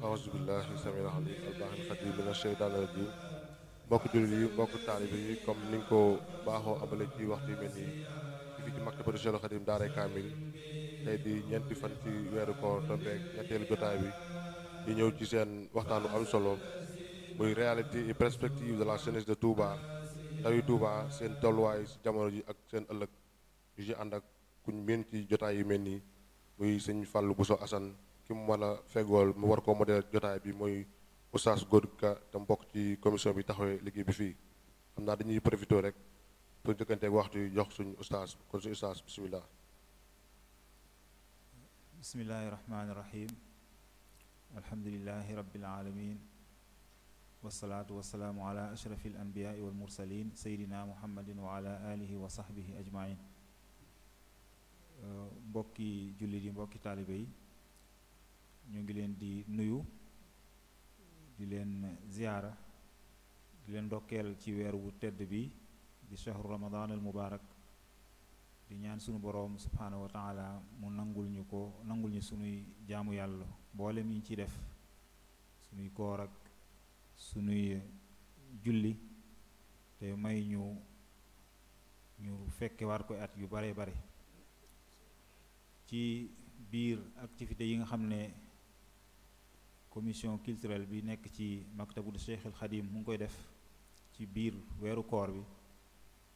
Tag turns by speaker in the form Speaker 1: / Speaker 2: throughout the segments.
Speaker 1: aousubillahi samil alim albaaxil xadim min asheytaan rajim mbokk jullit yi mbokk taalibe yi comme ni nga ko baaxoo amale ci waxtu yu mel nii ci fii ci maktabatu Cheikhul Xadim daaray kaamil tey di ñeenti fan ci weeru koor tombeek ñetteelu jotaay bi di ñëw ci seen waxtaanu am solo muy réalité et perspective de la jeunesse de Touba ndawi Touba seen tolluwaay si jamono ji ak seen ëllëg yu ci ànd ak kuñ miin ci jotaay yu mel nii muy sëñ Fallou Bousso Assane ki mu mën a fegool mu war koo modèle jotaay bi mooy oustaz Gorgui Ka te mbokk ci commission bi taxawee liggéey bi fii xam naa dañuy profité rek pour jëkkanteeg waxtu yi jox suñu oustaz kon suñu oustaz bisimilah.
Speaker 2: bismillahi rahmaani rahim alhamdulilahi rabbil alamin wasalaatu wasalaamu ala ashrafi al anbiyaai wal mursalin sayidina muhammadin wa ala alihi wa sahbihi ajmain mbokki jullit yi mbokki taalibe yi ñu ngi leen di nuyu di leen ziyaara di leen ndokkeel ci weer wu tedd bi di shahru ramadan al mubarak di ñaan sunu boroom subhaanahu wa taala mu nangul ñu sunuy jaamu yàlla mboolem yi ñu ciy def sunuy koor ak sunuy julli te may ñu fekke war ko at yu bare bare ci biir activité yi nga xam ne commission culturelle bi nekk ci maktabu Cheikhul Khadim mu ngi koy def ci biir weeru koor bi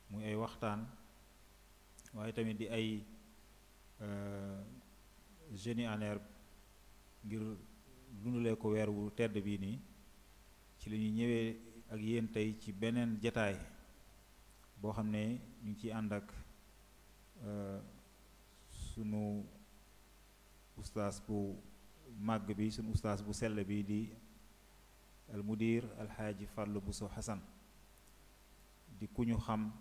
Speaker 2: muy ay waxtaan waaye tamit di ay génie en herbe ngir dundalee ko weer wu tedd bii nii ci la ñuy ñëwee ak yéen tey ci beneen jataay boo xam ne ñu ngi ciy ànd ak sunu ustaas bu màgg bi sunu ustaas bu sell bi di al mudir alxaaji Fallou Bousso Assane di ku ñu xam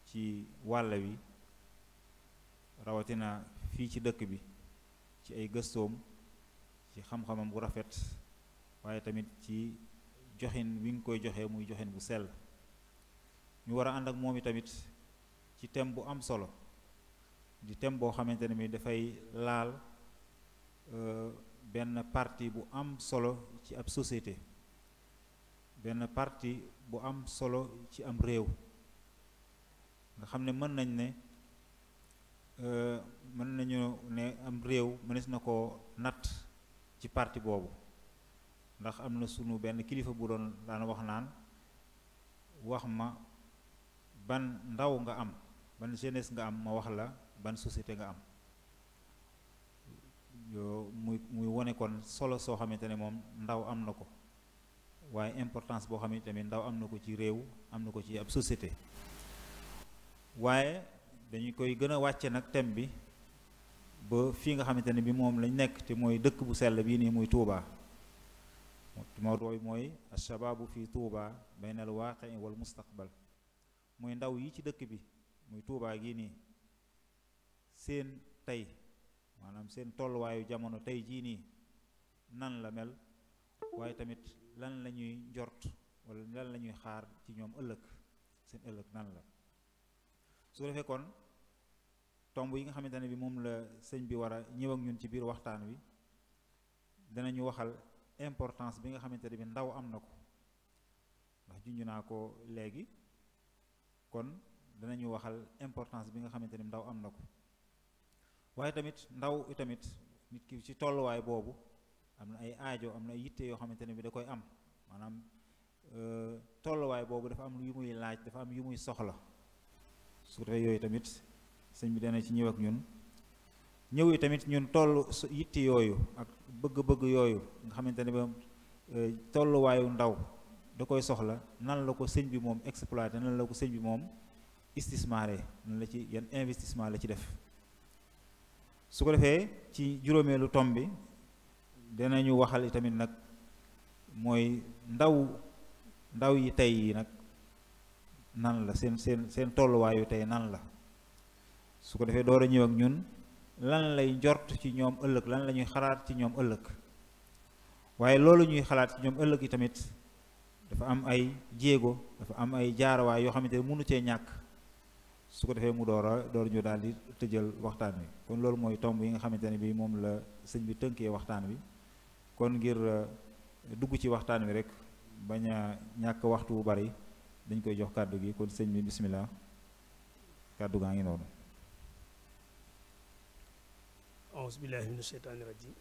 Speaker 2: ci wàll wi rawatina fii ci dëkk bi ci ay gëstoom ci xam-xamam bu rafet waaye tamit ci joxin wi nga koy joxe muy joxin bu sell ñu war a ànd ak moom i tamit ci thème bu am solo di thème boo xamante ne mi dafay laal benn partie bu am solo ci ab société benn partie bu am solo ci am réew nga xam ne mën nañu ne am réew mënees na koo natt ci partie boobu ndax am na sunu benn kilifa bu doon daan wax naan wax ma ban ndaw nga am ban jeunesse nga am ma wax la ban société nga am muy wone kon solo soo xamante ne moom ndaw am na ko waaye importance boo xamante tamit ndaw am na ko ci réew am na ko ci ab société waaye dañu koy gën a wàcce nag thème bi ba fii nga xamante ne bi moom lañ nekk te mooy dëkk bu sell bii nii muy Touba mawduu mooy ashabaabu fi Touba bayna al waaqi wal mustaqbal mooy ndaw yi ci dëkk bi muy Touba gii nii seen tey maanaam seen tolluwaayu jamono tey jii nii nan la mel waaye tamit lan la ñuy njort wala lan la ñuy xaar ci ñoom ëllëg seen ëllëg nan la su defee kon tomb yi nga xamante ne bi moom la sëñ bi war a ñëw ak ñun ci biir waxtaan wi danañu waxal importance bi nga xamante ne bi ndaw am na ko ndax junj naa ko léegi kon danañu waxal importance bi nga xamante ne ndaw am na ko waaye tamit ndaw itamit nit ki ci tolluwaay boobu am na ay aajo am na ay yitte yoo xamante ne bi da koy am maanaam tolluwaay boobu dafa am yu muy laaj dafa am yu muy soxla su defee yooyu tamit sëñ bi dana ci ñëw ak ñun ñëw yi tamit ñun toll yitte yooyu ak bëgg-bëgg yooyu nga xamante ne ba tolluwaayu ndaw da koy soxla nan la ko sëñ bi moom exploité nan la ko sëñ bi moom istismaré nan la ci yan investissement la ci def su ko defee ci juróomeelu tom bi danañu waxal itamit nag mooy ndaw yi tey yi nag nan la seen tolluwaayu tey nan la su ko defee door a ñëw ak ñun lan lay njort ci ñoom ëllëg lan la ñuy xalaat ci ñoom ëllëg waaye loolu ñuy xalaat ci ñoom ëllëg yi tamit dafa am ay jéego dafa am ay jaarawaay yoo xamante ne mënu cee ñàkk su ko defee mu door ñu daal di tëjal waxtaan wi kon loolu mooy tomb yi nga xamante ne bi moom la sëñ bi tënkee waxtaan wi kon ngir dugg ci waxtaan wi rek bañ a ñàkk waxtu bu bari dañ koy jox kàddu gi kon sëñ bi bismillah kàddu gaa ngi noonu.
Speaker 3: auzu billahi min asheytaani rajim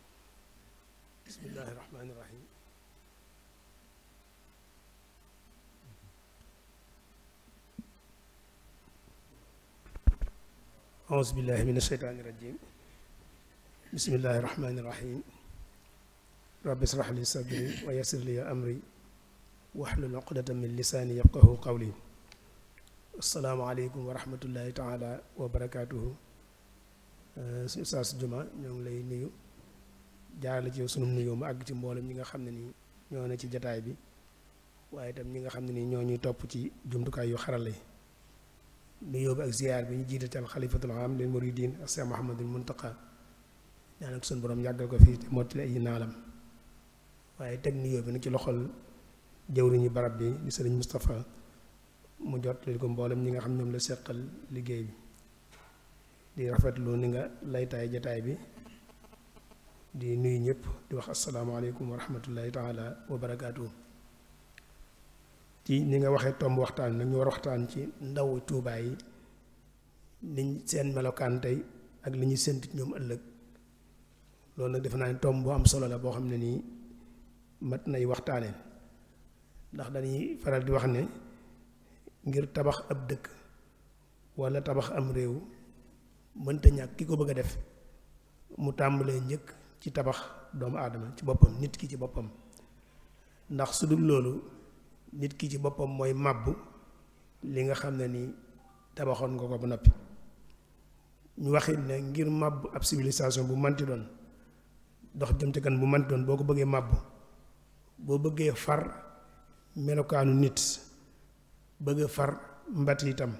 Speaker 3: bismillahi rahmaani rahim auzu billahi min asheytaani rajim bismillahi rahmaani rahim rabbi israh li sadri wa yassir li amri wahlul uqdatan min lisaani yafqahu qawli asalaamaaleykum wa rahmatullahi taala wa barakaatuhu. suñu Oustaz Juma ñoo ngi lay nuyu jaarale ci yow sunu nuyoo mu àgg ci mboolem ñi nga xam ne nii ñoo ne ci jataay bi waaye itam ñi nga xam ne nii ñoo ñuy topp ci jumtukaay yu xarale yi nuyoo bi ak ziyaar bi ñu jiitatal xalifatul aam lil muridin ak Cheikh Mouhamadul Muntaqa ñaan ak sunu borom yàggal ko fii te mottali ay naalam waaye teg nuyoo bi nag ci loxol jëwriñu barab bi di sëriñ Moustapha mu jottali ko mboolem ñi nga xam ñoom la seqal liggéey bi di rafetlu ni nga laytaay jataay bi di nuyu ñëpp di wax asalaamaaleykum wa rahmatullahi taala wa barakaatu. ci ni nga waxee tomb waxtaan nag ñu war waxtaan ci ndaw Tuubaa yi niñ seen melokaan tey ak li ñuy séntu ñoom ëllëg loolu nag defe naa ne tomb bu am solo la boo xam ne nii mat nay waxtaanee ndax dañuy faral di wax ne ngir tabax ab dëkk walla tabax am réew mënta ñàkk ki ko bëgg a def mu tàmbalee njëkk ci tabax doomu aadama ci boppam nit ki ci boppam ndax su dul loolu nit ki ci boppam mooy màbbu li nga xam ne ni tabaxoon nga ko ba noppi ñu waxit ne ngir màbbu ab civilisation bu manti doon dox jëm ci kan bu manti doon boo ko bëggee màbbu boo bëggee far melokaanu nit bëgg far mbat itam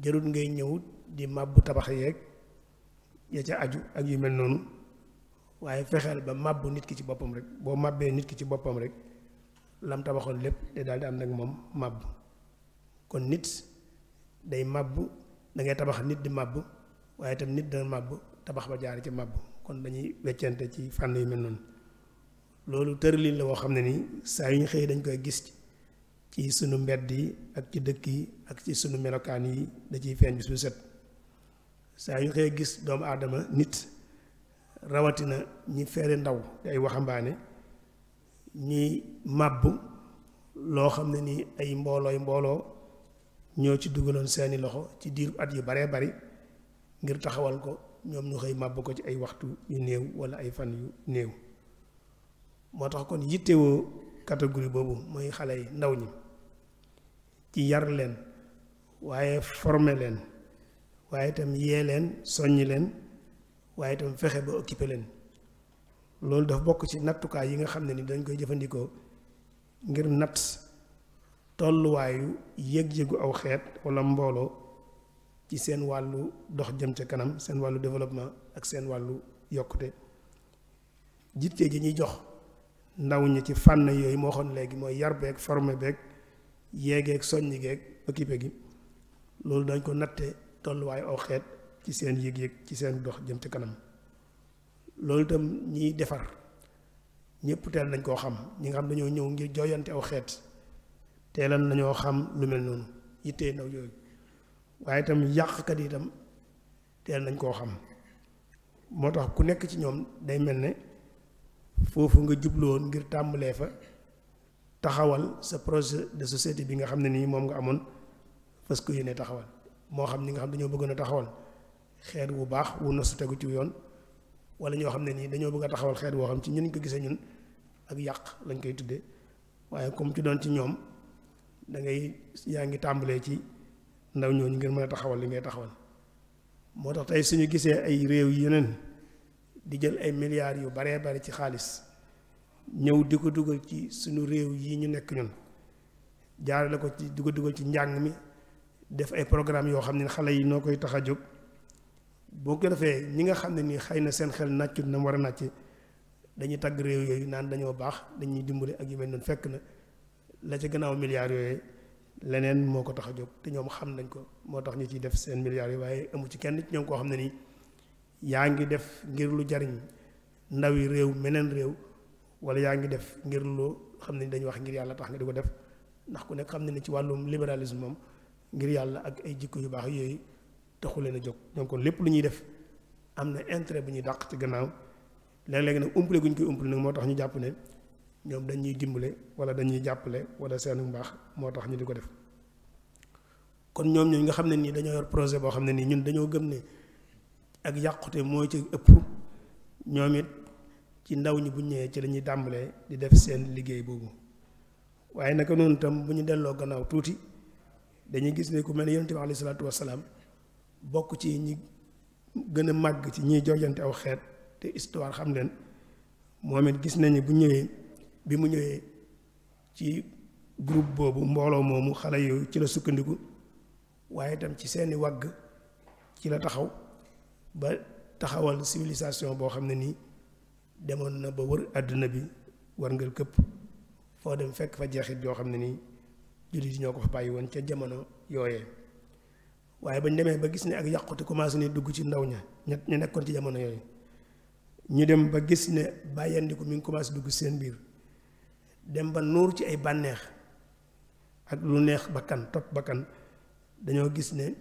Speaker 3: jarut ngay ñëw di màbbu tabax yeeg ya ca aju ak yu mel noonu waaye fexeel ba màbbu nit ki ci boppam rek boo màbbee nit ki ci boppam rek lam tabaxoon lépp de daal di am nag moom màbbu kon nit day màbbu da ngay tabax nit di màbbu waaye itam nit dana màbbu tabax ba jaari ci màbbu kon dañuy weccante ci fànn yu mel noonu loolu tëralin la woo xam ne nii saa yu ñu xëy dañ koy gis ci sunu mbedd yi ak ci dëkk yi ak ci sunu melokaan yi da ciy feeñ bis bu set saa yu xëy gis doomu aadama nit rawatina ñi feere ndaw te ay waxambaane ñuy màbbu loo xam ne nii ay mbooloo ñoo ci dugaloon seeni loxo ci diiru at yu baree bari ngir taxawal ko ñoom ñu xëy màbbu ko ci ay waxtu yu néew walla ay fan yu néew moo tax kon yittewoo catégorie boobu mooy xale yi ndaw ñi ci yar leen waaye former leen waaye itam yee leen soññi leen waaye itam fexe ba occupé leen loolu dafa bokk ci nattukaay yi nga xam ne ni dañ koy jëfandikoo ngir natt tolluwaayu yëg-yëgu aw xeet walla mbooloo ci seen wàllu dox jëm ca kanam seen wàllu développement ak seen wàllu yokkute jitte ji ñuy jox ndaw ñi ci fànn yooyu moo xoon léegi mooy yar beeg formé beeg yeegeeg soññi geeg occupé gi loolu dañ ko natte tolluwaayu aw xeet ci seen yëg-yëg ci seen dox jëm ca kanam loolu itam ñiy defar ñëpp teel nañ koo xam ñi nga xam dañoo ñëw ngir jooyante aw xeet teelan nañoo xam lu mel noonu yittee ndaw yooyu waaye itam yàqkat yi itam teel nañ koo xam moo tax ku nekk ci ñoom day mel ne foofu nga jubloon ngir tàmbalee fa taxawal sa projet de société bi nga xam ne nii moom nga amoon parce que yéene taxawal moo xam ñi nga xam dañoo bëggoon a taxawal xeet wu baax wu na su tegu ci yoon wala ñoo xam ne nii dañoo bëgg a taxawal xeet woo xam ci ñun ko gisee ñun ak yàq lañ koy tuddee waaye comme ci doon ci ñoom da ngay yaa ngi tàmbalee ci ndaw ñooñu ngir mën a taxawal li ngay taxawal moo tax tey suñu gisee ay réew yeneen di jël ay milliards yu baree bari ci xaalis ñëw di ko dugal ci suñu réew yi ñu nekk ñun jaarale ko ci di ko dugal ci njàng mi def ay programme yoo xam ne xale yi noo koy tax a jóg boo ko defee ñi nga xam ne nii xëy na seen xel nàccut na mu war a nàcc dañuy tagg réew yooyu naan dañoo baax dañuy dimbale ak yu mel noonu fekk na la ca gannaaw milliards yooyu leneen moo ko tax a jóg te ñoom xam nañ ko moo tax ñu ciy def seen milliards yi waaye amu ci kenn ci ñoom koo xam ne nii yaa ngi def ngir lu jariñ ndawi réew meneen réew wala yaa ngi def ngir loo xam ne dañuy wax ngir yàlla tax nga di ko def ndax ku nekk xam ne ni ci wàllum libéralisme moom ngir yàlla ak ay jikko yu baax yooyu taxu leen a jóg. ñoom kon lépp lu ñuy def am na intérêt bu ñuy dàq ci gannaaw léeg-léeg nag umpale gu ñu koy umpale nag moo tax ñu jàpp ne ñoom dañuy dimbale wala dañuy jàppale wala seenu mbaax moo tax ñu di ko def. kon ñoom ñooñu nga xam ne nii dañoo yor projet boo xam ne nii ñun dañoo gëm ne ak yàqute mooy ci ëpp ñoom it ci ndaw ñi bu ñëwee ci la ñuy tàmbalee di def seen liggéey boobu. waaye naka noonu itam bu ñu delloo gannaaw tuuti dañuy gis ne ku mel ne yonent bi alayhi salaatu wasalaam bokk ci ñi gën a màgg ci ñiy jojante aw xeet te histoire xam leen moom it gis nañu bi mu ñëwee ci groupe boobu mbooloo moomu xale yooyu ci la sukkandiku waaye itam ci seeni wagg ci la taxaw ba taxawal civilisation boo xam ne nii demoon na ba wër àdduna bi war ngel këpp foo dem fekk fa jeexit yoo xam ne nii jullit yi ñoo ko fa bàyyi woon ca jamono yooyee. waaye bañ demee ba gis ne ak yàqute commencé ne dugg ci ndaw ña ñu nekkoon ci jamono yooyu ñu dem ba gis ne bàyyandiku mi ngi commencé dugg seen biir dem ba nuur ci ay bànneex ak lu neex bakkan topp bakkan dañoo gis ne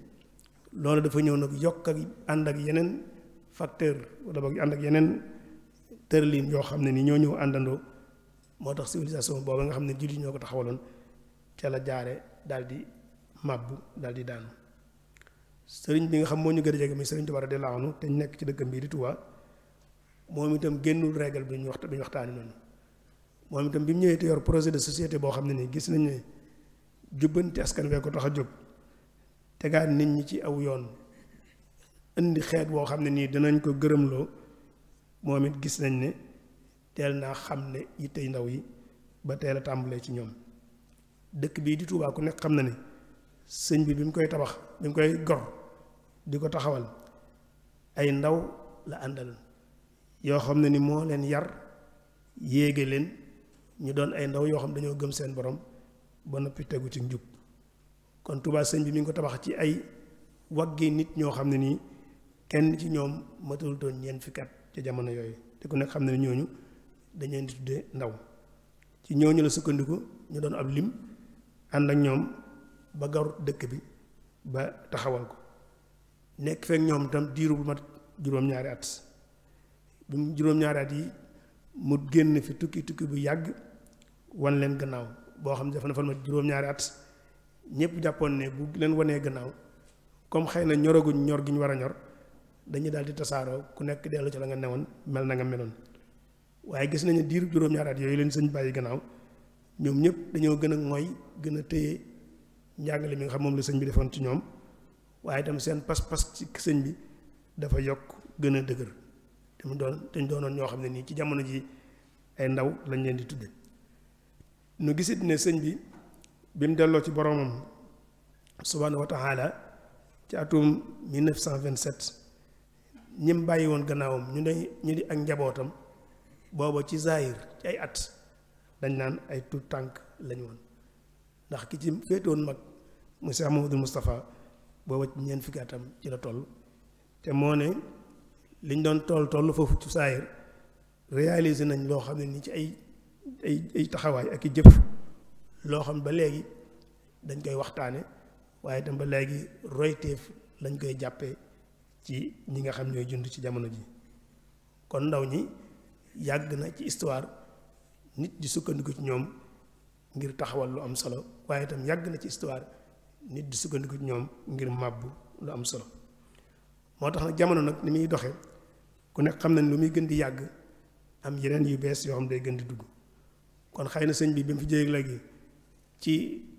Speaker 3: loolu dafa ñëw nag yokk ak ànd ak yeneen facteur wala boog ànd ak yeneen tërlin yoo xam ne ni ñoo ñëw àndandoo moo tax civilisation boobu nga xam ne jullit ñoo ko taxawaloon ca la jaare daal di màbbu daal di daanu. sëriñ bi nga xam moo ñu gën a jege muy sëriñ Tuubaa radiyallaahu anhu te ñu nekk ci dëkkam bii di Tuubaa moom itam génnul règle bi ñu waxtaani noonu. moom itam bi mu ñëwee te yor projet de société boo xam ne nii gis nañ ne jubbanti askan wee ko tax a jóg tegaat nit ñi ci aw yoon indi xeet boo xam ne nii dinañ ko gërëmloo moom it gis nañ ne teel naa xam ne yittey ndaw yi ba teel a tàmbalee ci ñoom. dëkk bii di Tuubaa ku nekk xam na ne sëñ bi mu koy tabax bi mu koy gor di ko taxawal ay ndaw la àndal yoo xam ne ni moo leen yar yéege leen ñu doon ay ndaw yoo xam dañoo gëm seen borom ba noppi tegu ci njub. kon Tuubaa sëñ bi mi ngi ko tabax ci ay waggi nit ñoo xam ne nii kenn ci ñoom matul doon ñeent fukki at ca jamono yooyu te ku nekk xam ne ni ñooñu dañ leen di tuddee ndaw. ci ñooñu la sukkandiku ñu doon ab lim ànd ak ñoom ba garu dëkk bi ba taxawal ko nekk fekk ñoom tam diiru bu mat juróom-ñaari at bi mu juróom-ñaari at yi mu génn fi tukki bu yàgg wan leen gannaaw boo xam ne dafa defal ma juróom-ñaari at ñëpp jàppoon ne bu leen wanee gannaaw comme xëy na ñoraguñ ñor gi ñu war a ñor dañuy daal di tasaaroo ku nekk dellu ci la nga newoon mel na nga meloon. waaye gis nañu diiru juróom-ñaari at yooyu leen sëñ bàyyi gannaaw ñoom ñëpp dañoo gën a ngoy gën a téye njàngale mi nga xam moom la sëñ bi defoon ci ñoom waaye itam seen pas-pas ci sëñ bi dafa yokk gën a dëgër te mu doonoon ñoo xam ne nii ci jamono ji ay ndaw lañ leen di tudde. nu gisit ne sëñ bi mu delloo ci boromam subhaanahu wa taala ci atum 1927 ñim bàyyi woon gannaawam ñu di ak njabootam booba ci zahir ci ay at dañ naan ay tuut tànk lañu woon ndax ki ci féetoon mag mu Cheikh Mouhamadoul Moustapha booba ci ñeent fukki atam ci la toll te moo ne liñ doon toll foofu ci zahir réalisé nañ loo xam ne ni ci ay taxawaay ak i jëf loo xam ba léegi dañ koy waxtaane waaye itam ba léegi royteef lañ koy jàppee ci ñi nga xam ñooy jund ci jamono ji. kon ndaw ñi yàgg na ci histoire nit di sukkandiku ci ñoom ngir taxawal lu am solo waaye itam yàgg na ci histoire nit di sukkandiku ci ñoom ngir màbbu lu am solo. moo tax nag jamono nag ni muy doxe ku nekk xam nañ lu muy gën di yàgg am yeneen yu bees yoo xam day gën di dugg. kon xëy na sëñ bi mu fi jógee léegi ci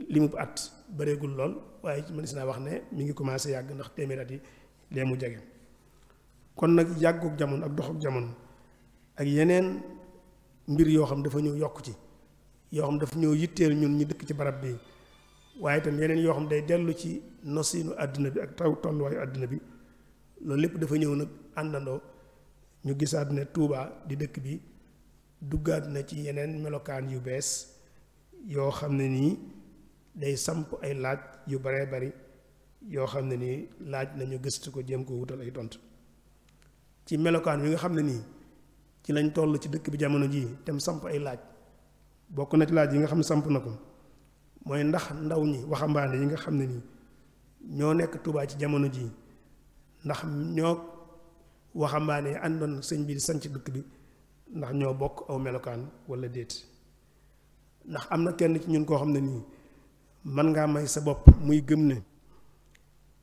Speaker 3: limub at bareegul lool waaye mënees naa wax ne mi ngi commencé yàgg ndax téeméer at yi lee mu jege. kon nag yàggug jamono ak doxuk jamono ak yeneen mbir yoo xam dafa ñëw yokk ci yoo xam dafa ñëw yitteel ñun ñu dëkk ci barab bi waaye itam yeneen yoo xam day dellu ci nosinu àdduna bi ak tolluwaayu àdduna bi loolu lépp dafa ñëw nag àndandoo ñu gisaat ne Tuubaa di dëkk bi duggaat na ci yeneen melokaan yu bees yoo xam ne nii day samp ay laaj yu baree bari yoo xam ne nii laaj nañu gëstu ko jéem ko wutal ay tontu ci melokaan wi nga xam ne nii ci lañ toll ci dëkk bi jamono jii tem samp ay laaj bokk na ci laaj yi nga xam ne samp na ko mooy ndax ndaw ñi waxambaane yi nga xam ne nii ñoo nekk Touba ci jamono jii ndax ñoo waxambaane yi àndoon sëñ bi di sanc dëkk bi ndax ñoo bokk aw melokaan wala déet ndax am na kenn ci ñun koo xam ne nii mën ngaa may sa bopp muy gëm ne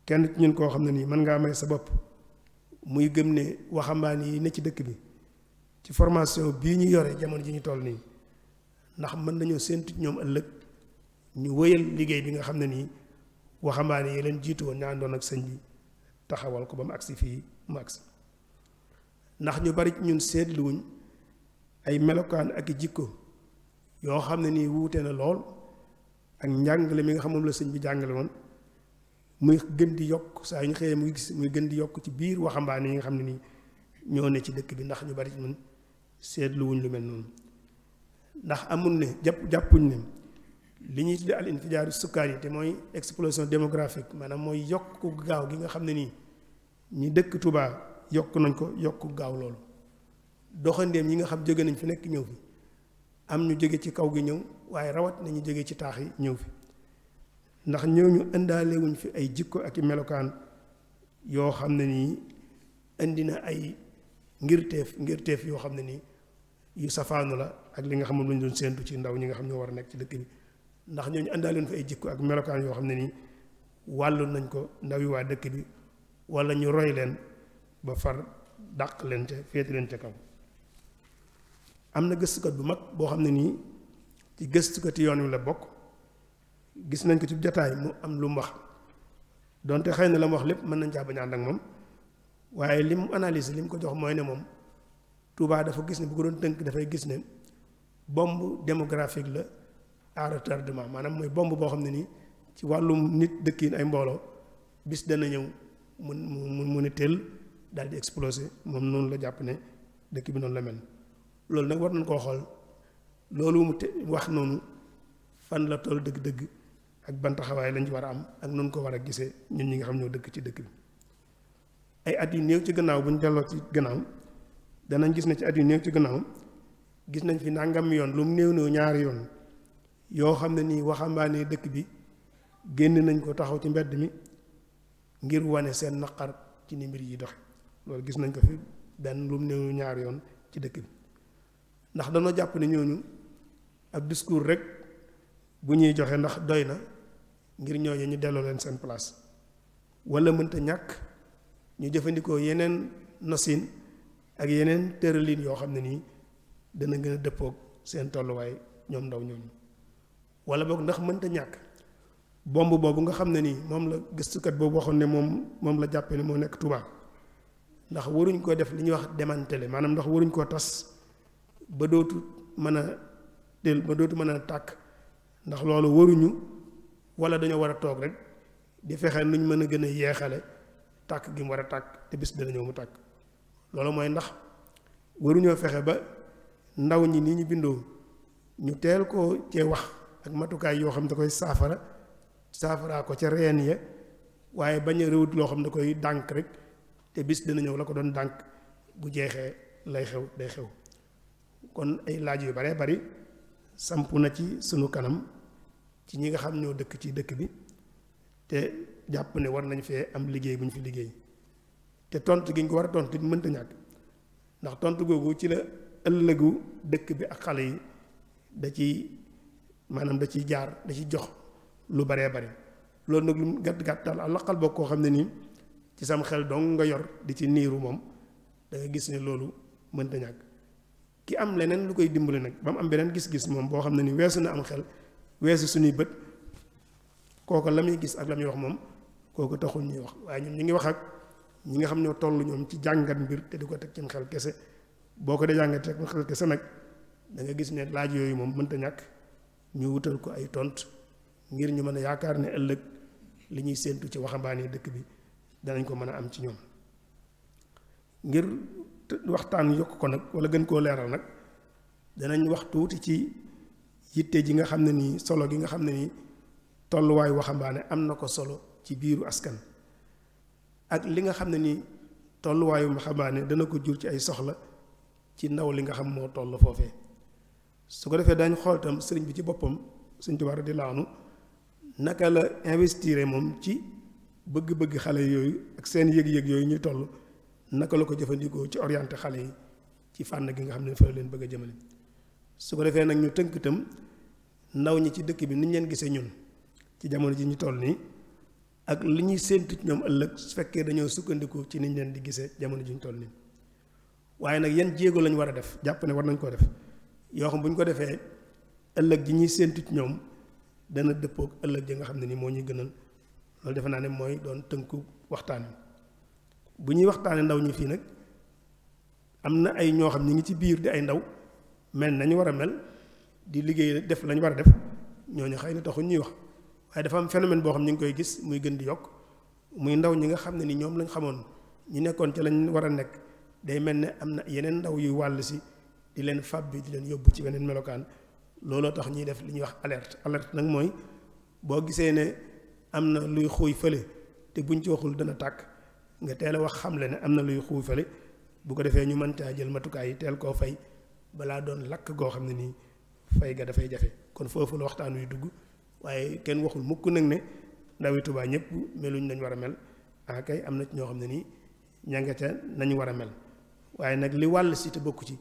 Speaker 3: kenn ci ñun koo xam ne nii mën ngaa may sa bopp muy gëm ne waxambaane yi ne ci dëkk bi ci formation bii ñu yore jamono ji ñu toll nii ndax mën nañoo séentu ñoom ëllëg ñu wëyal liggéey bi nga xam ne nii waxambaane yi leen jiitu woon ñu àndoon ak sëñ bi taxawal ko ba mu agsi fii mu agsi ndax ñu bari ñun seetluwuñ ay melokaan ak i jikko yoo xam ne nii wuute na lool ak njàngale mi nga xam moom la sëñ bi jàngale woon muy gën di yokk saa yu ñu xëyee muy gis muy gën di yokk ci biir waxambaane yi nga xam ne nii ñoo ne ci dëkk bi ndax ñu bari ñun seetluwuñ lu mel noonu ndax amul ne jàppuñ ne li ñuy tuddee al infijaaru sukkaar yi te mooy explosion démographique maanaam mooy yokk gaaw gi nga xam ne nii ñi dëkk Touba yokk nañ ko yokk gaaw loolu doxandéem yi nga xam jóge nañ fi nekk ñëw fi am ñu jóge ci kaw gi ñëw waaye rawat nañu jóge ci taax yi ñëw fi ndax ñooñu indaalewuñ fi ay jikko ak i melokaan yoo xam ne nii indi na ay ngirteef yoo xam ne nii yu safaanu la ak li nga xam moom lañ doon séentu ci ndaw ñi nga xam ñoo war a nekk ci dëkk bi ndax ñooñu indaaleen fi ay jikko ak melokaan yoo xam ne nii wàllu nañ ko ndaw yi waa dëkk bi wala ñu roy leen ba far dàq leen ca féete leen ca kaw am na gëstukat bu mag boo xam ne nii ci gëstukati yoon wi la bokk gis nañ ko ci jataay mu am lu mu wax donte xëy na la mu wax lépp mën nañ caa bañ a ànd ak moom waaye li mu analyse li mu ko jox mooy ne moom Touba dafa gis ne bu ko doon tënk dafay gis ne bombe démographique la à retardement maanaam mooy bombe boo xam ne nii ci wàllum nit dëkkin ay mbooloo bis dana ñëw mu ne teel daal di explosé moom noonu la jàpp ne dëkk bi noonu la mel loolu nag war nañ koo xool loolu mu wax noonu fan la toll dëgg-dëgg ak ban taxawaay lañ ci war a am ak noonu ko war a gisee ñun ñi nga xam ñoo dëkk ci dëkk bi ay at yu néew ci gannaaw bu ñu delloo ci gannaaw danañ gis ne ci at yu néew ci gannaaw gis nañ fi nangam yoon lu mu néew ñaari yoon yoo xam ne nii waxambaane dëkk bi génn nañ ko taxaw ci mbedd mi ngir wane seen naqar ci ni mbir yi doxe loolu gis nañ ko fi benn lu mu néew ñaari yoon ci dëkk bi ndax dañoo jàpp ne ñooñu ab discours rek bu ñuy joxe ndax doy na ngir ñooñu ñu delloo leen seen place wala mënta ñàkk ñu jëfandikoo yeneen nosin ak yeneen tëralin yoo xam ne nii dana gën a dëppoog seen tolluwaay ñoom ndaw ñooñu wala boog ndax mënta ñàkk bomb boobu nga xam ne nii moom la gëstukat boobu waxoon ne moom la jàppe ne moo nekk Touba ndax waruñ koo def li ñuy wax démantelé maanaam ndax waruñ koo tas ba dootu mën a tàkk ndax loolu waruñu wala dañoo war a toog rek di fexe nuñ mën a gën a yeexale tàkk gi mu war a tàkk te bis dana ñëw mu tàkk loolu mooy ndax waruñoo fexe ba ndaw ñi ni ñu bindoo ñu teel koo cee wax ak matukaay yoo xam da koy saafaraa ko ca reen ya waaye bañ a réwut loo xam da koy dànk rek te bis dana ñëw la ko doon dànk bu jeexee lay xew day xew kon ay laaj yu baree bari samp na ci sunu kanam ci ñi nga xam ñoo dëkk ci dëkk bi te jàpp ne war nañ fee am liggéey bu ñu fi liggéey te tontu gi ñu ko war a tontu mënta ñàkk ndax tontu googu ci la ëllëgu dëkk bi ak xale yi da ciy jaar da ci jox lu baree bari loolu nag lu gàtt gàttal àllaqal boo koo xam ne nii ci sam xel dong nga yor di ci niiru moom da nga gis ne loolu mënta ñàkk ki am leneen lu koy dimbali nag ba mu am beneen gis-gis moom boo xam ne ni weesu na am xel weesu suñuy bët kooku la muy gis ak la muy wax moom kooku taxul ñuy wax waaye ñun ñu ngi wax ak ñi nga xam ñoo toll ñoom ci jàngat mbir te di ko teg ci xel kese boo ko dee jàngat teg ci xel kese nag da nga gis ne laaj yooyu moom mënta ñàkk ñu wutal ko ay tont ngir ñu mën a yaakaar ne ëllëg li ñuy séentu ci waxambaane dëkk bi danañ ko mën a am ci ñoom ngir waxtaan yokk ko nag wala gën koo leeral nag danañ wax tuuti ci yitte ji nga xam ne nii solo gi nga xam ne nii tolluwaayu waxambaane am na ko solo ci biiru askan ak li nga xam ne nii tolluwaayu waxambaane dana ko jur ci ay soxla ci ndaw li nga xam moo toll foofee su ko defee dañ xool tam sëriñ bi ci boppam Sëriñ Tuubaa radiyallaahu anhu naka la investir moom ci bëgg-bëgg xale yooyu ak seen yëg-yëg yooyu ñuy toll naka la ko jëfandikoo ci orienté xale yi ci fànn gi nga xam ne fa leen bëgg a jëmale su ko defee nag ñu tënk itam ndaw ñi ci dëkk bi ni ñu leen gisee ñun ci jamono ji ñu toll nii ak li ñuy séentu ci ñoom ëllëg su fekkee dañoo sukkandiku ci ni ñu leen di gisee jamono ji ñu toll nii waaye nag yan jéego lañ war a def jàpp ne war nañ koo def yoo xam bu ñu ko defee ëllëg ji ñuy séentu ci ñoom dana dëppoog ëllëg ji nga xam ne ni moo ñuy gënal loolu defe naa ne mooy doon tënku waxtaan wi bu ñuy waxtaanee ndaw ñi fii nag am na ay ñoo xam ñi ngi ci biir di ay ndaw mel nañu war a mel di liggéey def lañu war a def ñooñu xëy na taxuñ ñuy wax waaye dafa am phénomène boo xam ñu ngi koy gis muy gën di yokk muy ndaw ñi nga xam ne ni ñoom lañ xamoon ñu nekkoon ca lañ war a nekk day mel ne am na yeneen ndaw yuy wàll si di leen fab bi di leen yóbbu ci beneen melokaan looloo tax ñuy def li ñuy wax alerte nag mooy boo gisee ne am na luy xuuy fële te buñ ci waxul dana tàkk nga teel a wax xamle ne am na luy xuuy fële bu ko defee ñu mën caa jël matukaay yi teel koo fay balaa doon lakk goo xam ne nii fay ga dafay jafe kon foofu la waxtaan wi dugg waaye kenn waxul mukk nag ne ndawi Tuubaa ñëpp meluñ nañ war a mel kay am na ci ñoo xam ne nii ña nga ca nañu war a mel waaye nag li wàll si te bokku ci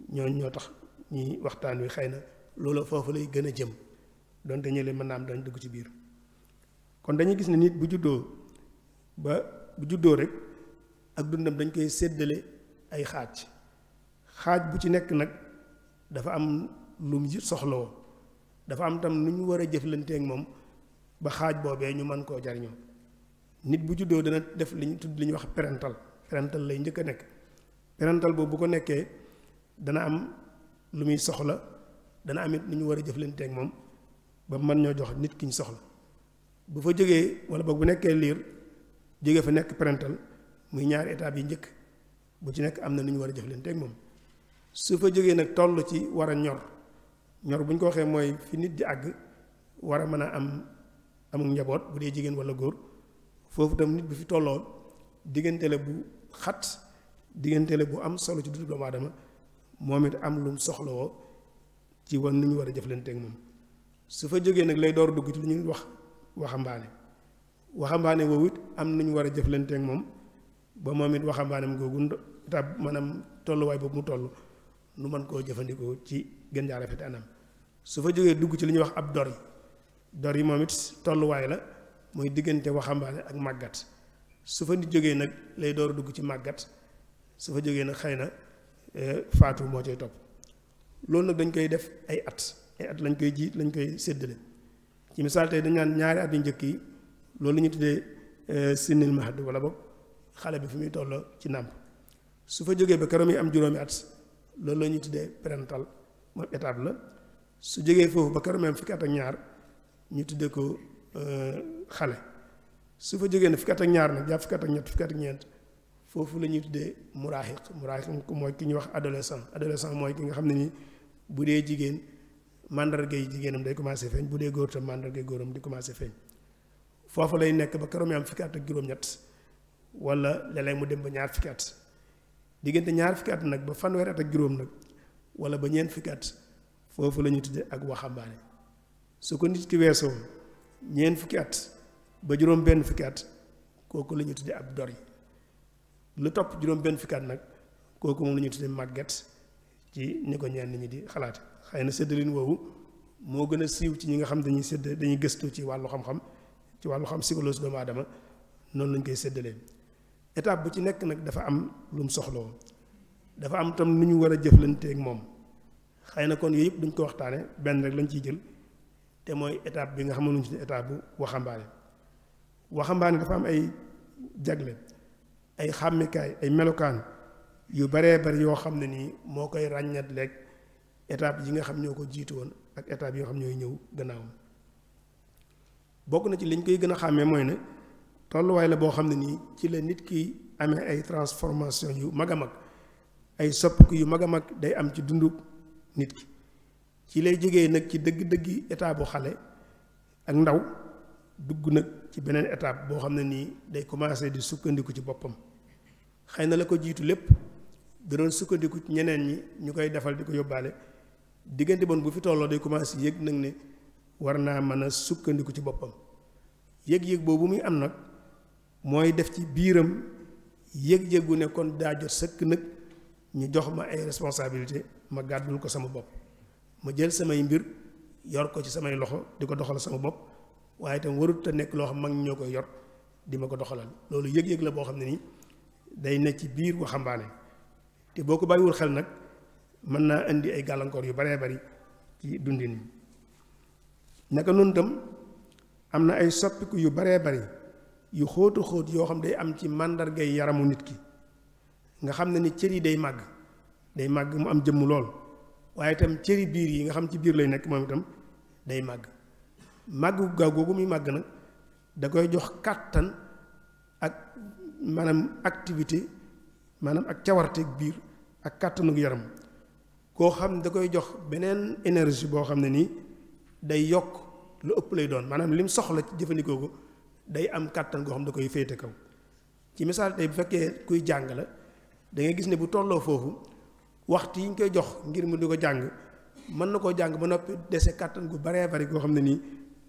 Speaker 3: ñoo tax ñi waxtaan wi xëy na loolu foofu lay gën a jëm donte ñële mën naa am dañ dugg ci biir kon dañuy gis ne nit bu juddoo rek ak dundam dañ koy séddale ay xaaj bu ci nekk nag dafa am lu mu soxlawoo dafa am tam nu ñu war a jëflanteek moom ba xaaj boobee ñu mën koo jariñoo nit bu juddoo dana def li ñu tudd li ñuy wax parental lay njëkk a nekk parental boobu bu ko nekkee dana am lu muy soxla dana am it nu ñu war a jëflanteek moom ba mën ñoo jox nit ki ñu soxla bu fa jógee wala boog bu nekkee liir jógee fa nekk parental muy ñaari étapes yi njëkk bu ci nekk am na nu ñu war a jëflanteek moom su fa jógee nag toll ci war a ñor bu ñu ko waxee mooy fi nit di àgg war a mën a amul njaboot bu dee jigéen wala góor foofu tam nit bi fi tolloo diggante la bu xat diggante la bu am solo ci dundu doomu aadama moom it am lu mu soxlawoo ci wan nu ñu war a jëflanteek moom su fa jógee nag lay door dugg ci lu ñuy wax waxambaane woowu it am nu ñu war a jëflanteek moom ba moom it waxambaaneem googu étape maanaam tolluwaay boobu mu toll nu mën koo jëfandikoo ci gën jaa rafet anam su fa jógee dugg ci li ñuy wax ab dor yi moom it tolluwaay la mooy diggante waxambaane ak màggat su fa nit jógee nag lay door dugg ci màggat su fa jógee nag xëy na faatu moo cay topp loolu nag dañ koy def ay at lañ koy séddale ci misaal tey dañ naan ñaari at yu njëkk yi loolu la ñu tuddee sinnil mahd wala boog xale bi fi muy toll ci nàmp su fa jógee ba keroog yi am juróomi at loolu la ñuy tuddee parental moom étape la su jógee foofu ba keroog am fukki at ak ñaar ñu tuddee ko xale su fa jógee ne fukki at ak ñaar nag jàpp fukki at ak ñett fukki at ak ñeent foofu la ñuy tuddee muraahiq mooy ki ñuy wax adolescent mooy ki nga xam ne nii bu dee jigéen màndarga yi jigéenam day commencé feeñ bu dee góor tam màndarga góoram di commencé feeñ foofu lay nekk ba keroog am fukki at ak juróom-ñett wala léeg-léeg mu dem ba ñaar fukki at diggante ñaar fukki at nag ba fanweeri at ak juróom nag wala ba ñeent fukki at foofu la ñuy tuddee ak waxambaane su ko nit ki weesoo ñeent fukki at ba juróom benn fukki at kooku la ñuy tuddee ab dor yi lu topp juróom benn fukki at nag kooku moom la ñuy tuddee màgget ci ñi ko ñenn ñi di xalaat xëy na séddalin woowu moo gën a siiw ci ñi nga xam dañuy gëstu ci wàllu xam-xam psychologie doomu aadama noonu lañ koy séddalee étape bu ci nekk nag dafa am lu mu soxloo dafa am tam nu ñu war a jëflanteeg moom xëy na kon yooyu yëpp duñ ko waxtaane benn rek lañ ciy jël te mooy étape bi nga xam ne ci étape bu waxambaane dafa am ay jagle ay xàmmikaay ay melokaan yu baree bari yoo xam ne nii moo koy ràññat leeg étape yi nga xam ñoo ko jiitu woon ak étape yi nga xam ñooy ñëw gannaawam bokk na ci liñ koy gën a xàmmee mooy ne tolluwaay la boo xam ne nii ci la nit ki amee ay transformation yu mag a mag ay soppiku yu mag a mag day am ci dundu nit ki ci lay jógee nag ci dëgg-dëggi état bu xale ak ndaw dugg nag ci beneen étape boo xam ne nii day commencé di sukkandiku ci boppam xëy na la ko jiitu lépp da doon sukkandiku ci ñeneen ñi ñu koy defal di ko yóbbaale diggante bon bu fi tolloo day commencé yëg nag ne war naa mën a sukkandiku ci boppam yëg-yëg boobu muy am nag mooy def ci biiram yëg-yëgu ne kon daa jot sëkk nag ñu jox ma ay responsabilité ma gàddul ko sama bopp ma jël samay mbir yor ko ci samay loxo di ko doxal sama bopp waaye itam warut te nekk loo xam mag ñoo koy yor di ma ko doxalal loolu yëg-yëg la boo xam ne nii day nekk ci biir waxambaane te boo ko bàyyiwul xel nag mën naa indi ay gàllankoor yu baree bari ci dundin bi naka noonu tam am na ay soppiku yu baree bari yu xóotu xóot yoo xam day am ci màndargay yaramu nit ki nga xam ne ni cër yi day màgg mu am jëmm lool waaye itam cëri biir yi nga xam ci biir lay nekk moom itam day màgg gaaw googu muy màgg nag da koy jox kàttan ak maanaam activité maanaam ak cawarte biir ak kàttanu yaram koo xam ne da koy jox beneen énergie boo xam ne nii day yokk lu ëpp lay doon maanaam lim soxla ci jëfandikoo ko day am kàttan goo xam da koy féete kaw ci misaal tey bu fekkee kuy jàng la da ngay gis ne bu tolloo foofu waxtu yi ñu koy jox ngir mu di ko jàng mën na koo jàng ba noppi dese kàttan gu baree bari goo xam ne nii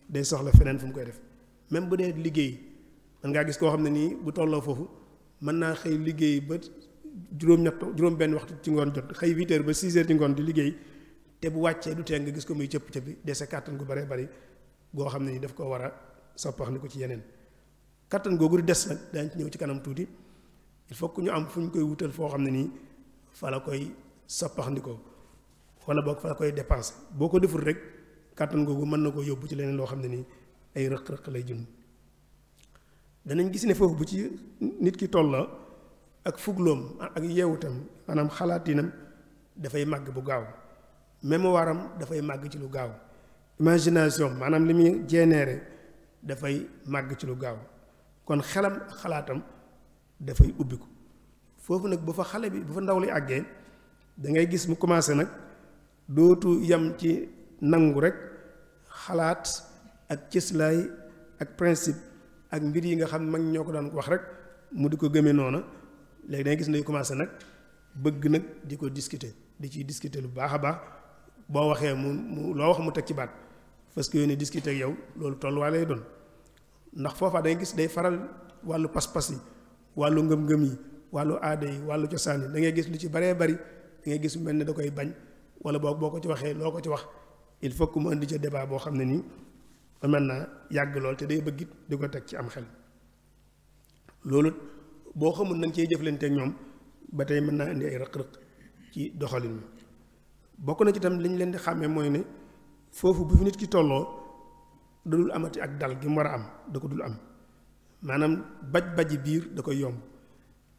Speaker 3: day soxla feneen fu mu koy def même bu dee liggéey man ngaa gis koo xam ne nii bu tolloo foofu mën naa xëy liggéey ba juróom benn waxtu ci ngoon jot xëy 8 heures ba 6 heures ci ngoon di liggéey te bu wàccee du tee nga gis ko muy cëpp-cëppi dese kàttan gu baree bari goo xam ne nii daf ko war a soppax ni ko ci yeneen kàttan googu di des nag daañu ci ñëw ci kanam tuuti il faut que ñu am fu ñu koy wutal foo xam ne nii fa la koy soppaxndikoo wala boog fa la koy dépensé boo ko deful rek kàttan googu mën na koo yóbbu ci leneen loo xam ne nii ay rëq-rëq lay jun danañ gis ne foofu bu ci nit ki tolloo ak fugloom ak yeewutam maanaam xalaatinam dafay màgg bu gaaw mémoire am dafay màgg ci lu gaaw imagination maanaam li muy généré dafay màgg ci lu gaaw kon xelam xalaatam dafay ubbiku foofu nag bu fa xale bi bu fa ndaw li àggee da ngay gis mu commencé nag dootu yam ci nangu rek xalaat ak cëslaay ak principe ak mbir yi nga xam mag ñoo ko daan wax rek mu di ko gëmee noona léegi da ngay gis ne commencé nag bëgg nag di ko discuter di ciy discuter lu baax a baax boo waxee mu loo wax mu teg ci baat parce que yéen discuter ak yow loolu tolluwaay lay doon ndax foofa da ngay gis day faral wàllu pas-pas yi wàllu ngëm-ngëm yi wàllu aada yi wàllu cosaan yi da ngay gis lu ci baree bari da ngay gis mel ne da koy bañ wala boo ko ci waxee loo ko ci wax il faut que mu indi ca débat boo xam ne nii mën naa yàgg lool te day bëggit di ko teg ci am xel loolu boo xamul na nga cee jëflanteeg ñoom ba tey mën naa indi ay rëq-rëq ci doxalin mi bokk na ci tam li ñu leen di xàmmee mooy ne foofu bu fi nit ki tolloo da dul amati ak dal gi mu war a am da ko dul am maanaam baji biir da koy yomb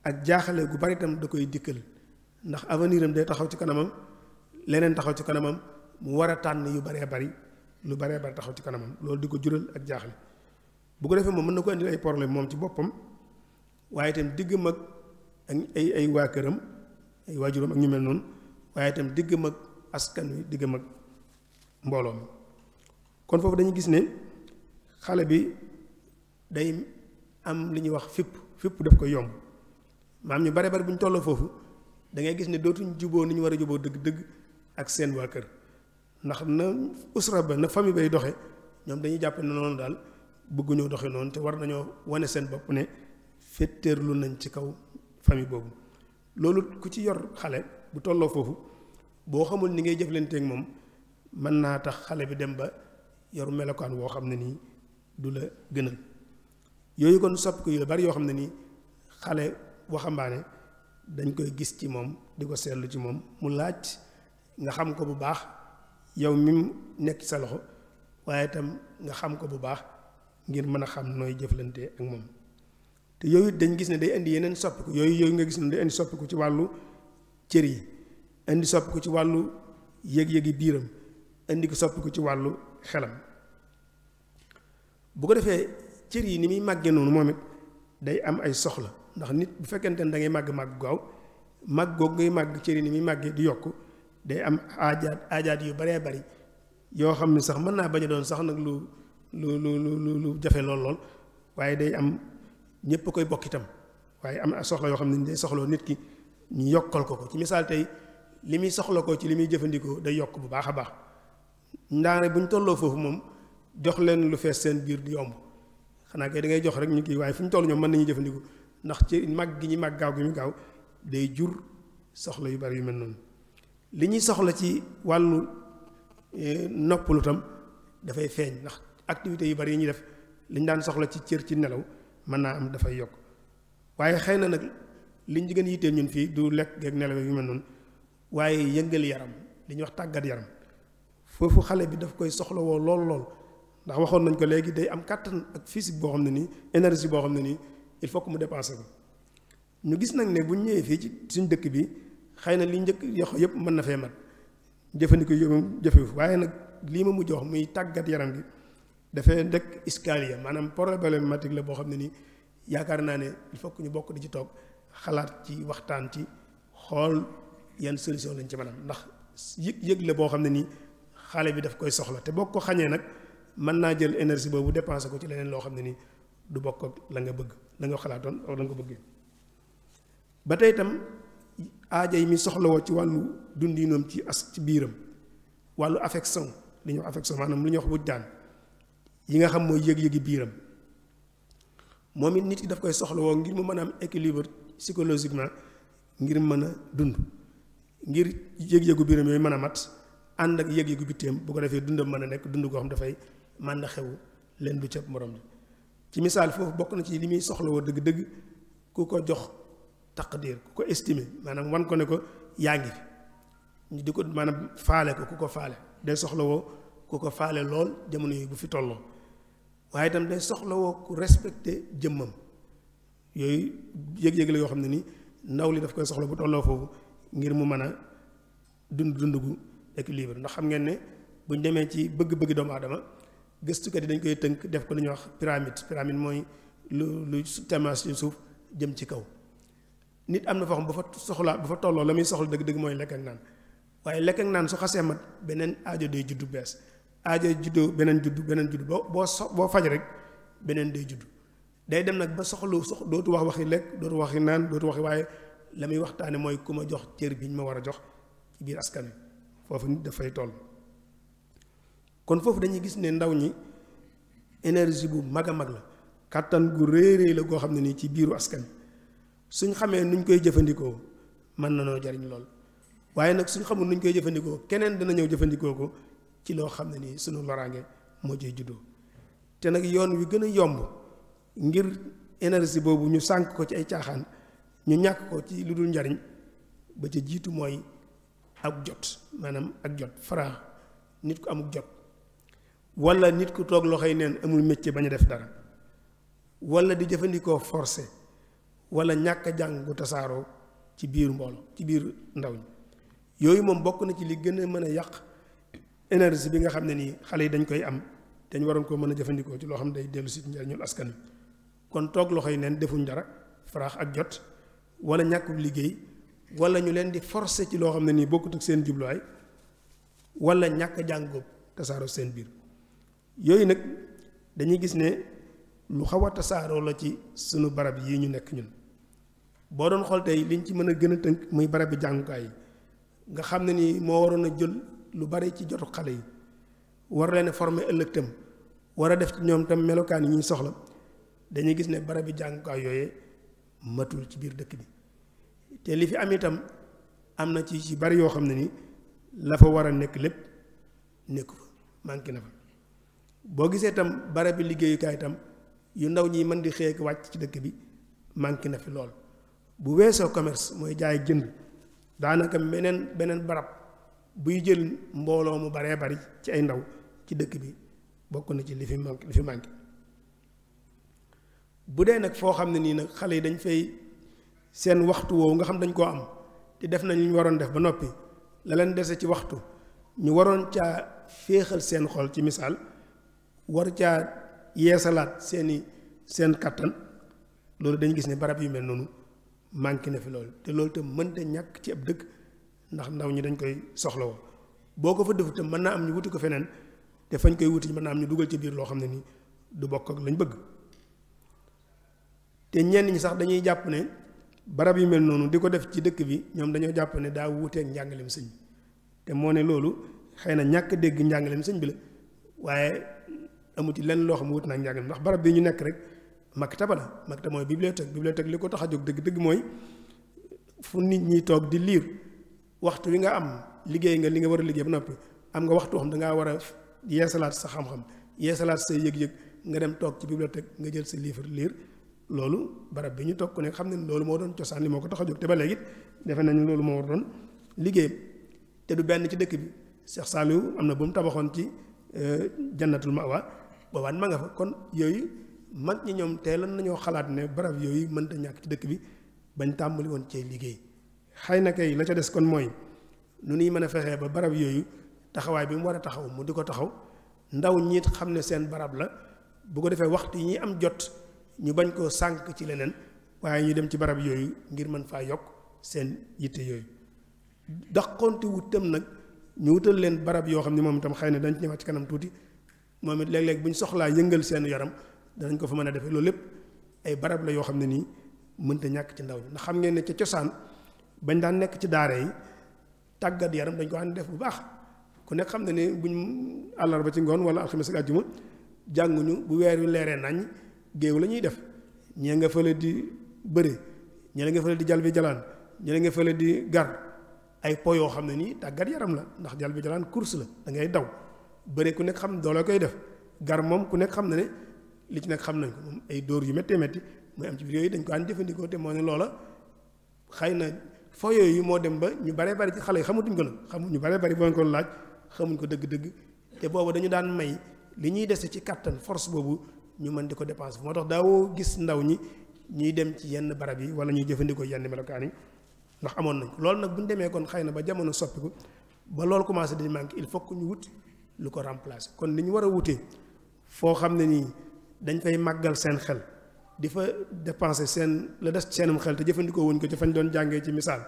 Speaker 3: ak jaaxale gu bari itam da koy dikkal ndax avenir am day taxaw ci kanamam leneen taxaw ci kanamam mu war a tànn yu baree bari lu baree bari taxaw ci kanamam loolu di ko jural ak jaaxle bu ko defee moom mën na ko indil ay problème moom ci boppam waaye itam diggam ak ay waa këram ay waajuram ak ñu mel noonu waaye itam diggam ak askan wi diggam ak mbooloo mi kon foofu dañuy gis ne xale bi day am li ñuy wax fipp daf ko yomb maam ñu bare bari bu ñu tolloo foofu da ngay gis ne dootuñ juboo ni ñu war a juboo dëgg-dëgg ak seen waa kër ndax na usra ba na famille bay doxe ñoom dañuy jàpp ne noonu daal bëgguñoo doxe noonu te war nañoo wane seen bopp ne féttéerlu nañ ci kaw famille boobu loolu ku ci yor xale bu tolloo foofu boo xamul ni ngay jëflanteeg moom mën naa tax xale bi dem ba yor melokaan woo xam ne nii du la gënal yooyu kon sopp ko yu la bari yoo xam ne nii xale waxambaane dañ koy gis ci moom di ko seetlu ci moom mu laaj nga xam ko bu baax yow mi mu nekk sa loxo waaye itam nga xam ko bu baax ngir mën a xam nooy jëflante ak moom te yooyu dañ gis ne day indi yeneen soppiku yooyu nga gis ne day indi soppiku ci wàllu cër yi indi soppiku ci wàllu yëg-yëgi biiram indi ko soppiku ci wàllu xelam bu ko defee cër yi ni muy màggee noonu moom it day am ay soxla ndax nit bu fekkente ne da ngay màgg gaaw màgg googu ngay màgg cër yi ni muy màggee di yokk day am aajaat yu baree bari yoo xam ne sax mën naa bañ a doon sax nag lu jafe lool waaye day am ñépp koy bokk itam waaye am soxla yoo xam ne day soxloo nit ki ñu yokkal ko ci misaal tey li muy soxla ko ci li muy jëfandikoo day yokk bu baax a baax ndaare bu ñu tolloo foofu moom jox leen lu fees seen biir du yomb xanaa kay da ngay jox rek ñu kii waaye fu ñu toll ñoom mën nañu jëfandikoo ndax ci mag gi ñu mag gaaw gi ñu gaaw day jur soxla yu bari yu mel noonu li ñuy soxla ci wàllu noppalu tam dafay feeñ ndax activités yu bari yi ñuy def li ñu daan soxla ci cër ci nelaw mën naa am dafay yokk waaye xëy na nag liñ gën a yitteel ñun fii du lekk geeg nelaw yu mel noonu waaye yëngal yaram li ñuy wax tàggat yaram foofu xale bi daf koy soxlawoo lool ndax waxoon nañ ko léegi day am kàttan ak physique boo xam ne nii énergie boo xam ne nii il faut que mu dépensé ko ñu gis nag ne bu ñu ñëwee fii ci suñ dëkk bi xëy na li njëkk yoxo yëpp mën na fee mat jëfandikoo yooyu jëfewu waaye nag lii ma mujj wax muy tàggat yaram gi dafay nekk escalier maanaam problématique la boo xam ne nii yaakaar naa ne il faut que ñu bokk di ci toog xalaat ci waxtaan ci xool yan solution lañ ci mën a am ndax yëg la boo xam ne nii xale bi daf koy soxla te boo ko xañee nag mën naa jël énergie boobu dépensé ko ci leneen loo xam ne nii du bokk ak la nga bëgg la nga xalaatoon ak la nga bëggee ba tey itam aaja yi mi soxlawoo ci wàllu dundinoom ci biiram wàllu affection li ñuy wax affection maanaam lu ñuy wax wujdaan yi nga xam mooy yëg-yëgi biiram moom it nit ki daf koy soxlawoo ngir mu mën a am équilibre psychologiquement ngir mën a dund ngir yëg-yëgu biiram yooyu mën a mat ànd ak yëg-yëgu bitteem bu ko defee dundam mën a nekk dund koo xam dafay mën na xew leen du cëb morom bi ci misaal foofu bokk na ci li muy soxlawoo dëgg-dëgg ku ko jox taqdir ku ko estimer maanaam wan ko ne ko yaa ngi fi ñu di ko maanaam faale ko ku ko faale day soxlawoo ku ko faale lool jamono yi bu fi tolloo waaye itam day soxlawoo ku respecté jëmmam yooyu yëg-yëg la yoo xam ne ni ndaw li daf koy soxla bu tolloo foofu ngir mu mën a dund gu équilibre ndax xam ngeen ne buñ demee ci bëgg-bëgg doomu aadama gëstukat yi dañ koy tënk def ko lu ñuy wax pyramide mooy lu tamaas ci suuf jëm ci kaw nit am na foo xam bu fa tolloo la muy soxla dëgg-dëgg mooy lekk ak naan waaye lekk ak naan su xasee mat beneen aajo day juddu bees aajo juddoo beneen juddu boo faj rek beneen day juddu day dem nag ba dootu wax waxi lekk dootu waxi naan dootu waxi waaye la muy waxtaane mooy ku ma jox cër bi ñu ma war a jox ci biir askan wi foofu nit dafay toll kon foofu dañuy gis ne ndaw ñi énergie bu mag a mag la kàttan gu réeréy la goo xam ne nii ci biiru askan suñ xamee nuñ koy jëfandikoo mën na noo jariñ lool waaye nag suñ xamul nuñ koy jëfandikoo keneen dana ñëw jëfandikoo ko ci loo xam ne nii suñu loraange moo ciy juddoo te nag yoon wi gën a yomb ngir énergie boobu ñu sànk ko ci ay caaxaan ñu ñàkk ko ci lu dul njariñ ba ca jiitu mooy ak jot maanaam ak jot faraax nit ku amul jot wala nit ku toog loxoy neen amul métier bañ a def dara wala di jëfandikoo forcé wala ñàkk a jàng bu tasaaroo ci biir mbooloo ci biir ndaw ñi yooyu moom bokk na ci li gën a mën a yàq énergie bi nga xam ne nii xale yi dañ koy am dañ waroon koo mën a jëfandikoo ci loo xam ne day dellu si njariñul askan wi kon toog loxoy neen defuñ dara faraax ak jot wala ñàkkub liggéey wala ñu leen di forcer ci loo xam ne nii bokkut ak seen jubluwaay wala ñàkk a jàng góob tasaaroo seen biir yooyu nag dañuy gis ne lu xaw a tasaaroo la ci sunu barab yii ñu nekk ñun boo doon xool tey liñ ci mën a gën a tënk muy barab bi jàngukaay yi nga xam ne nii moo waroon a jël lu bari ci jotu xale yi war leen a former ëllëg tam war a def ci ñoom tam melokaan yi ñuy soxla dañuy gis ne barab bi jàngukaay yooyee matul ci biir dëkk bi te li fi am itam am na ci bari yoo xam ne ni la fa war a nekk lépp nekku fa manqué na fa boo gisee itam barab bi liggéeyukaay itam yu ndaw ñi mën di xëy ak wàcc ci dëkk bi manqué na fi lool bu weesoo commerce mooy jaay jënd daanaka beneen barab buy jël mbooloo mu baree bari ci ay ndaw ci dëkk bi bokk na ci li fi manqué bu dee nag foo xam ne nii nag xale yi dañ fay seen waxtu woowu nga xam dañ koo am te def nañ li ñu waroon def ba noppi la leen dese ci waxtu ñu waroon caa féexal seen xol ci misaal war caa yeesalaat seen kattan loolu dañu gis ne barab yu mel noonu manqué na fi loolu te loolu te mënta ñàkk ci ab dëkk ndax ndaw ñi dañ koy soxlawoo boo ko fa defu te mën naa am ñu wuti ko feneen te fañ koy wuti mën naa am ñu dugal ci biir loo xam ne nii du bokk ak lañ bëgg te ñenn ñi sax dañuy jàpp ne barab yu mel noonu di ko def ci dëkk bi ñoom dañoo jàpp ne daa wuuteeg njàngaleem sëñ bi te moo ne loolu xëy na ñàkk dégg njàngaleem sëñ bi la waaye amuti lenn loo xam wut naa njàngaleem ndax barab bi ñu nekk rek maktaba la maktaba mooy bibliothèque li ko tax a jóg dëgg-dëgg mooy fu nit ñi toog di liir waxtu wi nga am liggéey nga li nga war a liggéey ba noppi am nga waxtu xam da ngaa war a yeesalaat sa xam-xam yeesalaat sa yëg-yëg nga dem toog ci bibliothèque nga jël sa livre liir loolu barab bi ñu toog ku nekk xam ne loolu moo doon cosaan li moo ko tax a jóg te ba léegi defe nañu loolu moo war doon liggéeyam te du benn ci dëkk bi Cheikh Saliou am na bu mu tabaxoon ci jannatul mawa boobaan ma nga fa kon yooyu mag ñi ñoom teeloon nañoo xalaat ne barab yooyu mënta ñàkk ci dëkk bi bañ tàmbali woon cee liggéey xëy na kay la ca des kon mooy nu ñuy mën a fexee ba barab yooyu taxawaay bi mu war a taxaw mu di ko taxaw ndaw ñiit xam ne seen barab la bu ko defee waxtu yi ñuy am jot ñu bañ koo sànk ci leneen waaye ñu dem ci barab yooyu ngir mën faa yokk seen yitte yooyu daqonte wutam nag ñu wutal leen barab yoo xam ne moom itam xëy na dañ ci ñëwaat ci kanam tuuti moom it léeg-léeg bu ñu soxlaa yëngal seen yaram danañ ko fa mën a defee loolu lépp ay barab la yoo xam ne nii mënta ñàkk ci ndaw ñi ndax xam ngeen ne ca cosaan bañ daan nekk ci daara yi tàggat yaram dañ ko ànd def bu baax ku nekk xam ne ne buñ àllarba ci ngoon wala alxames ak àjjuma jànguñu bu weer wi leeree nañ géew la ñuy def ñee nga fële di bëre ñee nga fële di jal bi jalaan ñee nga fële di gar ay po yoo xam ne nii tàggat yaram la ndax jal bi jalaan course la da ngay daw bëre ku nekk xam doole koy def gar moom ku nekk xam ne ne li ci nekk xam nañ ko moom ay dóor yu méttee métti mooy am ci biir yooyu dañ ko daan jëfandikoo te moo ne loola xëy na foo yooyu moo dem ba ñu baree bari ci xale yi xamatuñ ko nag xamu ñu baree bari boo ko laaj xamuñ ko dëgg-dëgg te boobu dañu daan may li ñuy dese ci kattan force boobu ñu mën di ko dépenser moo tax daawoo gis ndaw ñi ñuy dem ci yenn barab yi wala ñuy jëfandikoo yenn melokaan yi ndax amoon nañ ko loolu nag bu ñu demee kon xëy na ba jamono soppiku ba loolu commencé di manqué il faut que ñu wut lu ko remplacer kon li ñu war a wutee foo xam ne nii dañ fay màggal seen xel di fa dépenser seen la des seenum xel te jëfandikoo wuñ ko ci fañ doon jàngee ci misaal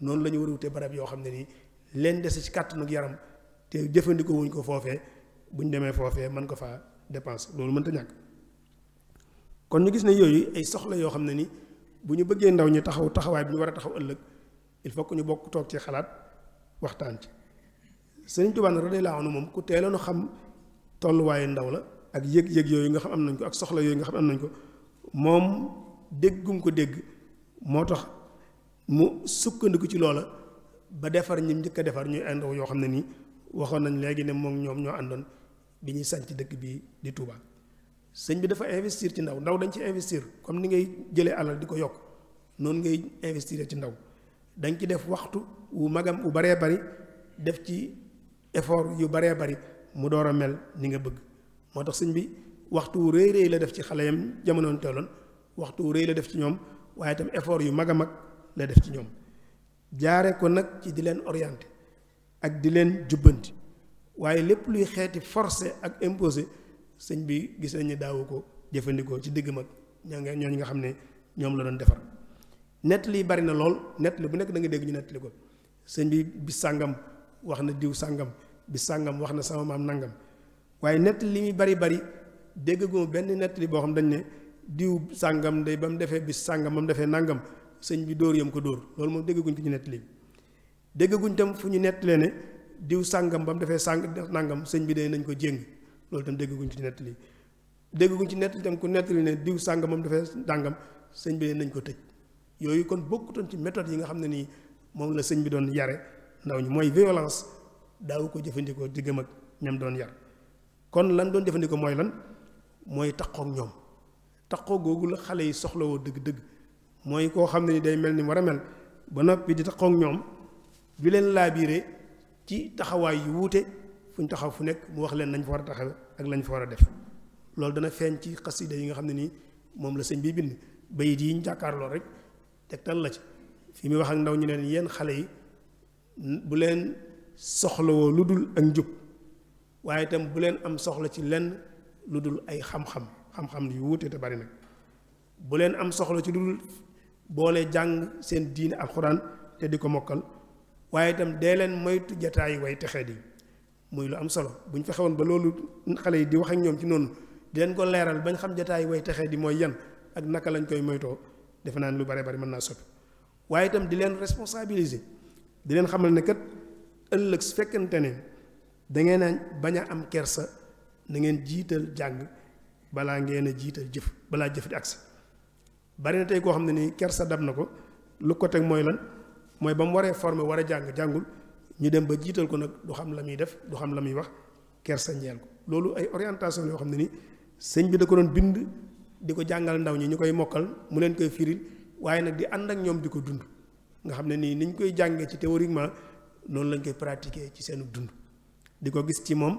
Speaker 3: noonu la ñu war a wutee barab yoo xam ne nii leen dese ci kàttanu yaram te jëfandikoo wuñ ko foofee bu ñu demee foofee mën ko faa dépenser loolu mënta ñàkk kon ñu gis ne yooyu ay soxla yoo xam ne ni bu ñu bëggee ndaw ñi taxaw taxawaay bi ñu war a taxaw ëllëg il faut que ñu bokk toog ci xalaat waxtaan ci Sëriñ Tuubaa radiyallaahu anhu moom ku teeloon xam tolluwaayu ndaw la ak yëg-yëg yooyu nga xam am nañ ko ak soxla yooyu nga xam am nañ ko moom déggum ko dégg moo tax mu sukkandiku ci loola ba defar ñi njëkk a defar ñuy ay ndaw yoo xam ne nii waxoon nañ léegi ne moom ñoom ñoo àndoon bi ñuy sanc dëkk bi di Touba sëñ bi dafa investir ci ndaw dañ ci investir comme ni ngay jëlee alal di ko yokk noonu ngay investir ci ndaw dañ ci def waxtu wu magam wu baree bari def ci effort yu baree bari mu door a mel ni nga bëgg moo tax sëñ bi waxtu wu rëy rëy la def ci xale yam jamonoon teeloon waxtu wu rëy la def ci ñoom waaye itam effort yu mag a mag la def ci ñoom jaare ko nag ci di leen orienté ak di leen jubbanti waaye lépp luy xeeti forcé ak imposé sëñ bi gis nañu daawu ko jëfandikoo ci digg mag ñooñu nga xam ne ñoom la doon defar nettali bari na lool nettali bu nekk da nga dégg ñu nettali ko sëñ bi bis sàngam wax na diw sàngam bis sàngam wax na sama maam nangam waaye nettali li muy bari déggaguma benn nettali boo xam dañ ne diw sàngam day ba mu defee bis sàngam ba mu defee nangam sëñ bi dóor yam ko dóor loolu moom déggaguñ ko ci nettali bi déggaguñ tam fu ñu nettalee ne diw sàngam ba mu defee nangam sëñ bi day nañ ko jéng loolu tam déggaguñ ci nettali déggaguñ ci nettali tam ku nettali ne diw sàngam ba mu defee nangam sëñ bi day nañ ko tëj yooyu kon bokkutoon ci méthode yi nga xam ne nii moom la sëñ bi doon yare ndaw ñi mooy violence daawu ko jëfandikoo diggam ak ñam doon yar kon lan doon jëfandikoo mooy lan mooy taqoog ñoom taqoo googu la xale yi soxlawoo dëgg-dëgg mooy koo xam ne ni day mel ni war a mel ba noppi di taqoog ñoom bi leen laabiire ci taxawaay yu wuute fu ñu taxaw fu nekk mu wax leen nañ fa war a taxaw ak lañ fa war a def loolu dana feeñ ci xasida yi nga xam ne nii moom la sëñ bi bind bayit yi ñu jàkkaarloo rek tegtal la ci fi muy wax ak ndaw ñu leen yéen xale yi bu leen soxlawoo lu dul ak njub waaye itam bu leen am soxla ci lenn lu dul ay xam-xam yu wuute te bari nag bu leen am soxla ci lu dul boole jàng seen diine alxuraan te di ko mokkal waaye itam dee leen moytu jataay way texee di muy lu am solo bu ñu fexewoon ba loolu xale yi di wax ak ñoom ci noonu di leen ko leeral bañ xam jataay way texee di mooy yan ak naka lañ koy moytoo defe naa ne lu bare bari mën naa soppi waaye itam di leen responsabiliser di leen xamal ne kat ëllëg su fekkente ne da ngeen a bañ a am kersa na ngeen jiital jàng balaa ngeen a jiital jëf balaa jëf di agsi bari na tey koo xam ne nii kersa dab na ko lu ko teg mooy lan mooy ba mu waree former war a jàng jàngul ñu dem ba jiital ko nag du xam la muy def du xam la muy wax kersa ñeel ko loolu ay orientation yoo xam ne ni sëñ bi da ko doon bind di ko jàngal ndaw ñi ñu koy mokkal mu leen koy firil waaye nag di ànd ak ñoom di ko dund nga xam ne nii niñ koy jàngee ci théoriquement noonu lañ koy pratiquer ci seenu dund di ko gis ci moom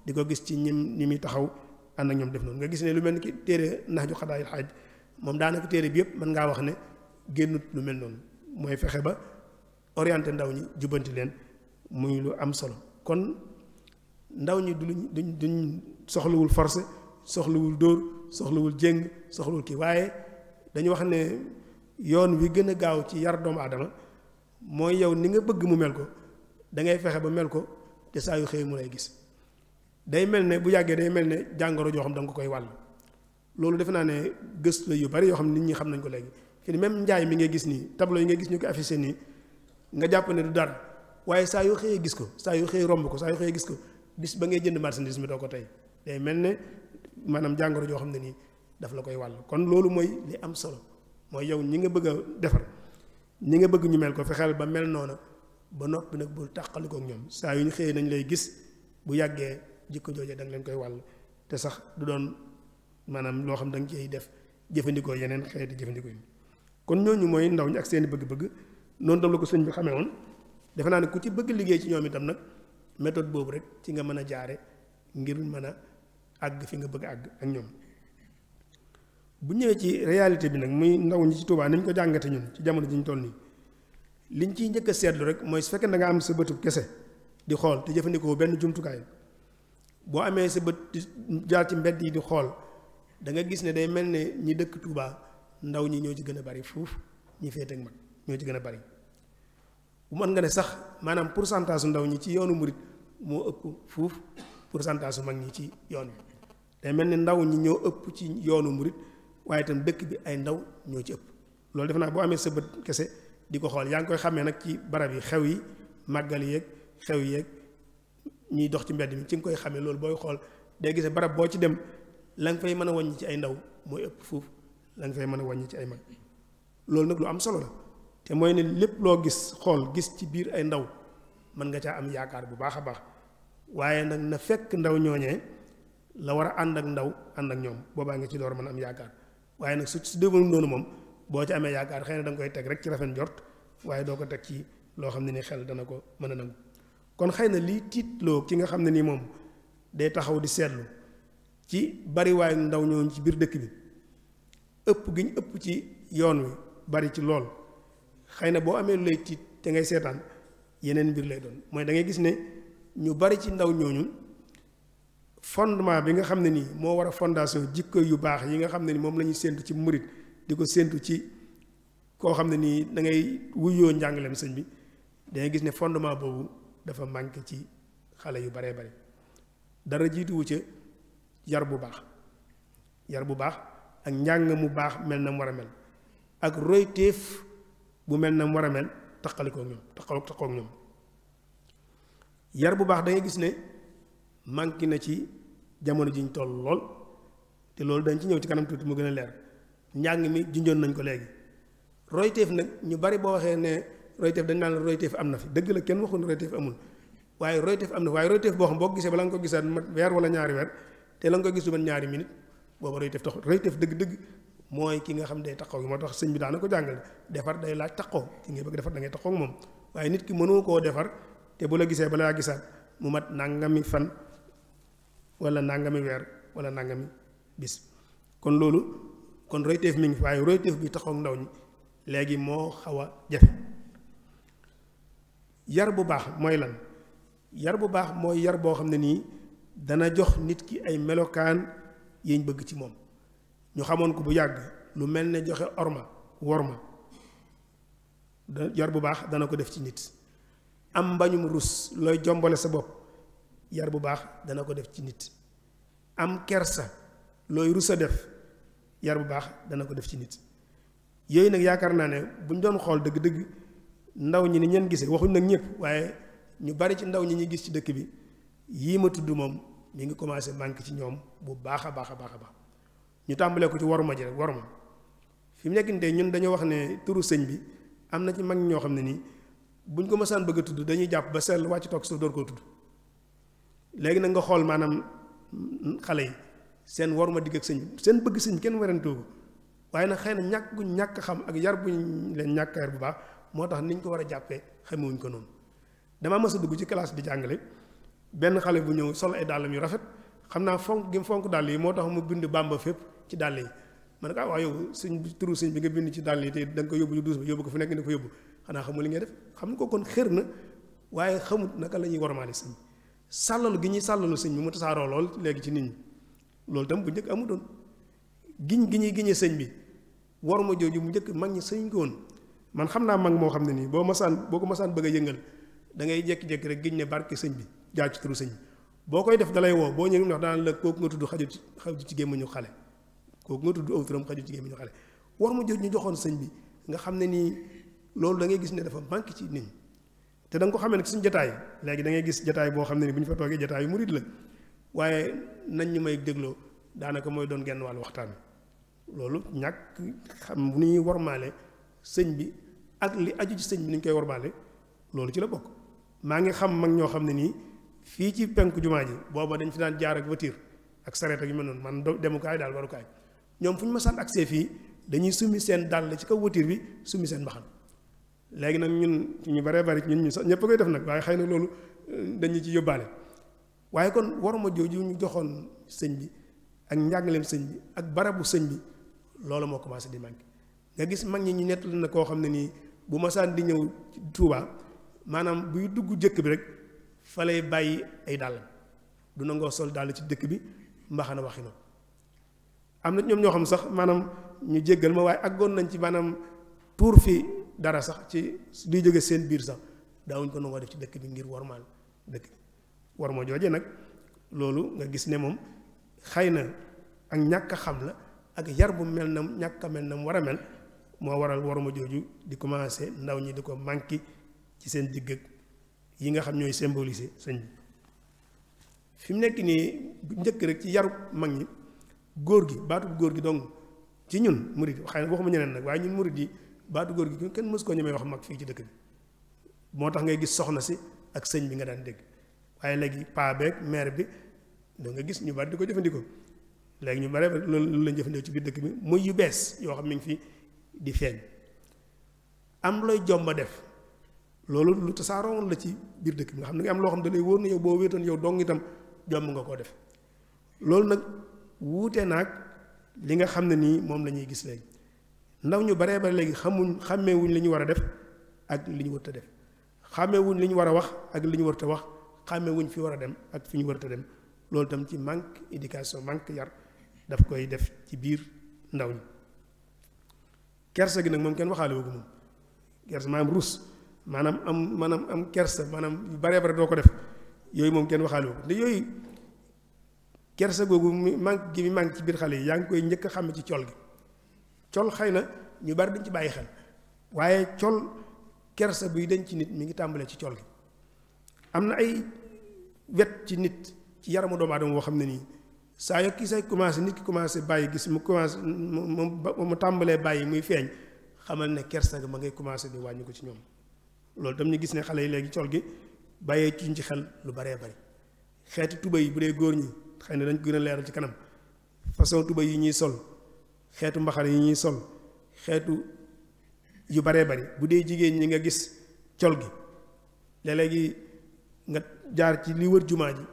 Speaker 3: di ko gis ci ñi muy taxaw ànd ak ñoom def noonu nga gis ne lu mel ni ki téere Nahju Qadaa'il Haaj moom daanaka téere bi yëpp mën ngaa wax ne génnut lu mel noonu mooy fexe ba orienté ndaw ñi jubbanti leen muy lu am solo kon ndaw ñi duñ soxlawul forcé soxlawul dóor soxlawul jéng soxlawul kii waaye dañu wax ne yoon wi gën a gaaw ci yar doomu aadama mooy yow ni nga bëgg mu mel ko da ngay fexe ba mel ko te saa yu xëy mu lay gis day mel ne bu yàggee day mel ne jàngoro joo xam da nga ko koy wàll loolu defe naa ne gëstu la yu bari yoo xam ne nit ñi xam nañ ko léegi fi ni même njaay mi ngay gis nii tableau yi ngay gis ñu ko affiché nii nga jàpp ne du dara waaye saa yoo xëyee gis ko saa yoo xëyee romb ko saa yoo xëyee gis ko bis ba ngay jënd marchandise mi doo ko tey day mel ne maanaam jàngoro joo xam ne nii daf la koy wàll kon loolu mooy li am solo mooy yow ñi nga bëgg a defar ñi nga bëgg ñu mel ko fexeel ba mel noona ba noppi nag bul tàqalikoo ak ñoom saa yu ñu xëyee nañ lay gis bu yàggee jikko joojee da nga leen koy wàll te sax du doon maanaam loo xam da nga ciy def jëfandikoo yeneen xeeti jëfandikoo yi kon ñooñu mooy ndaw ñi ak seeni bëgg-bëgg noonu tam la ko sëñ bi xamee woon defe naa ne ku ci bëgg liggéey ci ñoom itam nag méthode boobu rek ci nga mën a jaare ngir mën a àgg fi nga bëgg a àgg ak ñoom bu ñëwee ci réalité bi nag muy ndaw ñi ci Tuubaa ni ñu ko jàngate ñun ci jamono ji ñu toll nii liñ ciy njëkk a seetlu rek mooy su fekkee da nga am sa bëtu kese di xool te jëfandikoo benn jumtukaay boo amee sa bët jaar ci mbedd yi di xool da nga gis ne day mel ne ñi dëkk Tuubaa ndaw ñi ñoo ci gën a bari fuuf ñi féete ak mag ñoo ci gën a bari bu mën nga ne sax maanaam pourcentage su ndaw ñi ci yoonu murit moo ëpp fuuf pourcentage su mag ñi ci yoon wi day mel ne ndaw ñi ñoo ëpp ci yoonu murit waaye itam dëkk bi ay ndaw ñoo ci ëpp loolu defe naa boo amee sa bët kese di ko xool yaa ngi koy xamee nag ci barab yi xew yi màggal yeeg xew yeeg ñiy dox ci mbedd mi ci nga koy xamee loolu booy xool day gise barab boo ci dem la nga fay mën a wàññi ci ay ndaw mooy ëpp fuuf la nga fay mën a wàññi ci ay mag loolu nag lu am solo la te mooy ne lépp loo gis xool gis ci biir ay ndaw mën nga caa am yaakaar bu baax a baax waaye nag na fekk ndaw ñooñee la war a ànd ak ndaw ànd ak ñoom boobaa nga ci door mën a am yaakaar waaye nag su développé noonu moom boo ci amee yaakaar xëy na da nga koy teg rek ci rafet njort waaye doo ko teg ci loo xam ne ni xel dana ko mën a nangu kon xëy na lii tiitloo ki nga xam ne nii moom day taxaw di seetlu ci bariwaayu ndaw ñooñu ci biir dëkk bi ëpp gi ñu ëpp ci yoon wi bari ci lool xëy na boo amee lu lay tiit te ngay seetaan yeneen mbir lay doon mooy da ngay gis ne ñu bari ci ndaw ñooñu fondement bi nga xam ne nii moo war a fondation jikko yu baax yi nga xam ne ni moom la ñuy séentu ci murit di ko séentu ci koo xam ne nii da ngay wuyoo njàngaleem sëñ bi dangay gis ne fondement boobu dafa manqué ci xale yu baree bari dara jiituwu ca yar bu baax ak njàng mu baax mel na mu war a mel ak royteef bu mel na mu war a mel taqalikoo ñoom taqoog ñoom yar bu baax da ngay gis ne manqué na ci jamono ji ñu toll lool te loolu dañ ci ñëw ci kanam tuuti mu gën a leer njàng mi junjoon nañ ko léegi royteef nag ñu bari boo waxee ne royteef dañ naan la royteef am na fi dëgg la kenn waxul ne royteef amul waaye royteef am na waaye royteef boo xam boo ko gisee bala nga ko gisaat mat weer wala ñaari weer te la nga ko gis du man ñaari minute booba royteef taxul royteef dëgg-dëgg mooy ki nga xam day taxaw gi moo tax sëñ bi daana ko jàngale defar day laaj taxaw ki ngay bëgg defar da ngay taxaw ak moom waaye nit ki mënoo koo defar te bu la gisee bala gisaat mu mat nangami fan wala nangami weer wala nangami bis kon loolu kon royteef mi ngi waaye royteef bi taxaw ndaw ñi léegi moo xaw a jafe yar bu baax mooy lan yar bu baax mooy yar boo xam ne nii dana jox nit ki ay melokaan yiñ bëgg ci moom ñu xamoon ko bu yàgg lu mel ne joxe worma yar bu baax dana ko def ci nit am mbañum rus looy jombale sa bopp yar bu baax dana ko def ci nit am kersa looy rus a def yar bu baax dana ko def ci nit yooyu nag yaakaar naa ne buñ doon xool dëgg-dëgg ndaw ñi ni ñeen gisee waxuñ nag ñëpp waaye ñu bari ci ndaw ñi ñuy gis ci dëkk bi yii ma tudd moom mi ngi commencé manqué ci ñoom bu baax a baax a baax a baax ñu tàmbalee ko ci waruma ji rek waruma fi mu nekk nii ñun dañoo wax ne turu sëñ bi am na ci mag ñoo xam ne nii buñ ko mësaan bëgg a tudd dañuy jàpp ba sell wàcc toog suuf door koo tudd léegi nag nga xool maanaam xale yi seen waruma digg ak sëñ bi seen bëgg sëñ bi kenn werantoo ko waaye nag xëy na ñàkk guñ ñàkk xam ak yar buñ leen ñàkk yar bu baax moo tax niñ ko war a jàppee xamewuñ ko noonu damaa mës a dugg ci classe di jàngale benn xale bu ñëw sol ay dàllam yu rafet xam naa fonk gi fonk dàll yi moo tax mu bind Bàmba fépp ci dàll yi man ka waaw yow sëñ bi turu sëñ bi nga bind ci dàll yi te da nga ko yóbbu ci duus ba yóbbu ko fu nekk ni ko yóbbu xanaa xamul li ngay def xam nga ko kon xër na waaye xamut naka la ñuy warmaale sëñ sàllalu gi ñuy sàllalu sëñ bi mu tasaaroo lool léegi ci nit ñi loolu tam bu njëkk amutoon giñ gi ñuy giñee sëñ bi warma jooju mu njëkk mag ñi sëñ ko woon man xam naa mag moo xam ne nii boo ko masaan bëgg a yëngal da ngay jékki-jékki rek giñ ne barke sëñ bi jaar ci turu sëñ bi boo koy def dalay woo boo ñëwee ndax daan la kooku nga tudd xaju ci gémmiñu xale kooku nga tudd aw turam xaju ci gémmiñu xale war ma jot ñu joxoon sëñ bi nga xam ne nii loolu da ngay gis ne dafa manqué ci nit ñi te da nga ko xamee ne suñu jataay léegi da ngay gis jataay boo xam ne ni bu ñu fa toogee jataay yu murid la waaye nañ ñu may dégloo daanaka mooy doon genn wàllu waxtaan loolu ñàkk xam bu ñuy warmaale sëñ bi ak li aju ci sëñ bi ni ñu koy warmaale loolu ci la bokk maa ngi xam mag ñoo xam ne nii fii ci penku jumaa ji booba dañ fi daan jaar ak voiture ak sareet ak yu mel noonu man demukaay daal warukaay ñoom fu ñu masaan accès fii dañuy summi seen dàll ci kaw voiture bi summi seen mbaxan léegi nag ñun ñu baree bari ñun ñu sax ñëpp koy def nag waaye xëy na loolu dañu ci yóbbaale waaye kon waruma jooju ñu joxoon sëñ bi ak njàngaleem sëñ bi ak barabu sëñ bi loolu moo commencé di manqué nga gis mag ñi ñu nettali na koo xam ne nii bu masaan di ñëw Tuubaa maanaam buy dugg jëkk bi rek fa lay bàyyi ay dàllam du nangoo sol dàll ci dëkk bi mbaxana waxino am na ñoom ñoo xam sax maanaam ñu jéggal ma waaye àggoon nañ ci maanaam tuur fi dara sax ci luy jóge seen biir sax daawuñ ko nangoo def ci dëkk bi ngir warmaal dëkk bi war ma jooje nag loolu nga gis ne moom xëy na ak ñàkk a xam la ak yar bu mel na ñàkk a mel na mu war a mel moo waral war ma jooju di commencé ndaw ñi di ko manqué ci seen digg ak yi nga xam ñooy symboliser sëñ bi fi mu nekk nii njëkk rek ci yaru mag ñi góor gi baatu góor gi donc ci ñun murid xëy na waxuma ñeneen nag waaye ñun murid yi baatu góor gi kenn mës koo ñemee wax mag fii ci dëkk bi moo tax ngay gis soxna si ak sëñ bi nga daan dégg waaye léegi paa beeg mère bi doo nga gis ñu bari di ko jëfandikoo léegi ñu bari loolu lañ jëfandikoo ci biir dëkk bi muy yu bees yoo xam mi ngi fi di feeñ am looy jomba def loolu lu tasaaroon la ci biir dëkk bi nga xam ne nga am loo xam da lay wóor na yow boo wéetoon yow dong itam jomb nga koo def loolu nag wuute naag li nga xam ne nii moom la ñuy gis léegi ndaw ñu baree bari léegi xàmmeewuñ li ñu war a def ak li ñu warut a def xàmmeewuñ li ñu war a wax ak li ñu warut a wax xàmmeewuñ fi war a dem ak fi ñu warut a dem loolu tam ci manque éducation manque yar daf koy def ci biir ndaw ñi kersa gi nag moom kenn waxaale wu ko moom kersa maanaam rus maanaam am kersa maanaam yu baree bare doo ko def yooyu moom kenn waxaale wu ko te yooyu kersa googu manque gi mi manque ci biir xale yi yaa ngi koy njëkk a xam ci col gi col xëy na ñu bari duñ ci bàyyi xel waaye col kersa buy denc ci nit mi ngi tàmbalee ci col gi am na ay wet ci nit ci yaramu doomu aadama boo xam ne nii saa yo ki say commencé nit ki commencé bàyyi gis mu commencé mu tàmbalee bàyyi muy feeñ xamal ne kersa ga ma ngay commencé di wàññi ko ci ñoom loolu tam ñu gis ne xale yi léegi col gi bàyyee ciñ ci xel lu baree bari xeeti tuba yi bu dee góor ñi xëy na dañ ko gën a leeral ci kanam façon tuba yi ñuy sol xeetu mbaxane yi ñuy sol xeetu yu baree bari bu dee jigéen ñi nga gis col gi léeg-léegi nga jaar ci li wër jumaa ji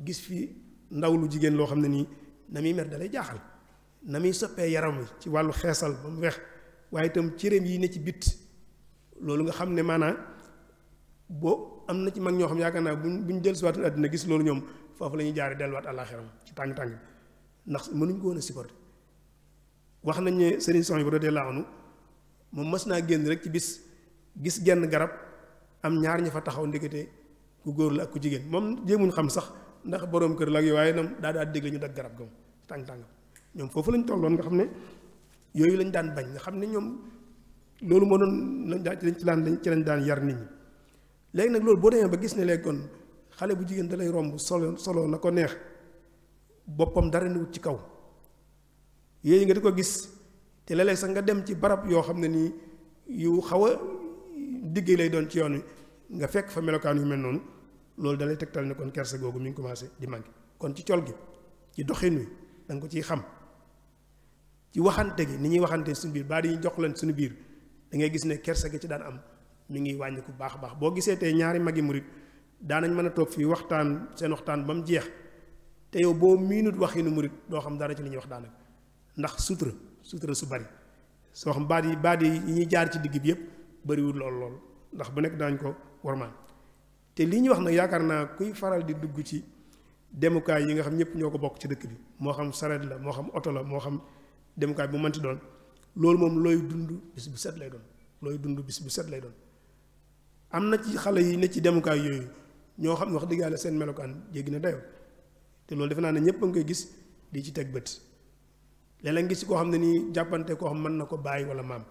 Speaker 3: gis fi ndaw lu jigéen loo xam ne nii na muy mer dalay jaaxal na muy soppee yaram wi ci wàllu xeesal ba mu weex waaye itam cëréem yi ne ci bit loolu nga xam ne maanaam boo am na ci mag ñoo xam yaakaar naa buñ dellusiwaatu àddina gis loolu ñoom foofu la ñuy jaare delluwaat àllaaxiram ci tàng-tàng bi ndax mënuñ ko woon a supporter wax nañ ne sëriñ son yi ba dootee laanu moom mas naa génn rek ci bis gis genn garab am ñaar ña fa taxaw ndekete ku góor la ak ku jigéen moom jéemuñ xam sax ndax boroom kër la ak yow waaye nam daa dégg ñu dag garab gam tàng-tàng ñoom foofu lañ tolloon nga xam ne yooyu lañ daan bañ nga xam ne ñoom loolu moo doon ci lañ daan yar nit ñi léegi nag loolu boo demee ba gis ne léegi kon xale bu jigéen da lay romb solo na ko neex boppam dara niwut ci kaw yooyu nga di ko gis te léeg-léeg sax nga dem ci barab yoo xam ne nii yu xaw a digg lay doon ci yoon wi nga fekk fa melokaan yu mel noonu loolu dalay tegtal ne kon kersa googu mi ngi commencé di manqué kon ci col gi ci doxin wi da nga ko ciy xam ci waxante gi ni ñuy waxante suñu biir baa di jox leen suñu biir da ngay gis ne kersa gi ci daan am mi ngi wàññi ku baax a baax boo gisee tey ñaari magi murit daanañ mën a toog fii waxtaan seen waxtaan ba mu jeex te yow boo miinut waxinu murit doo xam dara ci li ñuy wax daanaka ndax sutura su bari soo xam baat yi ñuy jaar ci digg bi yëpp bariwul lool ndax bu nekk daañ ko warmaan te li ñuy wax nag yaakaar naa kuy faral di dugg ci demukaay yi nga xam ñëpp ñoo ko bokk ci dëkk bi moo xam sareet la moo xam oto la moo xam demukaay bu mënti doon loolu moom looy dund bis bu set lay doon am na ci xale yi ne ci demukaay yooyu ñoo xam ne wax dëgg yàlla seen melokaan jéggi na dayoo te loolu defe naa ne ñëpp a ngi koy gis di ci teg bët léeg-léeg gis koo xam ne nii jàppante koo xam mën na ko bàyyi wala maam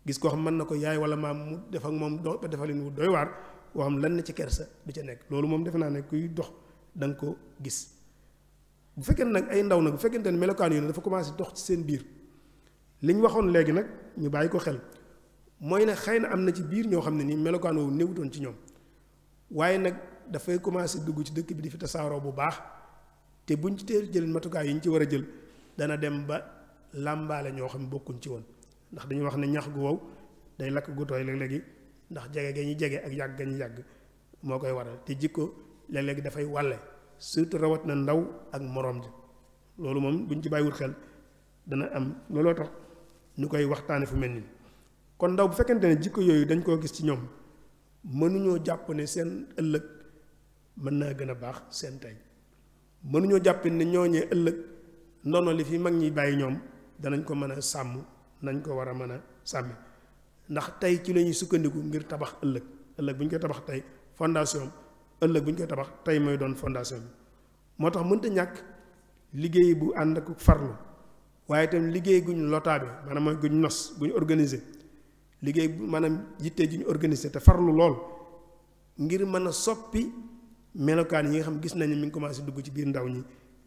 Speaker 3: gis koo xam mën na ko yaay wala maam mu def ak moom defalin wu doy waar koo xam lan na ci kersa du ca nekk loolu moom defe naa ne kuy dox da nga ko gis bu fekkee nag ay ndaw nag bu fekkente ne melokaan yooyu dafa commencé dox ci seen biir li ñu waxoon léegi nag ñu bàyyi ko xel mooy ne xëy na am na ci biir ñoo xam ne nii melokaan woowu néewutoon ci ñoom waaye nag dafay commencé dugg ci dëkk bi di fi tasaaroo bu baax te buñ ci teel jël matukaay yi ñu ci war a jël dana dem ba làmbaale ñoo xam ne bokkuñ ci woon ndax dañuy wax ne ñax gu wow day lakk gu tooy léeg-léegi ndax jege ga ñuy jege ak yàgg ga ñuy yàgg moo koy waral te jikko léeg-léegi dafay wàlle surtout rawat na ndaw ak moroom ji loolu moom buñ ci bàyyiwul xel dana am looloo tax ñu koy waxtaane fu mel nii kon ndaw bu fekkente ne jikko yooyu dañ koo gis ci ñoom mënuñoo jàpp ne seen ëllëg mën naa gën a baax seen tey mënuñoo jàpp ne ñooñee ëllëg ndono li fi mag ñi bàyyi ñoom danañ ko mën a sàmm nañ ko war a mën a sàmme ndax tey ci la ñuy sukkandiku ngir tabax ëllëg bu ñu koy tabax tey fondation ëllëg bu ñu koy tabax tey mooy doon fondation bi moo tax mënta ñàkk liggéey bu ànd ak farlu waaye itam liggéey guñ lotaabe maanaam mooy guñ nos guñ organiser liggéey maanaam yitte ji ñu organiser te farlu lool ngir mën a soppi melokaan yi nga xam gis nañu mi ngi commencé dugg ci biir ndaw ñi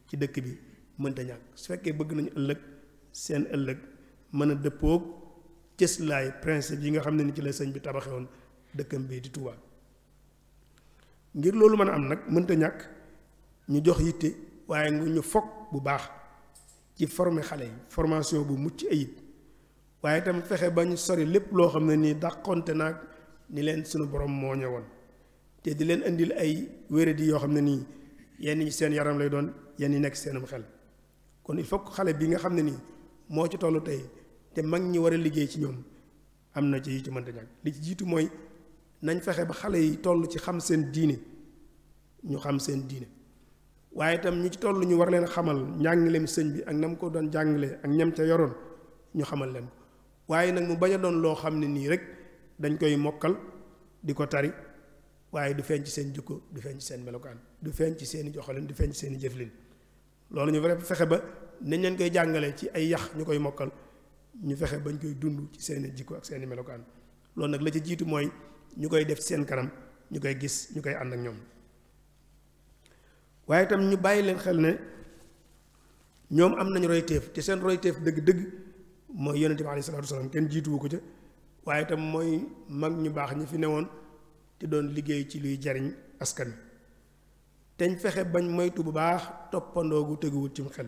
Speaker 3: ci dëkk bi mënta ñàkk su fekkee bëgg nañu ëllëg seen ëllëg mën a dëppoog cëslaay principe yi nga xam ne ni ci la sëñ bi tabaxe woon dëkkam bii di Touba ngir loolu mën a am nag mënta ñàkk ñu jox yitte waaye ñu fokk bu baax ci former xale yi formation bu mucc ayib waaye itam fexe ba ñu sori lépp loo xam ne nii dàqonte naag ni leen sunu borom moo ñëwoon te di leen indil ay wéradi yoo xam ne nii yenn ñi seen yaram lay doon yenn ñi nekk seenam xel kon il faut que xale bi nga xam ne nii moo ci tollu tey te mag ñi war a liggéey ci ñoom am na ci yu ci mënta ñàkk li ci jiitu mooy nañ fexe ba xale yi toll ci xam seen diine ñu xam seen diine waaye itam ñi ci toll ñu war leen xamal njàngaleem sëñ bi ak na mu ko doon jàngalee ak ñam ca yoroon ñu xamal leen waaye nag mu bañ a doon loo xam ne nii rek dañ koy mokkal di ko tari waaye du feeñ ci seen jukko du feeñ ci seen melokaan du feeñ ci seeni joxalin du feeñ ci seeni jëflin loolu ñu war a fexe ba nañ leen koy jàngalee ci ay yax ñu koy mokkal ñu fexe bañ koy dund ci seeni jikko ak seeni melokaan loolu nag la ci jiitu mooy ñu koy def ci seen kanam ñu koy gis ñu koy ànd ak ñoom waaye itam ñu bàyyi leen xel ne ñoom am nañu royteef te seen royteef dëgg-dëgg mooy yonente bi alayhi salaatu wasalaam kenn jiituwu ko ca waaye itam mooy mag ñu baax ñi fi newoon te doon liggéey ci luy jariñ askan wi teñ fexe bañ moytu bu baax toppandoo gu teguwut cim xel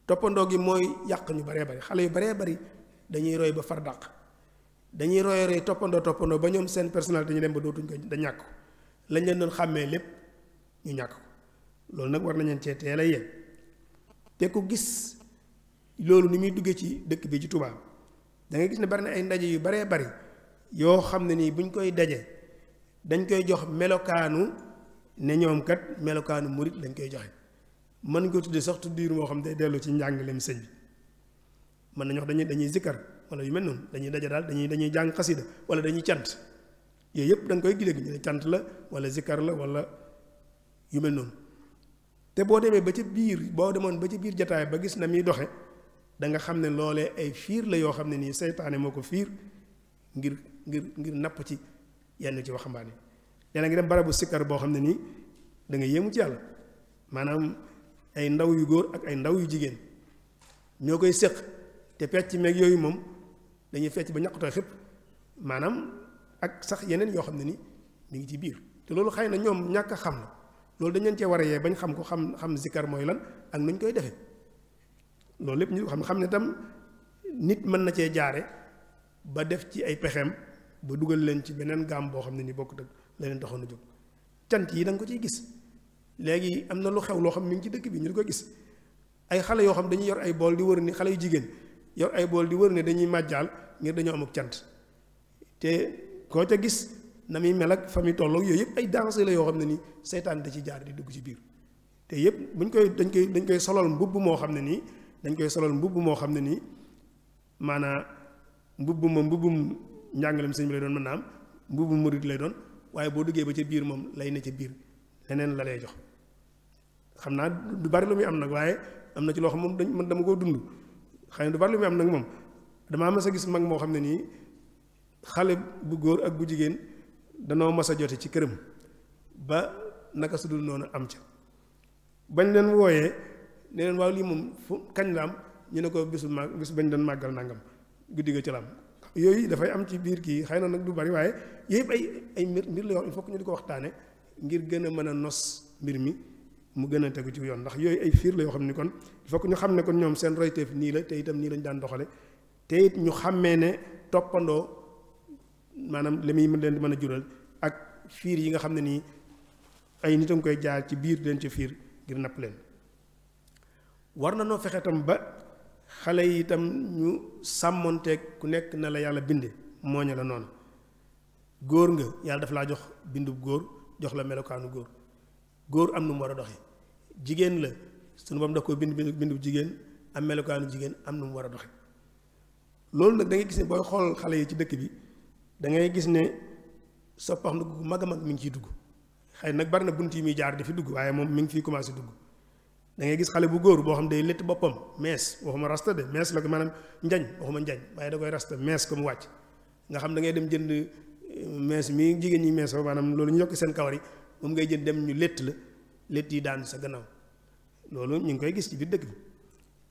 Speaker 3: toppandoo gi mooy yàq ñu baree bari xale yu baree bari dañuy roy ba far dàq dañuy roy toppandoo ba ñoom seen personnalité ñu dem ba dootuñ ko da ñàkk lañ leen doon xàmmee lépp ñu ñàkk ko loolu nag war nañu cee teel a yee te ku gis loolu ni muy duggee ci dëkk bi ci Touba da ngay gis ne bari na ay ndaje yu baree bari yoo xam ne nii buñ koy daje dañ koy jox melokaanu ne ñoom kat melokaanu murit lañ koy joxe mën ko tuddee sax tuddiir moo xam day dellu ci njàngaleem sëñ bi mën nañu wax dañuy zikkar wala yu mel noonu dañuy daje daal dañuy jàng xasida wala dañuy cant yooyu yëpp da nga koy gidee gi ñu ne cant la wala zikkar la wala yu mel noonu te boo demee ba ca biir boo demoon ba ca biir jataay ba gis na muy doxe da nga xam ne loolee ay fiir la yoo xam ne nii seytaane moo ko fiir ngir napp ci yenn ci waxambaane léeg ngi dem barabu sikkar boo xam ne nii da nga yéemu ci yàlla maanaam ay ndaw yu góor ak ay ndaw yu jigéen ñoo koy séq te pecc meeg yooyu moom dañuy fecc ba ñaqutoo xëpp maanaam ak sax yeneen yoo xam ne ni mi ngi ci biir te loolu xëy na ñoom ñàkk a xam la loolu dañ leen cee war a yee bañ xam ko xam zikkar mooy lan ak nuñ koy defee loolu lépp ñu xam ne tam nit mën na cee jaare ba def ci ay pexeem ba dugal leen ci beneen gaam boo xam ne ni bokkut ak la leen taxoon a jóg cant yi da nga ko ciy gis léegi am na lu xew loo xam mi ngi ci dëkk bi ñu di ko gis ay xale yoo xam dañuy yor ay bool di wër ni xale yu jigéen yor ay bool di wër ne dañuy màjjaal ngir dañoo amuk cant te koo ca gis na muy mel ak fa muy toll ak yooyu yëpp ay danse la yoo xam ne nii seytaan da ci jaar di dugg ci biir te yëpp dañ koy solal mbubb moo xam ne nii dañ koy solal mbubb moo xam ne nii maanaa mbubbum njàngalem sëñ bi lay doon mën naa am mbubbum murid lay doon waaye boo duggee ba ca biir moom lay ne ca biir leneen la lay jox xam naa du bari lu muy am nag waaye am na ci loo xam moom man dama koo dund xëy na du bari lu muy am nag moom damaa mas a gis mag moo xam ne nii xale bu góor ak bu jigéen danoo mas a jote ci këram ba naka su dul noonu am ca bañ leen wooyee ne leen waaw lii moom fu kañ la am ñu ne ko bis bañ doon màggal nangam guddi ga ci la am yooyu dafay am ci biir kii xëy na nag du bari waaye yëpp ay mbir la yoo xam il faut que ñu di ko waxtaane ngir gën a mën a nos mbir mi mu gën a tegu ci yoon ndax yooyu ay fiir la yoo xam ni kon il faut que ñu xam ne kon ñoom seen royteef nii la te itam nii lañ daan doxale te it ñu xàmmee ne toppandoo maanaam li muy leen di mën a jural ak fiir yi nga xam ne nii ay nit a ngi koy jaar ci biir leen ci fiir ngir napp leen war na noo fexe tam ba xale yi itam ñu sàmmonteeg ku nekk na la yàlla binde mooña la noonu góor nga yàlla daf laa jox bindub góor jox la melokaanu góor am nu mu war a doxe jigéen la sunu bam daf ko bindub jigéen am melokaanu jigéen am nu mu war a doxe loolu nag da ngay gis ne booy xool xale yi ci dëkk bi da ngay gis ne soppax ndugg gu mag a mag mi ngi ciy dugg xëy nag bari na bunt yi muy jaar di fi dugg waaye moom mi ngi fiy commencé dugg da ngay gis xale bu góor boo xam day létt boppam mees waxuma rasta de mees la ko maanaam njañ waxuma njañ waaye da koy rasta mees ko mu wàcc nga xam da ngay dem jënd mees mi jigéen ñi mees maanaam loolu ñu yokk seen kawar yi moom ngay jënd dem ñu létt la létt yi daan sa gannaaw loolu ñu ngi koy gis ci biir dëkk bi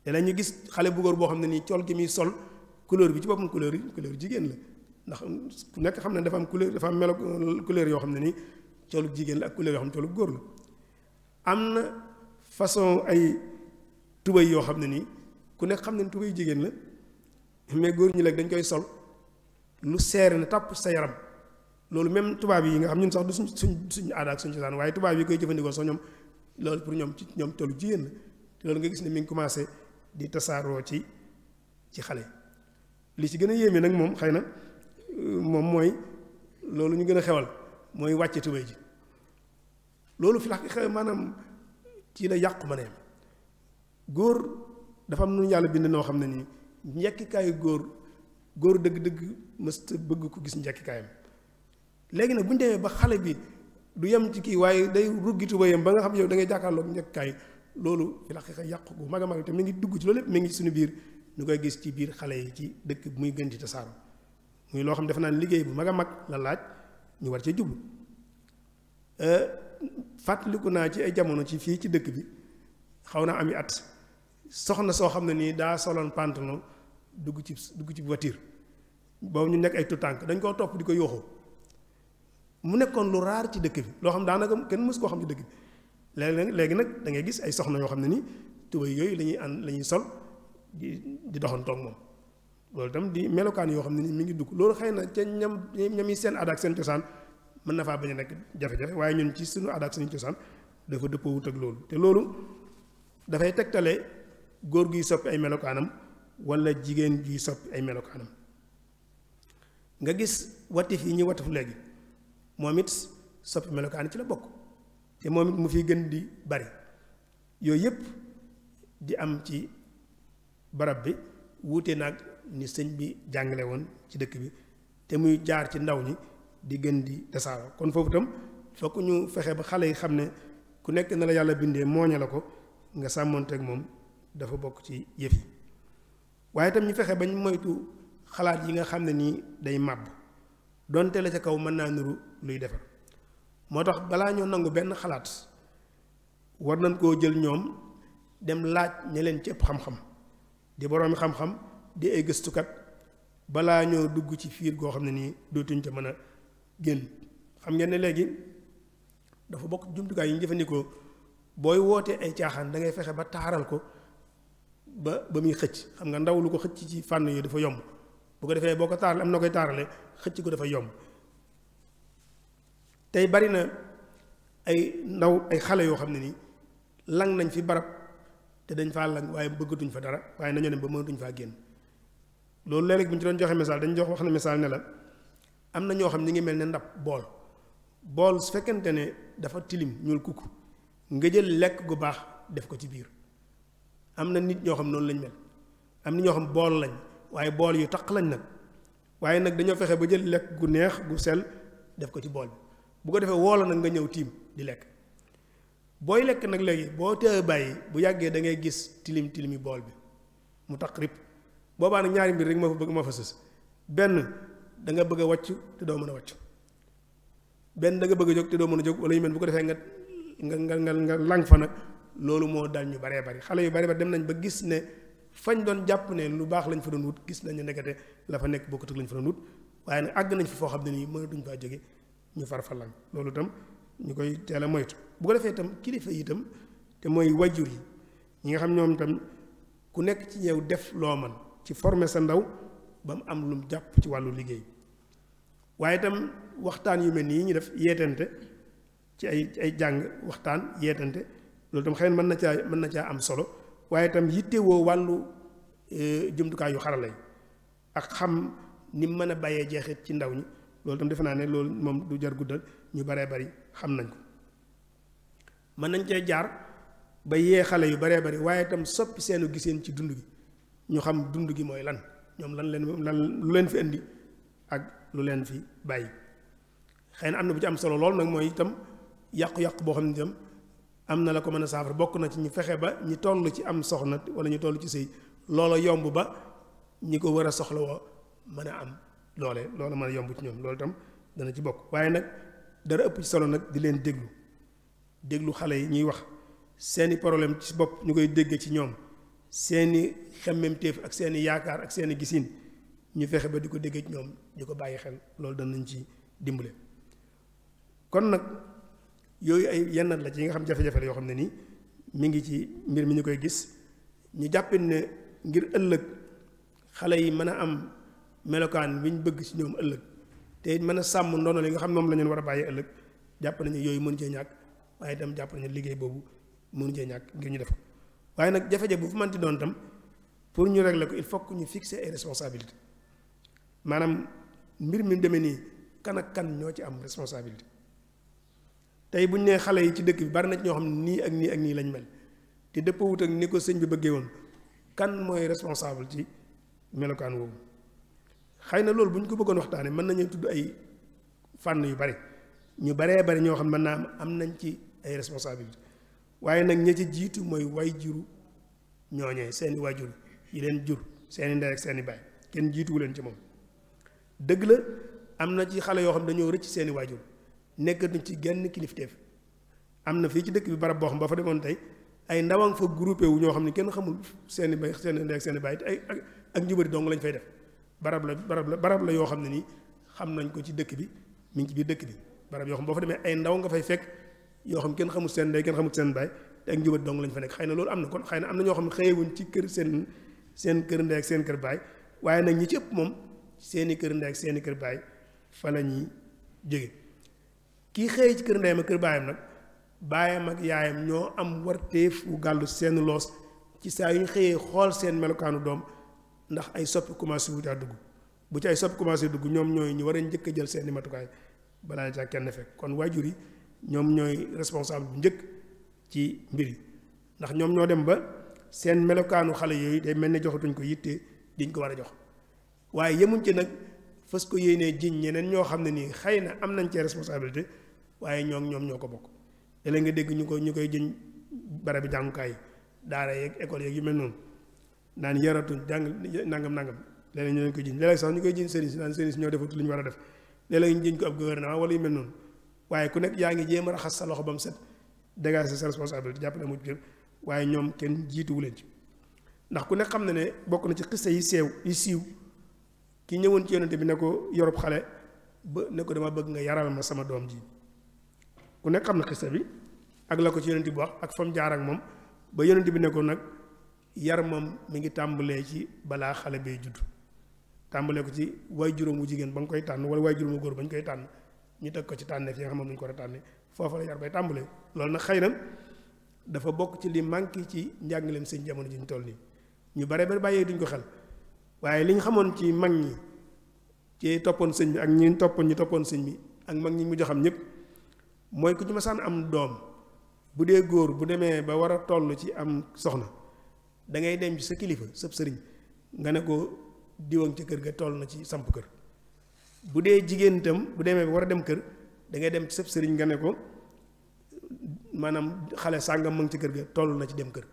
Speaker 3: te la ñu gis xale bu góor boo xam ne nii col gi muy sol couleur bi ci boppam couleur jigéen la ndax ku nekk xam ne dafa am couleur dafa am melo couleur yoo xam ne nii colu jigéen la ak couleur yoo xam ne colu góor la am na façon ay tubay yoo xam ne nii ku nekk xam ne tubay jigéen la mais góor ñi léegi dañ koy sol lu seere na tàpp sa yaram loolu même tubaab yi nga xam ñun sax du suñ aada ak suñ cosaan waaye tubaab yi koy jëfandikoo sax ñoom loolu pour ñoom ci ñoom colu jigéen la te loolu nga gis ne mi ngi commencé di tasaaroo ci xale li ci gën a yéeme nag moom xëy na moom mooy loolu ñu gën a xewal mooy wàcce tubay ji loolu fi la xew maanaam ci la yàqu ma ne góor dafa am nu yàlla bind noo xam ne nii njekkikaayu góor dëgg-dëgg mësta bëgg ko gis njekkikaayam léegi nag bu ñu demee ba xale bi du yem ci kii waaye day ruggi tubayam ba nga xam yow da ngay jàkkaarloog njekkikaay loolu fi la xeex yàqu gu mag a mag te mi ngi dugg ci loolu lépp mi ngi suñu biir ñu koy gis ci biir xale yi ci dëkk muy gën ci tasaaro muy loo xam defe naa liggéey bu mag a mag la laaj ñu war cee jublu fàttaliku naa ci ay jamono ci fii ci dëkk bi xaw naa ami at soxna soo xam ne nii daa soloon pantalon dugg ci voiture boobu ñu nekk ay tutànk dañ koo topp di ko yooxoo mu nekkoon lu raar ci dëkk bi loo xam daanaka kenn mësu koo xam ci dëkk bi léegi nag da ngay gis ay soxna yoo xam ne nii tubay yooyu la ñuy sol di doxantoog moom loolu itam di melokaan yoo xam ne nii mi ngi dugg loolu xëy na ca ñam yi seen aada ak seen cosaan mën na faa bañ a nekk jafe-jafe waaye ñun ci suñu aada ak suñu cosaan dafa dëppoo wut ak loolu te loolu dafay tegtale góor guy soppi ay melokaanam wala jigéen guy soppi ay melokaanam nga gis watif yi ñuy watif léegi moom it soppi melokaan ci la bokk te moom it mu fiy gën di bari yooyu yëpp di am ci barab bi wuute nag ni sëñ bi jàngale woon ci dëkk bi te muy jaar ci ndaw ñi di gën di tasaaroo kon foofu itam fokk ñu fexe ba xale yi xam ne ku nekk na la yàlla bindee mooñe la ko nga sàmmonteeg moom dafa bokk ci yëf yi waaye itam ñu fexe bañ moytu xalaat yi nga xam ne nii day màbb donte la ca kaw mën naa nuru luy defar moo tax balaa ñoo nangu benn xalaat war nañ koo jël ñoom dem laaj ña leen ci ëpp xam-xam di boroomi xam-xam di ay gëstukat balaa ñoo dugg ci fiir goo xam ne nii dootuñ ca mën a génn xam ngeen ne léegi dafa bokk jumtukaay yi ñu jëfandikoo booy wootee ay caaxaan da ngay fexe ba taaral ko ba muy xëcc xam nga ndaw lu ko xëcc ci fànn yooyu dafa yomb bu ko defee boo ko taaral am na koy taarale xëcc ko dafa yomb tey bari na ay ndaw ay xale yoo xam ne nii lang nañ fi barab te dañ faa lang waaye bëggatuñ fa dara waaye nañoo dem ba mënatuñ faa génn loolu léeg-léeg bu ñu ci doon joxe misaal dañ jox wax na misaal ne la am na ñoo xam ñi ngi mel ne ndab bool su fekkente ne dafa tilim ñuul kukk nga jël lekk gu baax def ko ci biir am na nit ñoo xam noonu lañ mel am na ñoo xam bool lañ waaye bool yu taq lañ nag waaye nag dañoo fexe ba jël lekk gu neex gu sell def ko ci bool bi bu ko defee woolo nag nga ñëw tiim di lekk booy lekk nag léegi boo tee bàyyi bu yàggee da ngay gis tilimi bool bi mu taq rip boobaa nag ñaari mbir rek ma fa sës benn da nga bëgg a wàccu te doo mën a wàccu benn da nga bëgg a jóg te doo mën a jóg wala yu mel bu ko defee nga lang fa nag loolu moo dal ñu baree bari xale yu bari ba dem nañ ba gis ne fañ doon jàpp ne lu baax lañ fa doon wut gis nañu nekkate la fa nekk bokkut ak lañ fa doon wut waaye nag àgg nañ fi foo xam ne nii mënatuñ faa jóge ñu far fa lang loolu itam ñu koy teel a moytu bu ko defee itam kilifa yi itam te mooy wajur yi ñi nga xam ñoom itam ku nekk ci ñëw def loo man ci former sa ndaw ba mu am lu mu jàpp ci wàllu liggéey waaye itam waxtaan yu mel nii ñu def yeetante ci ay jàng waxtaan yeetante loolu itam xëy na mën na caa am solo waaye itam yittewoo wàllu jumtukaay yu xarala yi ak xam ni mën a bàyyee jeexit ci ndaw ñi loolu itam defe naa ne loolu moom du jar guddal ñu baree bari xam nañ ko mën nañ cee jaar ba yee xale yu baree bari waaye itam soppi seenu giseen ci dund gi ñu xam dund gi mooy lan ñoom lu leen fi indi ak lu leen fi bàyyi xëy na am na bu ci am solo lool nag mooy itam yàqu-yàqu boo xam ne itam am na la ko mën a saafara bokk na ci ñu fexe ba ñi toll ci am soxna wala ñu toll ci sëy loola yomb ba ñi ko war a soxla woo mën a am loola mën a yomb ci ñoom loolu itam dana ci bokk waaye nag dara ëpp ci solo nag di leen déglu xale yi ñuy wax seeni problème ci bopp ñu koy dégg ci ñoom seeni xemmemteef ak seeni yaakaar ak seeni gisin ñu fexe ba di ko dégg ci ñoom di ko bàyyi xel loolu danañ ci dimbale kon nag yooyu ay yennat la ci yi nga xam jafe-jafe la yoo xam ne nii mi ngi ci mbir mi ñu koy gis ñu jàppin ne ngir ëllëg xale yi mën a am melokaan bi ñu bëgg ci ñoom ëllëg te it mën a sàmm ndono li nga xam moom la ñu war a bàyyi ëllëg jàpp nañu yooyu mënu cee ñàkk waaye itam jàpp nañu liggéey boobu mënu cee ñàkk ngir ñu def ko waaye nag jafe-jafe bu fu mënti doon tam pour ñu régler ko il faut que ñu fixer ay responsabilité maanaam mbir mi demee nii kan ak kan ñoo ci am responsabilité tey bu ñu nee xale yi ci dëkk bi bari na ci ñoo xam ne nii ak nii ak nii lañ mel te dëppawut ak ni ko sëñ bi bëggee woon kan mooy responsable ci melokaan woowu xëy na loolu bu ñu ko bëggoon waxtaanee mën nañu tudd ay fànn yu bari ñu baree bari ñoo xam ne mën naa am nañ ci ay responsabilité waaye nag ña ci jiitu mooy waajuru ñooñee seeni waajur yi leen jur seeni ndey ak seeni baay kenn jiituwu leen ci moom dëgg la am na ci xale yoo xam dañoo rëcc seeni waajur nekkatuñ ci genn kilifteef am na fii ci dëkk bi barab boo xam ba fa demoon tey ay ndawang fa groupé wu ñoo xam ne kenn xamul seeni bay seeni ndey ak seeni baay te ay ak njubari dong lañ fay def barab la yoo xam ne nii xam nañ ko ci dëkk bi mi ngi ci biir dëkk bi barab yoo xam boo fa demee ay ndaw nga fay fekk yoo xam kenn xamul seen ndey kenn xamul seen baay te ak njubari dong lañ fa nekk xëy na loolu am na kon xëy na am na ñoo xam ne xëyewuñ ci kër seen kër ndey ak seen kër baay waaye nag ñi ci ëpp moom seeni kër ndey ak seeni kër baay fa la ñuy jóge kii xëy ci kër ndeyam ak kër baayam nag baayam ak yaayam ñoo am warteef wu gàllu seen loos ci saa yu ñu xëyee xool seen melokaanu doom ndax ay soppi commencé wu caa dugg bu ci ay soppi commencé dugg ñoom ñooy ñu war a njëkk a jël seeni matukaay balaa ca kenn fekk kon waajur yi ñoom ñooy responsable bu njëkk ci mbir yi ndax ñoom ñoo dem ba seen melokaanu xale yooyu day mel ne joxatuñ ko yitte diñ ko war a jox waaye yemuñ ci nag fas ko yéenee jiñ ñeneen ñoo xam ne nii xëy na am nañ cee responsabilité waaye ñoom ñoo ko bokk léeg nga dégg ñu koy jiñ barabi jàngukaay yi daara yeeg école yeeg yu mel noonu naan yaratuñ jàng nangam léeg-léeg ñu leen koy jiñ léeg-léeg sax ñu koy jiñ sëriñ si naan sëriñ si ñoo defatu li ñu war a def léeg-léeg ñu jiñ ko ab gouvernement wala yu mel noonu waaye ku nekk yaa ngi jéem a raxas sa loxo ba mu set dégager sa responsabilité jàpp ne mujj waaye ñoom kenn jiituwu leen ci ndax ku nekk xam na ne bokk na ci xiste yi siiw ki ñëwoon ci yonente bi ne ko yorob xale ba ne ko dama bëgg nga yaral ma sama doom ji ku nekk xam na xiste bi ak la ko ci yonente bi wax ak fam jaar ak moom ba yonente bi ne ko nag yar moom mi ngi tàmbalee ci balaa xale bay judd tàmbalee ko ci waay juróom wu jigéen ba nga koy tànn wala waay juróom wu góor ba ñu koy tànn ñu teg ko ci tànneef yi nga xam ne ñu ko war a tànne foofa la yar bay tàmbalee loolu nag xëy na dafa bokk ci li manqué ci njàngaleem seen jamono ji ñu toll nii ñu bare ba bàyyee duñ ko xel waaye li ñu xamoon ci mag ñi ci toppoon sëñ bi ak ñi toppoon sëñ bi ak mag ñi mu joxam ñëpp mooy ku ci masaan am doom bu dee góor bu demee ba war a toll ci am soxna da ngay dem ci sa kilifa sëb sëriñ nga ne ko diwang ci kër ga toll na ci samp kër bu dee jigéen itam bu demee ba war a dem kër da ngay dem ci sëb sëriñ nga ne ko maanaam xale sàngam mu ngi ci kër ga toll na ci dem kër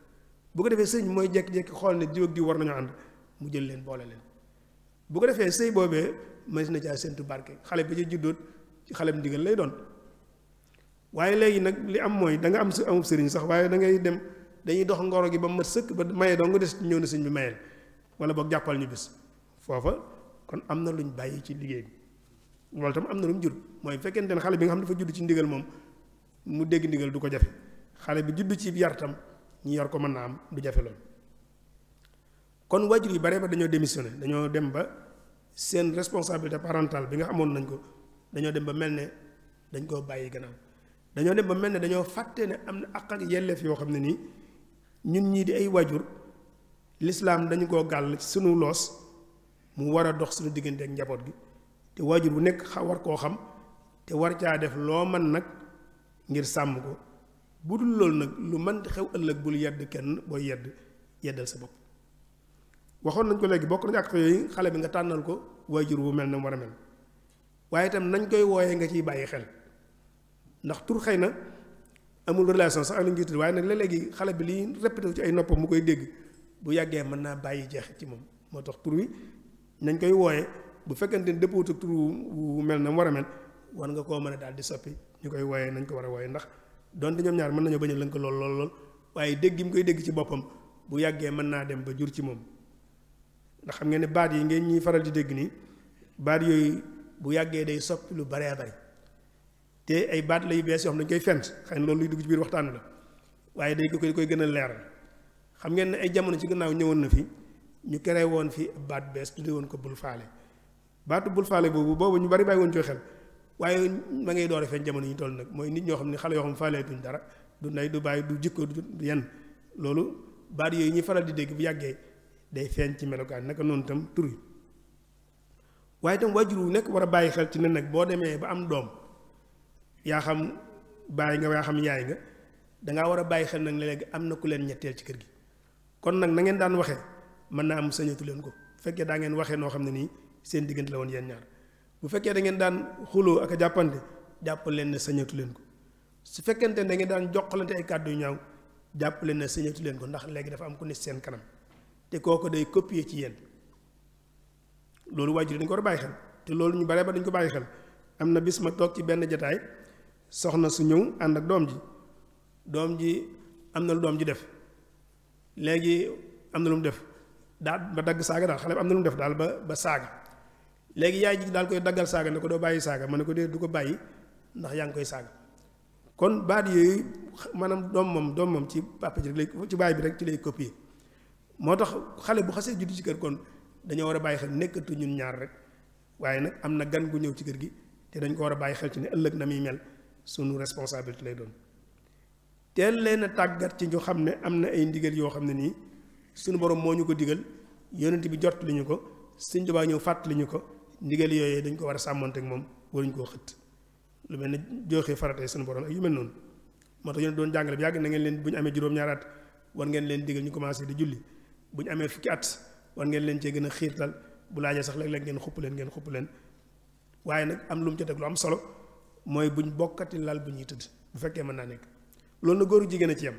Speaker 3: bu ko defee sëriñ mooy jékki-jékki xool ne diw ak diw war nañoo ànd mu jël leen boole leen bu ko defee sëy boobee mën na caa séntu barke xale ba ci juddoot ci xale bu ndigal lay doon waaye léegi nag li am mooy da nga am si amub sëriñ sax waaye da ngay dem dañuy dox ngoro gi ba mat sëkk ba maye doo nga des ñëw na sëñ bi mayeel wala boog jàppal ñu bis foofa kon am na luñ bàyyi ci liggéey bi loolu tam am na lu mu jur mooy bu fekkente ne xale bi nga xam dafa judd ci ndigal moom mu dégg ndigal du ko jafe xale bi judd ci yar tam ñu yor ko mën naa am du jafe loolu kon waajur yi bare ba dañoo démissionné dañoo dem ba seen responsabilité parentale bi nga amoon nañ ko dañoo dem ba mel ne dañ koo bàyyi gannaaw dañoo dem ba mel ne dañoo fàtte ne am na àq ak yelleef yoo xam ne nii ñun ñii di ay waajur lislaam dañu koo gàll ci sunu loos mu war a dox suñu diggante ak njaboot gi te waajur bu nekk war koo xam te war caa def loo man nag ngir sàmm ko bu dul loolu nag lu mën xew ëllëg bul yedd kenn booy yeddal sa bopp waxoon nañ ko léegi bokk nañ ak yooyu xale bi nga tànnal ko waajur bu mel na mu war a mel waaye itam nañ koy wooyee nga ciy bàyyi xel ndax tur xëy na amul relation sax ak li ñu tudd waaye nag léegi xale bi liy répété ci ay noppam mu koy dégg bu yàggee mën naa bàyyi jeexit ci moom moo tax tur wi nañ koy wooyee bu fekkente ne dëppoo ak tur wu mel na mu war a mel war nga koo mën a daal di soppi ñu koy wooyee nañ ko war a wooyee ndax donte ñoom ñaar mën nañoo bañ a lënk lool waaye dégg gi mu koy dégg ci boppam bu yàggee mën naa dem ba jur ci moom ndax xam ngeen ne baat yi ngeen ñuy faral di dégg nii baat yooyu bu yàggee day soppi lu baree bari te ay baat la yu bees yoo xam dañ koy fent xëy na loolu luy dugg ci biir waxtaan la waaye day koy gën a leeral xam ngeen ne ay jamono ci gannaaw ñëwoon na fi ñu créé woon fi baat bees tudde woon ko bul faale baatu bul faale boobu ñu bari bàyyi woon ci xel waaye ma ngay door a feeñ jamono yi ñu toll nag mooy nit ñoo xam ne xale yoo xam faaleetuñ dara du ndey du bàyyi du jikko du yenn loolu baat yooyu ñuy faral di dégg bu yàggee day feeñ ci melokaan naka noonu itam tur yi waaye itam waajur wu nekk war a bàyyi xel ci ne nag boo demee ba am doom yaa xam bàyyi nga yaa xam yaay nga dangaa war a bàyyi xel nag ne léegi am na ku leen ñetteel ci kër gi kon nag na ngeen daan waxee mën naa am sañatu leen ko bu fekkee daa ngeen waxee noo xam ne nii seen diggante la woon yéen ñaar bu fekkee da ngeen daan xuloo ak a jàppante jàpp leen ne sañatu leen ko su fekkente ne da ngeen daan joxalante ay kàddu yu ñaaw jàpp leen ne sañatu leen ko ndax léegi dafa am ku ne seen kanam te kooku day copier ci yéen loolu waajur dañ ko war a bàyyi xel te loolu ñu bare ba dañ ko bàyyi xel am na bis ma toog ci benn jataay soxna su ñëw ànd ak doom ji am na lu doom ji def léegi am na lu mu def daal ba dagg saaga daal xale bi am na lu mu def daal ba saaga léegi yaay ji daal koy daggal saaga ne ko doo bàyyi saaga ma ne ko dee du ko bàyyi ndax yaa ngi koy saaga kon baat yooyu maanaam doom moom ci papa ji rek lay ci baay bi rek ci lay copier moo tax xale bu xasee juddu ci kër kon dañoo war a bàyyi xel nekkatu ñun ñaar rek waaye nag am na gan gu ñëw ci kër gi te dañ ko war a bàyyi xel ci ne ëllëg na muy mel sunu responsabilité lay doon teel leen a tàggat ci ñu xam ne am na ay ndigal yoo xam ne nii sunu borom moo ñu ko digal yonent bi jot li ñu ko Sëñ Tuubaa ñëw fàttali ñu ko ndigal yooyu dañ ko war a sàmmante ak moom waruñu koo xëtt lu mel ne joxe faratee sunu borom ak yu mel noonu moo tax yéen doon jàngale bi yàgg na ngeen leen bu ñu amee juróom-ñaari at war ngeen leen digal ñu commencé di julli bu ñu amee fukki at war ngeen leen cee gën a xiirtal bu laajee sax léeg-léeg ngeen xupp leen waaye nag am lu mu ca teg lu am solo mooy buñ bokkati lal bu ñuy tëdd bu fekkee mën naa nekk loolu na góoru jigéen a ci yam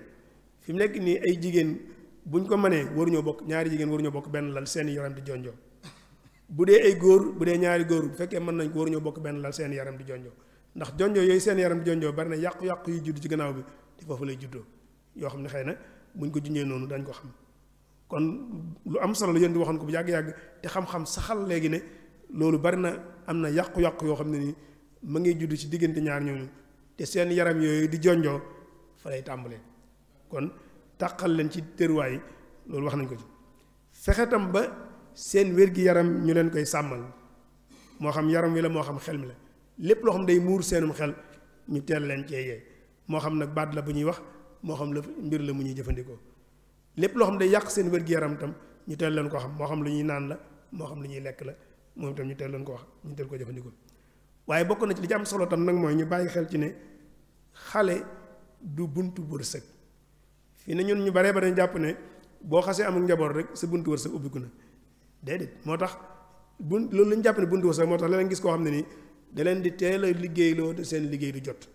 Speaker 3: fi mu nekk nii ay jigéen buñ ko mënee waruñoo bokk ñaari jigéen waruñoo bokk benn lal seen yaram di jonjoo bu dee ay góor bu dee ñaari góor bu fekkee mën nañ ko waruñoo bokk benn lal seen yaram di jonjoo ndax jonjoo yooyu seen yaram di jonjoo bari na yàqu-yàqu yu judd ci gannaaw bi te foofu lay juddoo yoo xam ne xëy na buñ ko junjee noonu dañ ko xam kon lu am solo la yéen di waxoon ko bu yàgg-yàgg te xam-xam saxal léegi ne loolu bari na am na yàqu-yàqu yoo xam ne nii ma ngi judd ci diggante ñaar ñooñu te seen yaram yooyu di jonjoo fa lay tàmbalee kon tàqal leen ci tëruwaay yi loolu wax nañ ko ci fexe tam ba seen wér-gi-yaram ñu leen koy sàmmal moo xam yaram wi la moo xam xel mi la lépp loo xam day muur seenum xel ñu teel leen cee yee moo xam nag baat la bu ñuy wax moo xam la mbir la mu ñuy jëfandikoo lépp loo xam day yàq seen wér-gi-yaram tam ñu teel leen ko xam moo xam lu ñuy naan la moo xam lu ñuy lekk la moom itam ñu teel leen ko wax ñu teel ko jëfandikoo waaye bokk na ci li ci am solo tam nag mooy ñu bàyyi xel ci ne xale du buntu wërsëg fii ne ñun ñu baree ba dañ jàpp ne boo xasee amul njaboot rek sa buntu wërsëg ubbiku na déedéet moo tax loolu la ñu jàpp ne buntu wërsëg moo tax la leen gis koo xam ne nii da leen di teel a liggéeyloo te seen liggéey du jot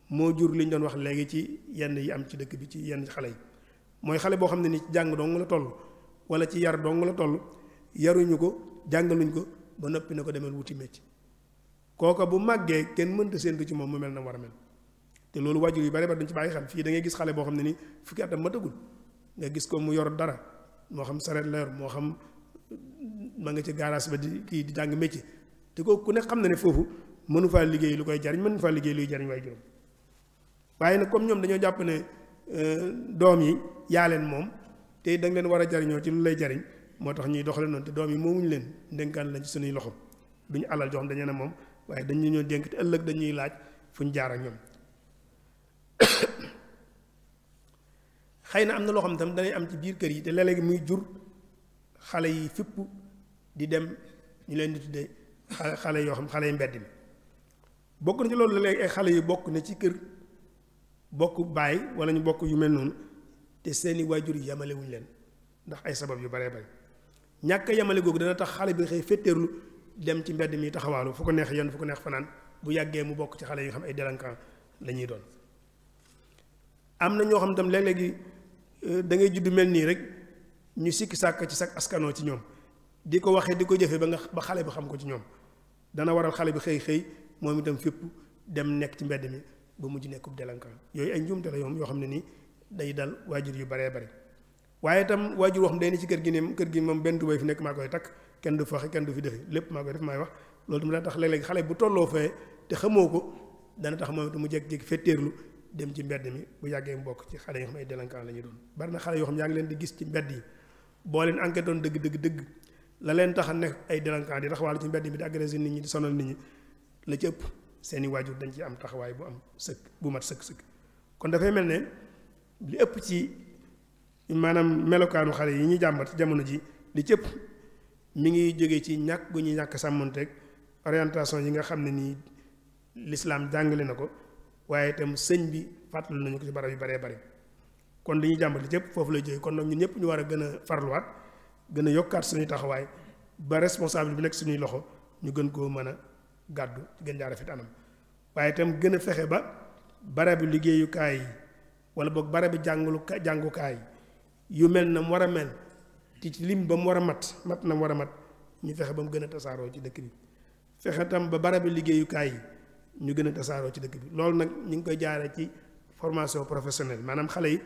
Speaker 3: moo jur li ñu doon wax léegi ci yenn yi am ci dëkk bi ci yenn xale yi mooy xale boo xam ne nii ci jàng dong la toll wala ci yar dong la toll yaruñu ko jàngaluñ ko ba noppi na ko demee wuti métier kooka bu màggee kenn mënta séentu ci moom mu mel na war a mel te loolu waajur yu bari ba dañ ci bàyyi xel fii da ngay gis xale boo xam ne nii fukki atam matagul nga gis ko mu yor dara moo xam sareet la yor moo xam ma nga ci garage ba di kii di jàng métier te kooku ku ne xam na ne foofu mënu faa liggéey lu koy jariñ mënu faa liggéey luy jariñ waaye juróom waaye nag comme ñoom dañoo jàpp ne doom yi yaa leen moom te da nga leen war a jariñoo ci lu lay jariñ moo tax ñuy doxale noonu te doom yi moomuñu leen ndénkaan lañ ci suñuy loxo duñu alal jox dañu ne moom waaye dañu ñoo dénk te ëllëg dañuy laaj fu ñu jaar ak ñoom xëy na am na loo xam ne tam danay am ci biir kër yi te léeg-léeg muy jur xale yi fipp di dem ñu leen di tuddee xale yoo xam xale yi mbedd mi bokk na ci loolu léegi ay xale yu bokk ne ci kër bokk baay wala ñu bokk yu mel noonu te seeni waajur yi yamalewuñu leen ndax ay sabab yu baree bari ñàkk yamale googu dana tax xale bi xëy féttéerlu dem ci mbedd mi taxawaalu fu ko neex yenn fu ko neex fanaan bu yàggee mu bokk ci xale yu xam ay délinquant la ñuy doon am na ñoo xam tam léeg-léegi da ngay judd mel nii rek ñu sikki sàkk ci sag askanoo ci ñoom di ko waxee di ko jëfee ba xale bi xam ko ci ñoom dana waral xale bi xëy moom itam fépp dem nekk ci mbedd mi ba mujj nekkub délinquant yooyu ay njuumte la yoom yoo xam ne nii day dal waajur yu baree bari waaye itam waajur wax day ni ci kër gi ne kër gi moom benn tubéy fi nekk maa koy takk kenn du faxe kenn du fi defe lépp maa koy def maay wax loolu tam dana tax léeg-léeg xale bu tolloo fee te xamoo ko dana tax moom itam mu jékki-jékki fetteerlu dem ci mbedd mi bu yàggee mu bokk ci xale yoo xam ay délinquant la ñuy doon bari na xale yoo xam yaa ngi leen di gis ci mbedd yi boo leen enquête doon dëgg la leen tax a nekk ay délinquant di taxawaalu ci mbedd mi di agressé nit ñi di sonal nit ñi la ci ëpp seeni waajur dañ ci am taxawaay bu am sëkk bu mat sëkk kon dafay mel ne li ëpp ci maanaam melokaanu xale yi ñuy jàmbat ci jamono ji li ci ëpp mi ngi jógee ci ñàkk gu ñuy ñàkk sàmmonteeg orientation yi nga xam ne nii l'islam jàngale na ko waaye itam sëñ bi fàttali nañu ko ci barab yu baree bari kon li ñuy jàmbat li ci ëpp foofu lay jógee kon nag ñun ñëpp ñu war a gën a farluwaat gën a yokkaat suñuy taxawaay ba responsable bi nekk suñuy loxo ñu gën koo mën a gàddu ci gën jaar rafet anam waaye itam gën a fexe ba barabu liggéeyukaay yi wala boog barabu jàngukaay yu mel na mu war a mel ci lim ba mu war a mat na mu war a mat ñu fexe ba mu gën a tasaaroo ci dëkk bi fexe tam ba barabu liggéeyukaay yi ñu gën a tasaaroo ci dëkk bi loolu nag ñu ngi koy jaaree ci formation professionnelle maanaam xale yi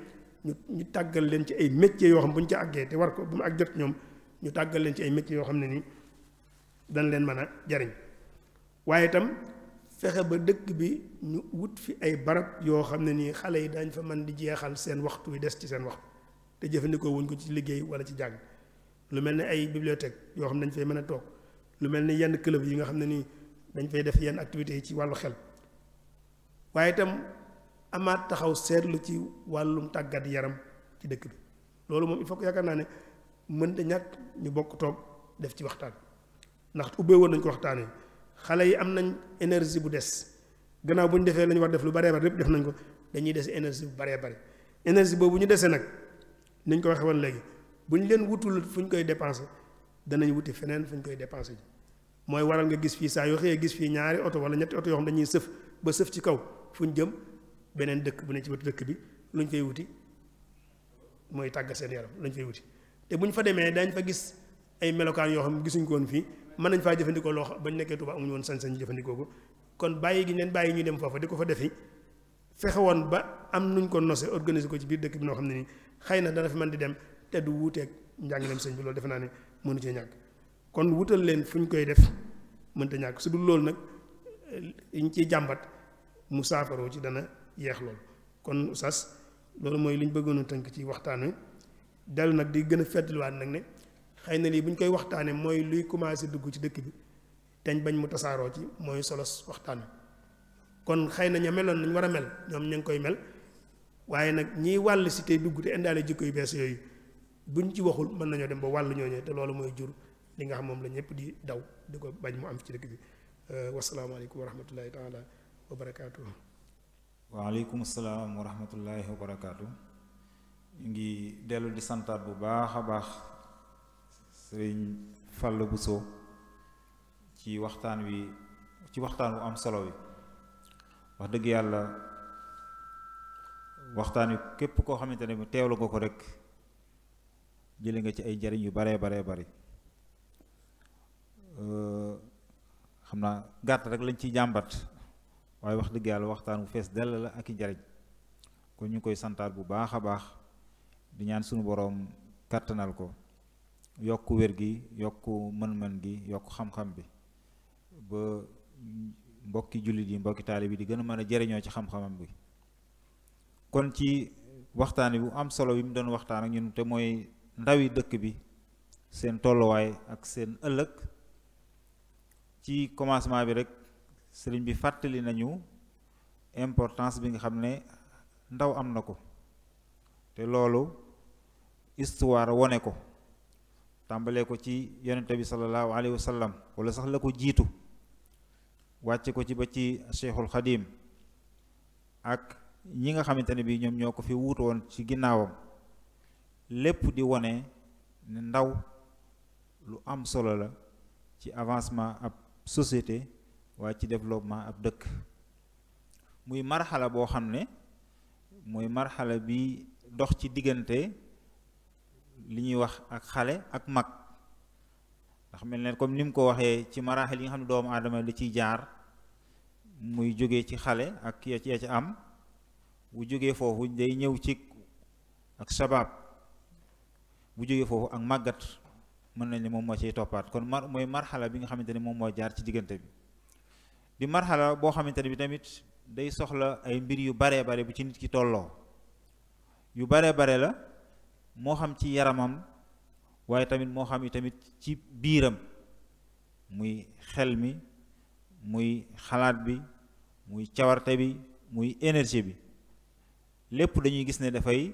Speaker 3: ñu tàggal leen ci ay métiers yoo xam bu ñu ci àggee te war ko bu mu ak jot ñoom ñu tàggal leen ci ay métiers yoo xam ne nii dañ leen mën a jariñ waaye itam fexe ba dëkk bi ñu wut fi ay barab yoo xam ne nii xale yi dañ fa mën di jeexal seen waxtu wi des ci seen waxtu te jëfandikoo wuñ ko ci liggéey wala ci jàng lu mel ne ay bibliothèque yoo xam ne dañ fay mën a toog lu mel ne yenn club yi nga xam ne nii dañ fay def yenn activités yi ci wàllu xel waaye itam amaat taxaw seetlu ci wàllum tàggat yaram ci dëkk bi loolu moom il faut que yaakaar naa ne mënta ñàkk ñu bokk toog def ci waxtaan ndax ubbee woon nañ ko waxtaanee xale yi am nañ énergie bu des gannaaw bu ñu defee la ñu war def lu baree bari lépp def nañ ko dañuy dese énergie bu baree bari énergie boobu ñu dese nag niñ ko waxee woon léegi bu ñu leen wutul fu ñu koy dépensé danañ wuti feneen fu ñu koy dépensé ji mooy waral nga gis fii saa yoo xëyee gis fii ñaari oto wala ñetti oto yoo xam dañuy sëf ba sëf ci kaw fu ñu jëm beneen dëkk bu ne ci wetu dëkk bi lu ñu fay wuti mooy tàggat seen yaram lañ fay wuti te bu ñu fa demee dañ fa gis ay melokaan yoo xam ne gisuñ ko woon fii mën nañ faa jëfandikoo loo xam bañ nekkee Tuubaa amuñu woon sañ-sañ jëfandikoo ko kon bàyyi gi leen bàyyi ñuy dem foofa di ko fa defi fexe woon ba am nuñ ko nose organiser ko ci biir dëkk bi noo xam ne nii xëy na dana fi mën di dem te du wuuteeg njàngaleem sëñ bi loolu defe naa ne mënu cee ñàkk kon wutal leen fu ñu koy def mënta ñàkk su dul loolu nag ñu ciy jàmbat mu saafaroo ci dana yeex loolu kon oustaz loolu mooy li ñu bëggoon a tënk ci waxtaan wi dellu nag di gën a feddliwaat nag ne xëy na lii bu ñu koy waxtaanee mooy luy commencé dugg ci dëkk bi teñ bañ mu tasaaroo ci mooy solos waxtaan wi kon xëy na ña meloon nañ war a mel ñoom ña ngi koy mel waaye nag ñiy wàll si tey dugg te indaale jikko yu bees yooyu buñ ci waxul mën nañoo dem ba wàll ñooñu te loolu mooy jur li nga xam moom la ñëpp di daw di ko bañ mu am ci dëkk bi wasalaamaaleykum wa rahmatullahi taala wa barakaatu.
Speaker 2: waaleykum salaam wa rahmatullahi wa barakaatu. ñu ngi dellu di santaat bu baax a baax sëriñ Fallou Bousso ci waxtaan wu am solo wi wax dëgg yàlla waxtaan wi képp koo xamante ne mu teewlu nga ko rek jële nga ci ay njariñ yu baree bari xam naa gàtt rek lañ ciy jàmbat waaye wax dëgg yàlla waxtaan wu fees dell la ak i njariñ kon ñu koy santaat bu baax a baax di ñaan sunu boroom kàttanal ko yokk wér gi yokk mën-mën gi yokk xam-xam bi ba mbokki jullit yi mbokki taali bi di gën a mën a jëriñoo ci xam-xamam bi kon ci waxtaan bu am solo bi mu doon waxtaan ak ñun te mooy ndawi dëkk bi seen tolluwaay ak seen ëllëg ci commencement bi rek sëriñ bi fàttali nañu importance bi nga xam ne ndaw am na ko te loolu histoire wone ko tàmbalee ko ci yonente bi sallallahu alayhi wa sallam wala sax la ko jiitu wàcce ko ci ba ci Cheikhul Xadim ak ñi nga xamante ne bi ñoom ñoo ko fi wuutu woon ci ginnaawam lépp di wone ne ndaw lu am solo la ci avancement ab société waaye ci développement ab dëkk muy marxala boo xam ne mooy marxala bi dox ci diggante li ñuy wax ak xale ak mag ndax mel ne comme ni mu ko waxee ci maraaxil yi nga xam ne doomu aadama li ciy jaar muy jógee ci xale ak ya ci am bu jógee foofu day ñëw ci ak sabab bu jógee foofu ak màggat mën nañ ne moom moo ciy toppaat kon mooy marxala bi nga xamante ne moom moo jaar ci diggante bi di marxala boo xamante ne bi tamit day soxla ay mbir yu baree bare bu ci nit ki tolloo yu baree bare la moo xam ci yaramam waaye tamit moo xam i tamit ci biiram muy xel mi muy xalaat bi muy cawarte bi muy énergie bi lépp dañuy gis ne da koy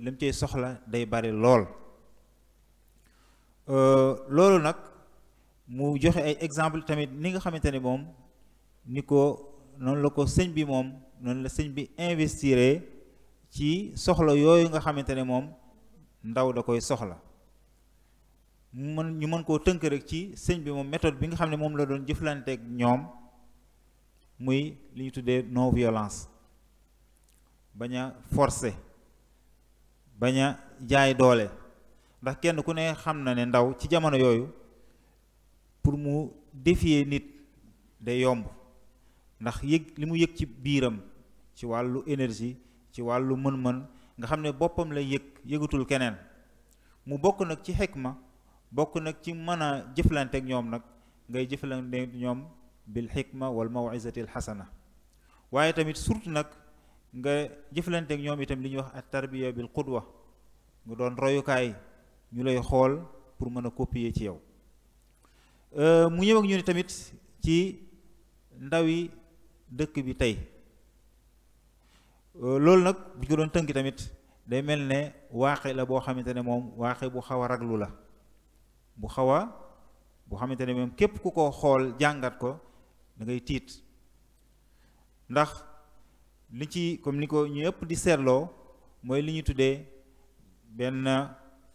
Speaker 2: lam cey soxla day bari lool loolu nag mu joxe ay exemple tamit ni nga xamante ne moom ni ko noonu la ko sëñ bi moom noonu la sëñ bi investiré ci soxla yooyu nga xamante ne moom ndaw da koy soxla ñu mën koo tënk rek ci sëñ bi moom méthode bi nga xam ne moom la doon jëflanteeg ñoom muy li ñu tuddee non violence bañ a forcer bañ a jaay doole ndax kenn ku ne xam na ne ndaw ci jamono yooyu pour mu défier nit day yomb ndax yëg li mu yëg ci biiram ci wàllu énergie ci wàllu mën-mën nga xam ne boppam lay yëgatul keneen mu bokk nag ci xikma bokk nag ci mën a jëflante ak ñoom nag ngay jëflante ñoom bil xikma wal mawizati al xasana waaye tamit surtout nag nga jëflante ak ñoom itam li ñuy wax at tarbiya bil qudwa nga doon royukaay ñu lay xool pour mën a copier ci yow mu ñëw ak ñu ne tamit ci ndawi dëkk bi tey loolu nag bu ko doon tënki tamit day mel ne waaxe la boo xamante ne moom waaxe bu xaw a raglu la bu xamante ne moom képp ku ko xool jàngat ko da ngay tiit ndax li ci comme ni ko ñu ëpp di seetloo mooy li ñu tuddee benn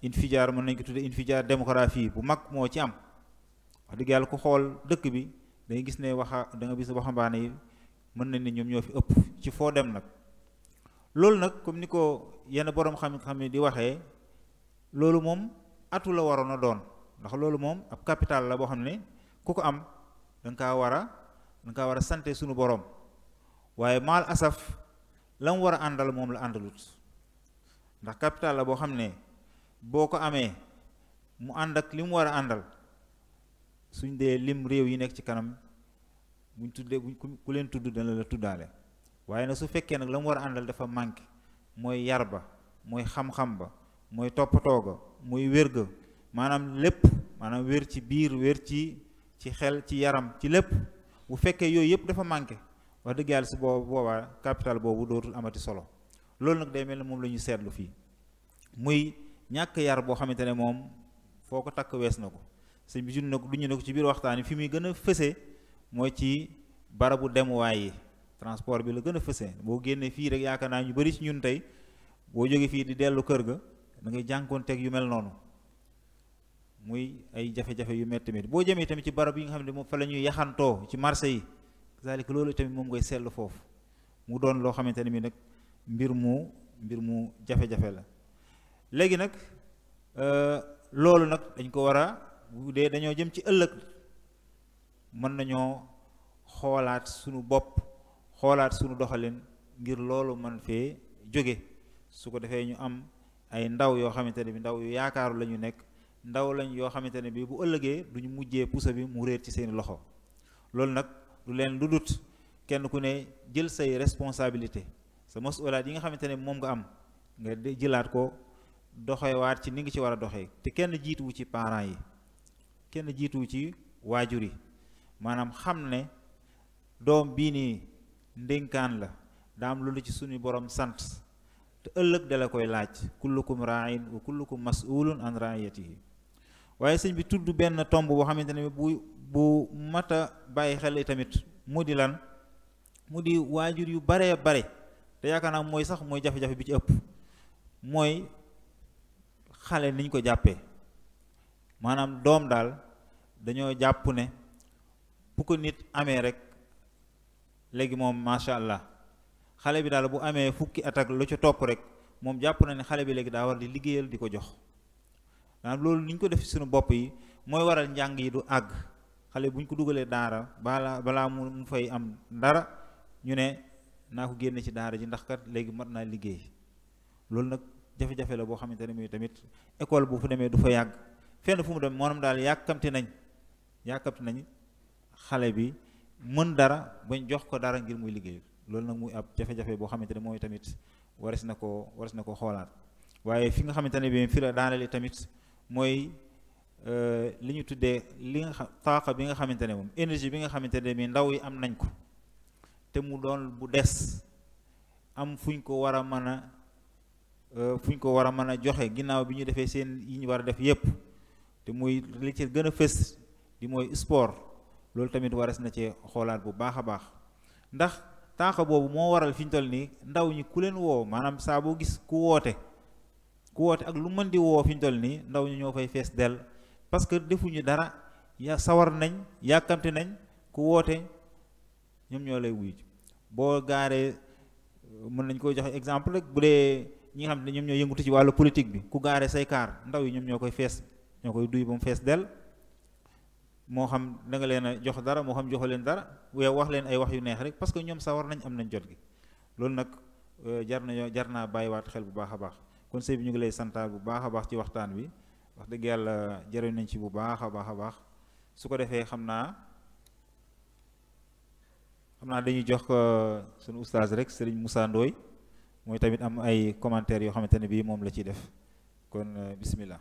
Speaker 2: infijaar mën nañ ko tuddee infijaar démographie bu mag moo ci am wax dëgg yàlla ku xool dëkk bi dangay gis ne da nga gis waxambaane yi mën nañ ne ñoom ñoo fi ëpp ci foo dem nag loolu nag comme ni ko yenn borom xam-xam yi di waxee loolu moom atu la waroon a doon ndax loolu moom ab capital la boo xam ne ku ko am da nga kaa war a sante sunu borom waaye maal asaf la mu war a àndal moom la àndalut ndax capital la boo xam ne boo ko amee mu ànd ak li mu war a àndal suñ dee lim réew yi nekk ci kanam buñ tuddee ku leen tudd dana la tuddaale waaye nag su fekkee nag la mu war a àndal dafa manqué mooy yar ba mooy xam-xam ba mooy toppatoo ga mooy wér ga maanaam lépp maanaam wér ci biir wér ci xel ci yaram ci lépp bu fekkee yooyu yëpp dafa manqué wax dëgg yàlla si boobaa capital boobu dootul amati solo loolu nag day mel ne moom la ñu seetlu fii muy ñàkk yar boo xamante ne moom foo ko takk wees na ko sëñ bi junne ko duñu ne ko ci biir waxtaan yi fi muy gën a fësee mooy ci barabu demuwaay yi transport bi la gën a fësee boo génnee fii rek yaakaar naa ñu bari ci ñun tey boo jógee fii di dellu kër ga da ngay jànkoonteeg yu mel noonu muy ay jafe-jafe yu metti metti boo jëmee tamit ci barab yi nga xam ne moom fa la ñuy yaxantoo ci marché yi c'est-à-dire que loolu tamit moom ngay seetlu foofu mu doon loo xamante ne mi nag mbir mu jafe-jafe la léegi nag loolu nag dañ ko war a bu dee dañoo jëm ci ëllëg mën nañoo xoolaat sunu bopp xoolaat sunu doxalin ngir loolu mën fee jóge su ko defee ñu am ay ndaw yoo xamante ne bi ndaw yu yaakaaru la ñu nekk ndaw lañ yoo xamante ne bi bu ëllëgee duñu mujjee pusa bi mu réer ci seeni loxo loolu nag du leen lu dut kenn ku ne jël say responsabilité sa masulaat yi nga xamante ne moom nga am nga jëlaat ko doxewaat ci ni nga ci war a doxee te kenn jiituwu ci parents yi kenn jiituwu ci waajur yi maanaam xam ne doom bii nii ndénkaan la daa am lu ci suñu borom sant te ëllëg dala koy laaj kullukum ra'in wa kullukum mas'ulun an ra'iyatihi waaye sëñ bi tudd benn tomb boo xamante ne bu mat a bàyyi xel tamit mu di lan mu di waajur yu baree bare te yaakaar naa mooy sax mooy jafe-jafe bi ci ëpp mooy xale niñ ko jàppee maanaam doom daal dañoo jàpp ne bu ko nit amee rek léegi moom macha allah xale bi daal bu amee fukki at ak lu ci topp rek moom jàpp na ne xale bi léegi daa war di liggéeyal di ko jox maanaam loolu ni ñu ko def ci suñu bopp yi mooy waral njàng yi du àgg xale bu ñu ko dugalee daara balaa mu fay am dara ñu ne naa ko génne ci daara ji ndax kat léegi mat naa liggéey loolu nag jafe-jafe la boo xamante ne muy tamit école bu fu demee du fa yàgg fenn fu mu dem moom daal yàkkamti nañ xale bi mën dara bañ jox ko dara ngir muy liggéey loolu nag muy ab jafe-jafe boo xamante ne mooy tamit waris na ko xoolaat waaye fi nga xamante ne bi fi la daanale tamit mooy li ñu tuddee li nga xam taaqa bi nga xamante ne moom énergie bi nga xamante ne bi ndaw yi am nañ ko te mu doon bu des am fuñ ko war a mën a joxe ginnaaw bi ñu defee seen yi ñu war a def yépp te muy li ci gën a fës di mooy sport loolu tamit waras na ci xoolaat bu baax a baax ndax taaxa boobu moo waral fi ñu toll nii ndaw ñi ku leen woo maanaam saa boo gis ku woote ak lu mën di woo fi ñu toll nii ndaw ñi ñoo fay fees dell parce que defuñu dara sawar nañ yàkkamte nañ ku woote ñoom ñoo lay wuyu boo gaaree mën nañ koy joxe exemple rek bu dee ñi nga xam ne ñoom ñoo yëngutu ci wàllu politique bi ku gaaree say kaar ndaw yi ñoom ñoo koy duy ba mu fees dell moo xam da nga leen a jox dara moo xam joxo leen dara yow wax leen ay wax yu neex rek parce que ñoom sawar nañ am nañ jot gi loolu nag jar naa bàyyiwaat xel bu baax a baax kon sëy bi ñu ngi lay santaal bu baax a baax ci waxtaan bi wax dëgg yàlla jëriñ nañ ci bu baax a baax su ko defee xam naa dañuy jox ko suñu oustaz rek Serigne Moussa Ndoye mooy tamit am ay commentaires yoo xamante ne bii moom la ciy def kon bismillah.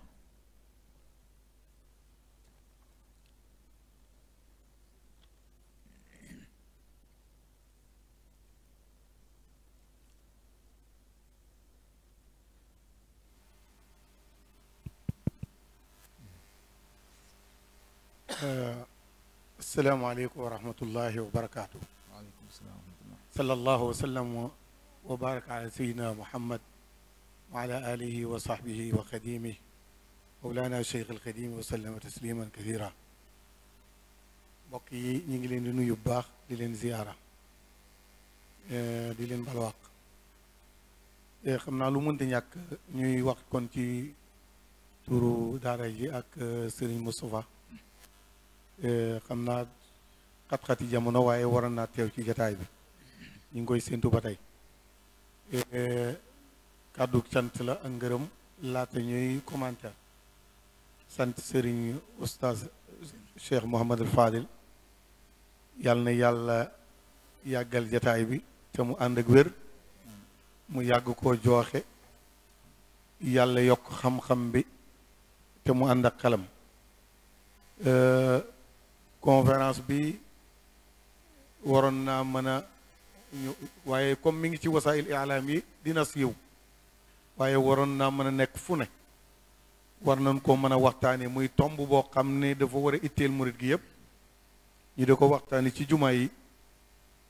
Speaker 4: asalaamaaleykum wa rahmatullahi wa barakaatu.
Speaker 2: waaleykum salaam wa rahmatullah.
Speaker 4: sallallahu wa sallam wa baraka ala sayyidina Muhammad wa ala alihi wa sahbihi wa xadimihi mawlana cheikh alxadim wa sallama tasliman kathira. mbokk yi ñu ngi leen di nuyu bu baax di leen ziyaara di leen balwaq xam naa lu mënta ñàkk ñuy wax kon ci turu daara ji ak Serigne Moustapha xam naa xat-xati jamono waaye waroon naa teew ci jataay bi ñu ngi koy séntu ba tey kàddu sant la ak ngërëm laata ñuy commentaire sant Serigne Oustaz Cheikh Mouhamadul Fadil yàlla na yàlla yàggal jataay bi te mu ànd ak wér mu yàgg koo jooxe yàlla yokk xam-xam bi te mu ànd ak xelam conférence bi waroon naa mën a ñu waaye comme mi ngi ci wasaayil i'laam yi dina siiw waaye waroon naa mën a nekk fu ne war nañ ko mën a waxtaane muy tomb boo xam ne dafa war a itteel murit gi yëpp ñu di ko waxtaane ci jumaa yi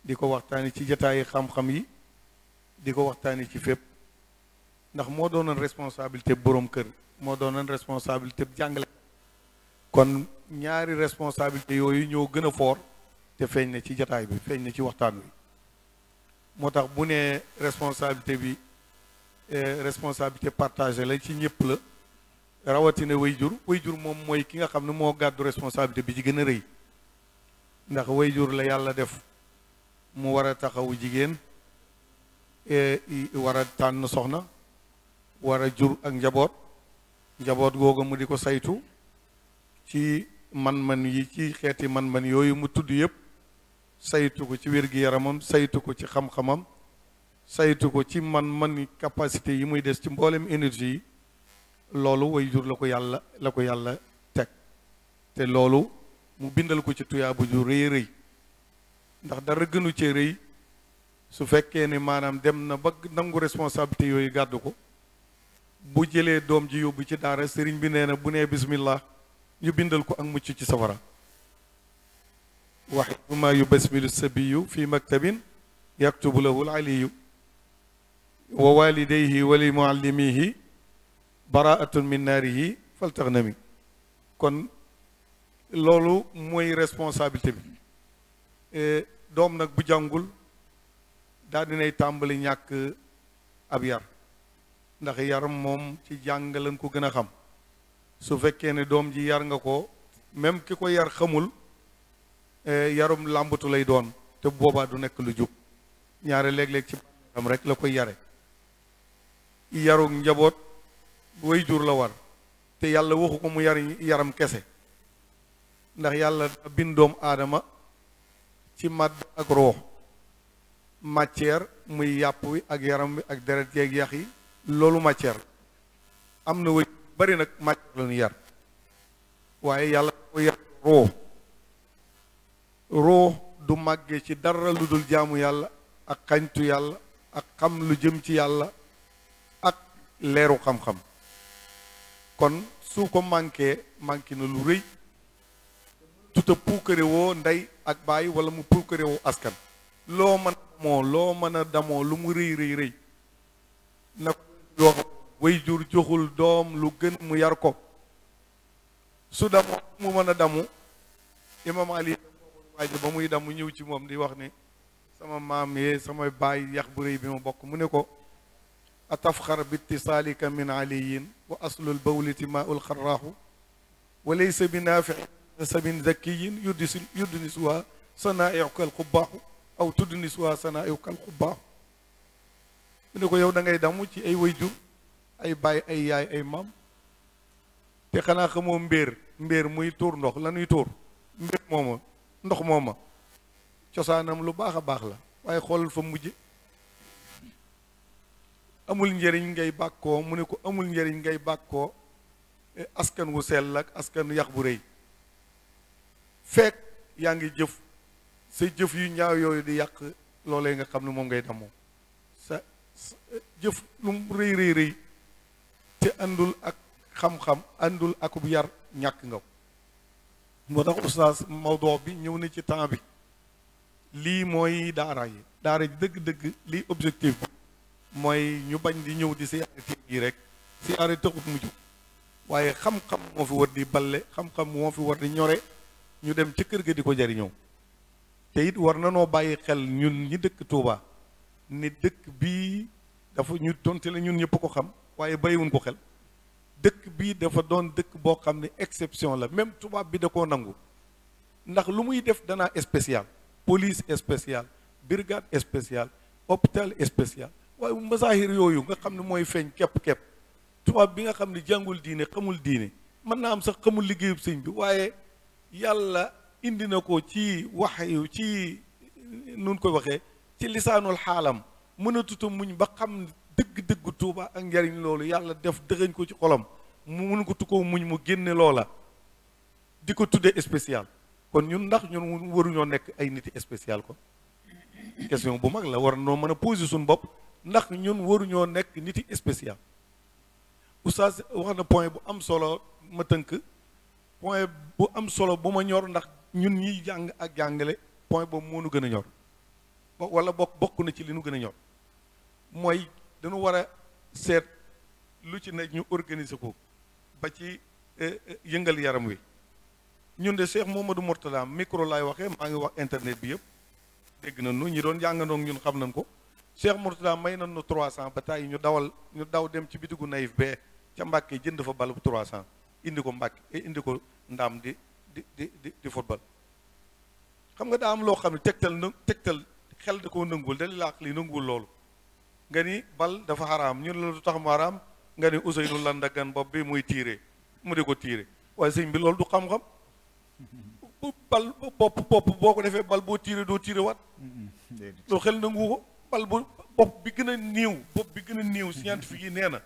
Speaker 4: di ko waxtaane ci jataayi xam-xam yi di ko waxtaane ci fépp ndax moo doonoon responsabilité boroom kër moo doonoon responsabilité jàngale kon ñaari responsabilité yooyu ñoo gën a fort te feeñ na ci jataay bi feeñ na ci waxtaan wi moo tax bu ne responsabilité bi responsabilité partagée la ci ñëpp la rawatina wayjur moom mooy ki nga xam ne moo gàddu responsabilité bi ci gën a rëy ndax wayjur la yàlla def mu war a taxawu jigéen war a tànn soxna war a jur ak njaboot googu mu di ko saytu ci man-man yi ci xeeti man-man yooyu mu tudd yëpp saytu ko ci wér-gi-yaramam saytu ko ci xam-xamam saytu ko ci man-man capacité yi muy des ci mboolem énergie yi loolu wayjur la ko yàlla teg te loolu mu bindal ko ci tuyaabu ju rëy rëy ndax dara gënu cee rëy su fekkee ne maanaam dem na ba nangu responsabilité yooyu gàddu ko bu jëlee doom ji yóbbu ci daara sëriñ bi nee na bu nee bismillah ñu bindal ko ak mucc ci safara waxiduma yu basmilu sabiyu fi maktabin yaktubu lahu al aliyu wa walidayhi wa li muallimihi baraatun min naarihi faltaxnami kon loolu mooy responsabilité bi doom nag bu jàngul daal dinay tàmbali ñàkk ab yar ndax yaram moom ci jàng lañ ko gën a xam su fekkee ne doom ji yar nga ko même ki ko yar xamul yarum làmbatu lay doon te boobaa du nekk lu jub ñaare léeg-léeg ci am rek la koy yare yaru njaboot wayjur la war te yàlla waxu ko mu yaram kese ndax yàlla bind doomu aadama ci màdd ak roox matière muy yàpp wi ak yaram wi ak deret yeeg yax yi loolu matière am na wëy bari nag matière la ñu yar waaye yàlla ko yar roox du màggee ci dara lu dul jaamu yàlla ak xañtu yàlla ak xam lu jëm ci yàlla ak leeru xam-xam kon su ko manqué na lu rëy tuta puukare woo ndey ak baay wala mu puukare woo askan loo mën a damoo lu mu rëy nag yoo xam wayjur joxul doom lu gën mu yar ko su damoo mu mën a damu imam ali waaji ba muy damu ñëw ci moom di wax ne sama maam yee sama baay yax bu rëy bi ma bokk mu ne ko atafxar bi ittisaalika min aliyin wa aslul bawliti maaul xarraaxu wa laysa bi naafiin sabin zakiyin yuddnisuha sanaiuka alxubaaxu aw tuddnisuha sanaiuka alxubaaxu mu ne ko yow da ngay damu ci ay wayjur ay baay ay yaay ay maam te xanaa xamoo mbéer muy tuur ndox la ñuy tuur mbéer mooma ndox mooma cosaanam lu baax a baax la waaye xoolal fa mujje amul njëriñ ngay bàkkoo mu ne ko amul njëriñ ngay bàkkoo askan wu sell ak askan yax bu rëy fekk yaa ngi jëf sa jëf yu ñaaw yooyu di yàq loolee nga xam ne moom ngay damoo sa jëf lu mu rëy te àndul ak xam-xam àndul akub yar ñàkk nga ko moo tax oustaz Maodo bi ñëw na ci temps bi lii mooy daara yi dëgg-dëgg lii objectif bi mooy ñu bañ di ñëw di siyaare téeg yi rek siyaare taxut mu jóg waaye xam-xam moo fi war di balle xam-xam moo fi war di ñore ñu dem ci kër ga di ko jariñoo te it war na noo bàyyi xel ñun ñi dëkk Touba ni dëkk bii
Speaker 5: dafa ñu donte la ñun ñëpp ko xam waaye bàyyiwuñ ko xel dëkk bii dafa doon dëkk boo xam ne exception la même tubaab bi da koo nangu ndax lu muy def danaa spécial police spéciale brigade spéciale hôpital spécial waaye masaahir yooyu nga xam ne mooy feeñ képp-képp tubaab bi nga xam ne jàngul diine xamul diine mën naa am sax xamul liggéeyub sëñ bi waaye yàlla indi na ko ci waxyu ci nun koy waxee ci lisaanul xaalam mën a tuta muñ ba xam dëgg-dëgg Tuuba ak njariñ loolu yàlla def dëxëñ ko ci xolam mu mun ko tukkoo muñ mu génne loola di ko tuddee spécial kon ñun ndax ñun waruñoo nekk ay niti spécial ko question bu mag la war noo mën a poser suñu bopp ndax ñun waruñoo nekk niti spécial oustaz wax na point bu am solo ma tënk point bu am solo bu ma ñor ndax ñun ñiy jàng ak jàngale point boobu moo nu gën a ñor wala bokk na ci li nu gën a ñor mooy dañu war a seet lu ci ne ñu organiser ko ba ci yëngal yaram wi ñun de Cheikh Mouhamadou Mourtada micro laay waxee maa ngi wax internet bi yëpp dégg na nu ñi doon jàngandoo ñun xam nañ ko Cheikh Mourtada may nañ nu 300 ba tey ñu daw dem ci bitigu Naïf bee ca Mbàkke jënd fa bal bu 300 indi ko Mbàkke indi ko ndaam di football xam nga daa am loo xam ne tegtal xel da koo nanguwul da laax li nanguwul loolu nga ni bal dafa xaraam ñun la lu tax mu xaraam nga ni Ousseynou la ndaggan bopp bi muy tiire mu di ko tiire waaye sëñ bi loolu du xam-xam bal bopp boo ko defee bal boo tiire doo tiire wat loo xel nangu ko bal bu bopp bi gën a néew scientifique yi nee na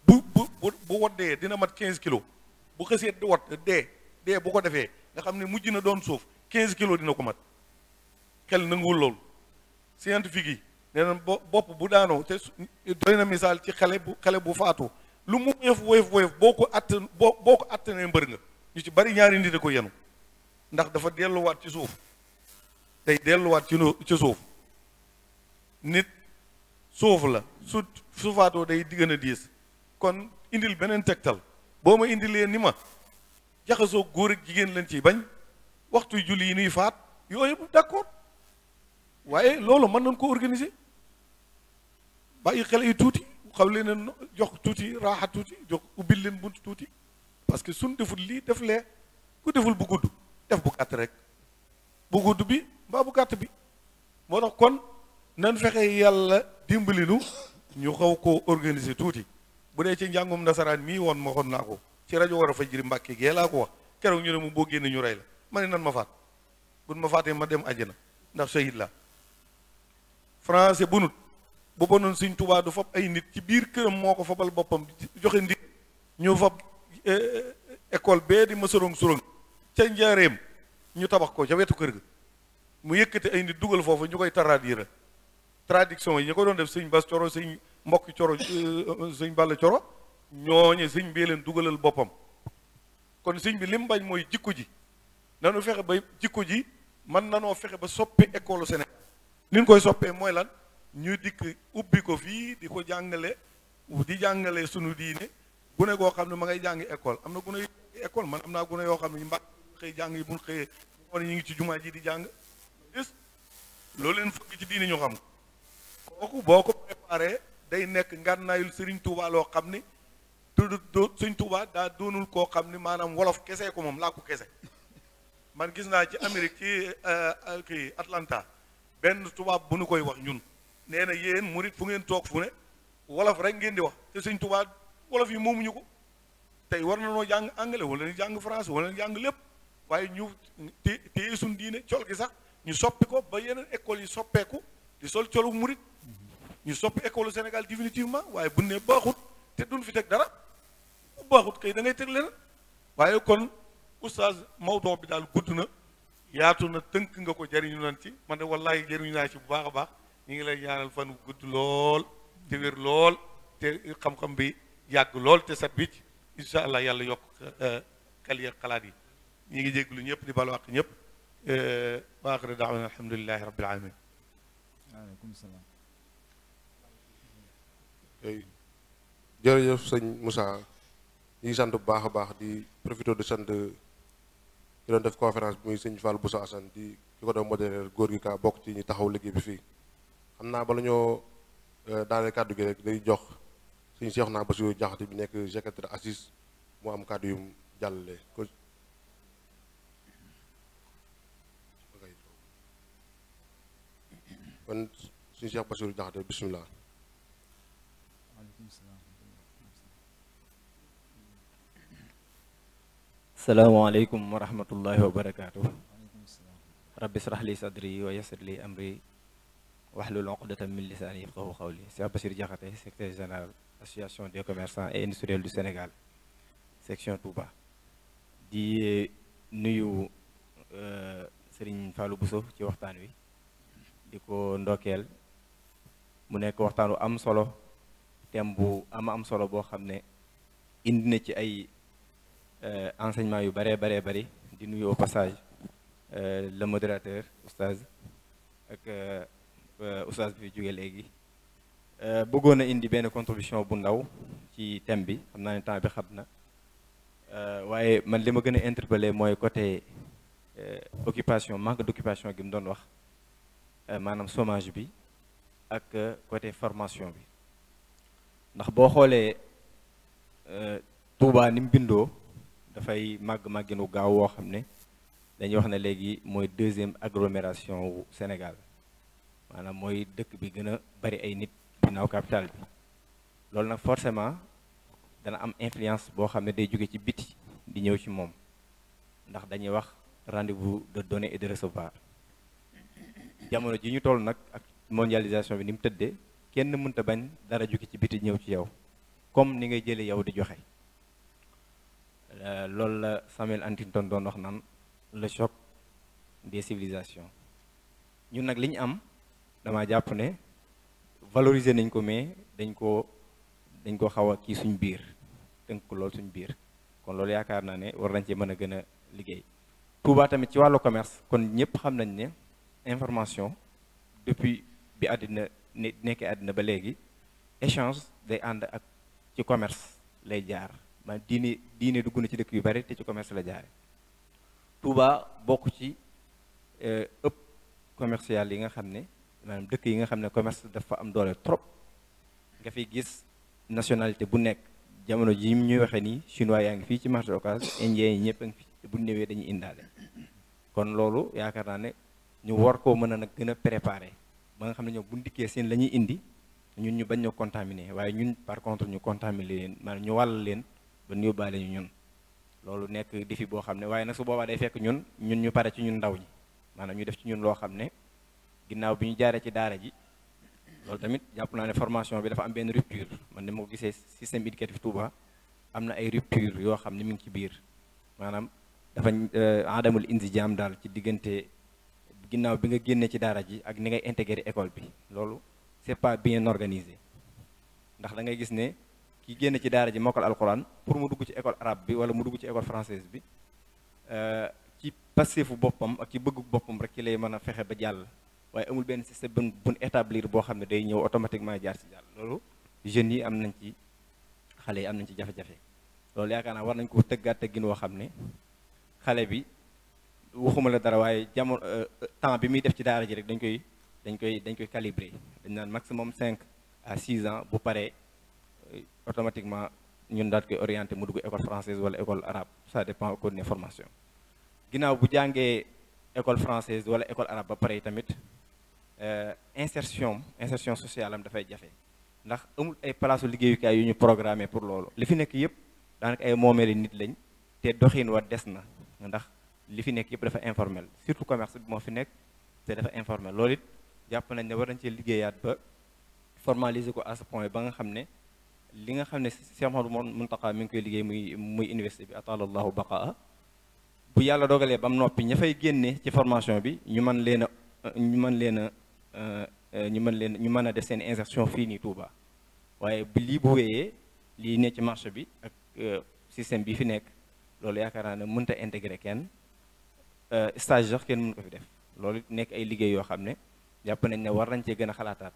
Speaker 5: bu woddee dina mat 15 kilos bu xësee di wat dee bu ko defee nga xam ne mujj na doon suuf 15 kilos dina ko mat xel nanguwul loolu scientifique yi nee na bopp bu daanoo te doy na misaal ci xale bu faatu lu mu woyof boo ko attanee mbër nga ñu ci bari ñaari nit a ko yenu ndax dafa delluwaat ci suuf day delluwaat ci suuf nit suuf la su faatoo day diggan a diis kon indil beneen tegtal boo ma indilee ni ma jaxasoo góor ak jigéen lañ ciy bañ waxtu julli yi nuy faat yooyu d'accord waaye loolu mën nañ ko organiser bàyyi xale yi tuuti xaw leen jox tuuti raaxa tuuti jox ubbil leen bunt tuuti parce que suñ deful lii def lee ku deful bu gudd def bu gàtt rek bu gudd bi mbaa bu gàtt bi moo tax kon nan fexe yàlla dimbali nu ñu xaw koo organiser tuuti bu dee ci njàngum nasaraan mii woon ma xoon naa ko ci rajo war a fa jiri Mbàkke gee laa ko wax keroog ñu ne mu boo génne ñu rey la ma ne nan ma faat buñ ma faatee ma dem àjjana ndax shahid la français bu nut bu bonoon Sëñ Tuubaa du fab ay nit ci biir këram moo ko fabal boppam joxe ndi ñu fab école bee di ma sorong ca njaareem ñu tabax ko ca wetu kër ga mu yëkkate ay nit dugal foofu ñu koy traduire traduction yi ñu ko doon def sëñ Bas Coro sëñ mbokki Coro sëñ Balla Coro ñooñe sëñ bee leen dugalal boppam kon sëñ bi lim bañ mooy jikko ji nanu fexe ba jikko ji mën nanoo fexe ba soppi école Sénégal li ñu koy soppee mooy lan ñu dikk ubbi ko fii di ko jàngale di jàngale sunu diine gune goo xam ne ma ngay jàngi école am na gune école man am naa gune yoo xam ne ñu mbàkk xëy jàng yi buñ xëyee moo ne ñu ngi ci jumaa ji di jàng gis loolu leen fëgg ci diine ñu xam kooku boo ko préparé day nekk ngànnaayul Sëriñ Tuubaa loo xam ni Sëriñ Tuubaa daa doonul koo xam ni maanaam wolof kese ko moom laa ko kese man gis naa ci Amérique ci kii Atlanta benn tubaab bu nu koy wax ñun nee na yéen murit fu ngeen toog fu ne wolof rek ngeen di wax te Sëriñ Tuubaa wolof yi moomuñu ko tey war na noo jàng anglais wala ñu jàng français wala ñu jàng lépp waaye ñu téye suñ diine col gi sax ñu soppi ko ba yeneen écoles yi soppeeku di sol colu murit ñu soppi école Sénégal définitivement waaye bu ne baaxut te duñ fi teg dara bu baaxut kay da ngay teg leneen waaye kon oustaz Maodo bi daal gudd na yaatu na tënk nga ko jariñu nan ci man de wallahi jariñu naa ci bu baax a baax ñu ngi lay ñaanal fan bu gudd lool te wér lool te xam-xam bi yàgg lool te set wicc incha allah yàlla yokk xel yi xalaat yi ñu ngi jéglu ñëpp di balu àq ñëpp wa aaxiru da'waana alhamdulillahi rabbil alamin
Speaker 2: waaleykum salaam.
Speaker 1: jërëjëf sëñ Moussa ñu ngi sant bu baax a baax di profité de sant ki doon def conférence bi muy sëñ Fall Boussa Assane di ki ko doon modérer góor gi kaa bokk ci ñi taxaw liggéey bi fii xam naa bala ñoo daaneel kàddu gi rek day jox suñu Cheikhouna Bassirou Diakhaté bi nekk secrétaire assis mu am kàddu yu jàllale ko. kon suñu Cheikh Bassirou Diakhaté bisimilah.
Speaker 6: salaamaaleykum wa rahmatullahi wa barakaatu. rabbi israh li sadri wa yassir li amri wahlul uqdatan min lisaani yafqahu qawli. Cheikh Bassirou Diakhaté, secrétaire général association des commerçants et industriels du Sénégal section Touba. di nuyu Serigne Fallou Bousso ci waxtaan wi di ko ndokkeel mu nekk waxtaan wu am solo thème bu am solo boo xam ne indi na ci ay enseignement yu baree bari di nuyu au passage le modérateur oustaz ak oustaz bi fi jóge léegi bëggoon a indi benn contribution bu ndaw ci thème bi xam naa ne temps bi xam na waaye man li ma gën a interpellé mooy côté occupation, manque d'occupation gi mu doon wax maanaam chômage bi ak côté formation bi ndax boo xoolee Touba ni mu bindoo dafay màgginu gaaw woo xam ne dañuy wax ne léegi mooy deuxième agglomération wu Sénégal maanaam mooy dëkk bi gën a bari ay nit ginnaaw capitale bi loolu nag forcément dana am influence boo xam ne day jóge ci biti di ñëw ci moom ndax dañuy wax rendez-vous de donner et de recevoir jamono ji ñu toll nag ak mondialisation bi ni mu tëddee kenn mënta bañ dara jóge ci biti ñëw ci yow comme ni ngay jëlee yow di joxe loolu la Samuel Huntington doon wax naan le choc des civilisations ñun nag li ñu am dama jàpp ne valoriser nañ ko mais dañ ko xaw a kii suñ biir tënk ko lool suñ biir kon loolu yaakaar naa ne war nañ ci mën a gën a liggéey. Touba tamit ci wàllu commerce kon ñëpp xam nañ ne information depuis bi àddina nekkee àddina ba léegi échange day ànd ak ci commerce lay jaar man diine dugg na ci dëkk yu bari te ci commerce la jaare Touba bokk ci ëpp commercial yi nga xam ne maanaam dëkk yi nga xam ne commerce dafa am doole trop nga fi gis nationalité bu nekk jamono ji ñuy waxee nii chinois yaa ngi fii ci marché Ocass indien yi ñëpp a ngi fi te bu ñu ñëwee dañuy indaale kon loolu yaakaar naa ne ñu war koo mën a nag gën a préparer ba nga xam ne ñoom bu ñu dikkee seen la ñuy indi ñun ñu bañ ñoo contaminer waaye ñun par contre ñu contaminer leen maanaam ñu wàll leen ba ñu yóbbaale ñu ñun loolu nekk défi boo xam ne waaye nag su boobaa day fekk ñun ñu pare ci ñun ndaw ñi maanaam ñu def ci ñun loo xam ne ginnaaw bi ñu jaaree ci daara ji loolu tamit jàpp naa ne formation bi dafa am benn rupture man ni ma ko gisee système éducatif Touba am na ay rupture yoo xam ne mi ngi ci biir maanaam dafa adamul insijaam daal ci diggante ginnaaw bi nga génnee ci daara ji ak ni ngay intégrer école bi loolu c'est pas bien organisé ndax da ngay gis ne ki génn ci daara ji mokkal alquran pour mu dugg ci école arabe bi wala mu dugg ci école française bi ci passeefu boppam ak ci bëggu boppam rek ci lay mën a fexe ba jàll waaye amul benn système buñ établir boo xam ne day ñëw automatiquement jaar ci jàll loolu jeunes yi am nañ ci xale yi am nañ ci jafe-jafe loolu yaakaar naa war nañ ko tëggaat tëggin woo xam ne xale bi waxuma la dara waaye jamono temps bi muy def ci daara ji rek dañ koy calibrer dañ naan maximum 5 à 6 ans bu paree automatiquement ñun daal koy orienté mu dugg école française wala école arabe ça dépend au cours de formation ginnaaw bu jàngee école française wala école arabe ba pare tamit insertion sociale am dafay jafe ndax amul ay palaasu liggéeyukaay yu ñu programmé pour loolu li fi nekk yëpp daanaka ay moomeeli nit lañ te doxin wa des na ndax li fi nekk yëpp dafa informel surtout commerce bi moo fi nekk te dafa informel loolu it jàpp nañ ne war nañ cee liggéeyaat ba formaliser ko à ce point ba nga xam ne li nga xam ne Cheikh Mouhamadou Mountakha mi ngi koy liggéey muy université bi atalallahu baqaa bu yàlla dogalee ba mu noppi ña fay génne ci formation bi ñu mën a def seen insertion fii nii Touba waaye lii bu wéyee lii ne ci marché bi ak système bi fi nekk loolu yaakaar naa ne mënut a intégrer kenn stage sax kenn mën ko fi def loolu nekk ay liggéey yoo xam ne jàpp nañ ne war nañ cee gën a xalaataat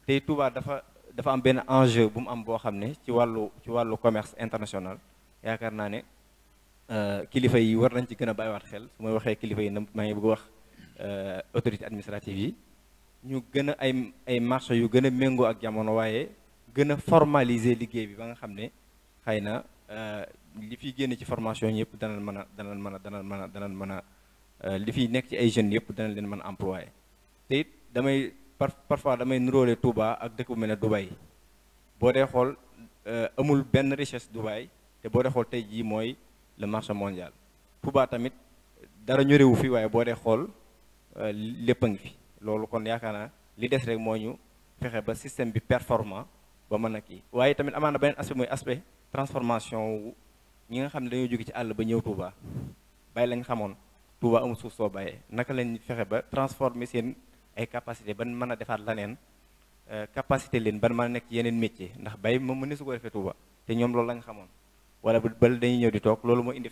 Speaker 6: tey Touba dafa am benn enjeu bu mu am boo xam ne ci wàllu commerce international yaakaar naa ne kilifa yi war nañ ci gën a bàyyiwaat xel su may waxee kilifa yi maa ngi bëgg wax autorité administrative yi ñu gën a ay marché yu gën a méngoo ak jamono waaye gën a formaliser liggéey bi ba nga xam ne xëy na li fiy génn ci formation yëpp danañ mën a li fiy nekk ci ay jeunes yëpp dana leen mën a employé te it damay parfois damay nuróole Touba ak dëkk bu mel ne Dubaï boo dee xool amul benn richesse Dubaï te boo dee xool tey jii mooy le marché mondial. Touba tamit dara ñorewu fi waaye boo dee xool lépp a ngi fi loolu kon yaakaar naa li des rek moo ñu fexe ba système bi performant ba mën a kii waaye tamit amaana beneen aspect mooy aspect transformation wu ñi nga xam ne dañoo jóge ci àll ba ñëw Touba bàyyi lañ xamoon Touba amul suuf soo bàyyee naka lañ fexe ba transformer seen ay capacité ban mën a defaat laneen capacité leen ban mën a nekk ci yeneen métier ndax bay moom mëne su ko defee Touba te ñoom loolu lañ xamoon wala bal dañuy ñëw di toog loolu moo indi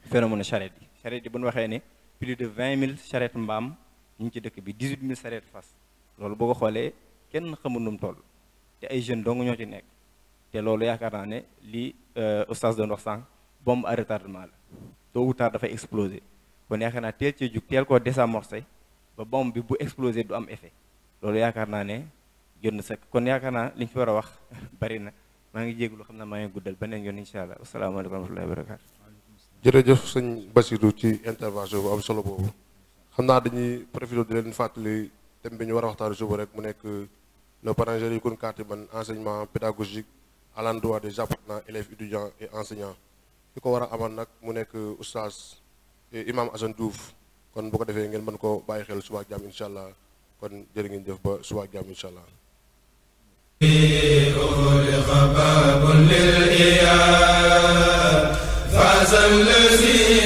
Speaker 6: phénomène charrette yi bu ñu waxee ne plus de 20 000 charrette mbaam ñu ngi ci dëkk bi 18 000 charrette fas loolu boo ko xoolee kenn xamul nu mu toll te ay jeunes dong ñoo ci nekk te loolu yaakaar naa ne li oustaz doon wax sànq bombe à retardement la tôt ou tard dafay exploser kon yaakaar naa teel cee jug teel koo désamorcer ba bombe bi bu exploser du am effet loolu yaakaar naa ne jot na sax kon yaakaar naa li ñu fi war a wax bari na maa ngi jégalu xam naa maa ngi guddal beneen yoon incha allah asalaamaaleykum wa rahmatullahi wa barakatu.
Speaker 1: jërëjëf sëñ Bassirou ci intervention bu am solo boobu xam naa dañuy profité di leen fàttali thème bi ñu war a waxtaan suba rek mu nekk le parrainage kun katiban enseignement pédagogique à l'endroit des apprenants élèves étudiants et enseignants ki ko war a amal nag mu nekk oustaz imam Assane Diouf kon bu ko defee ngeen mën ko bàyyi xel suba ak jàmm incha allah kon jërë ngeen jëf ba suba ak jàmm incha allah. فاز الذي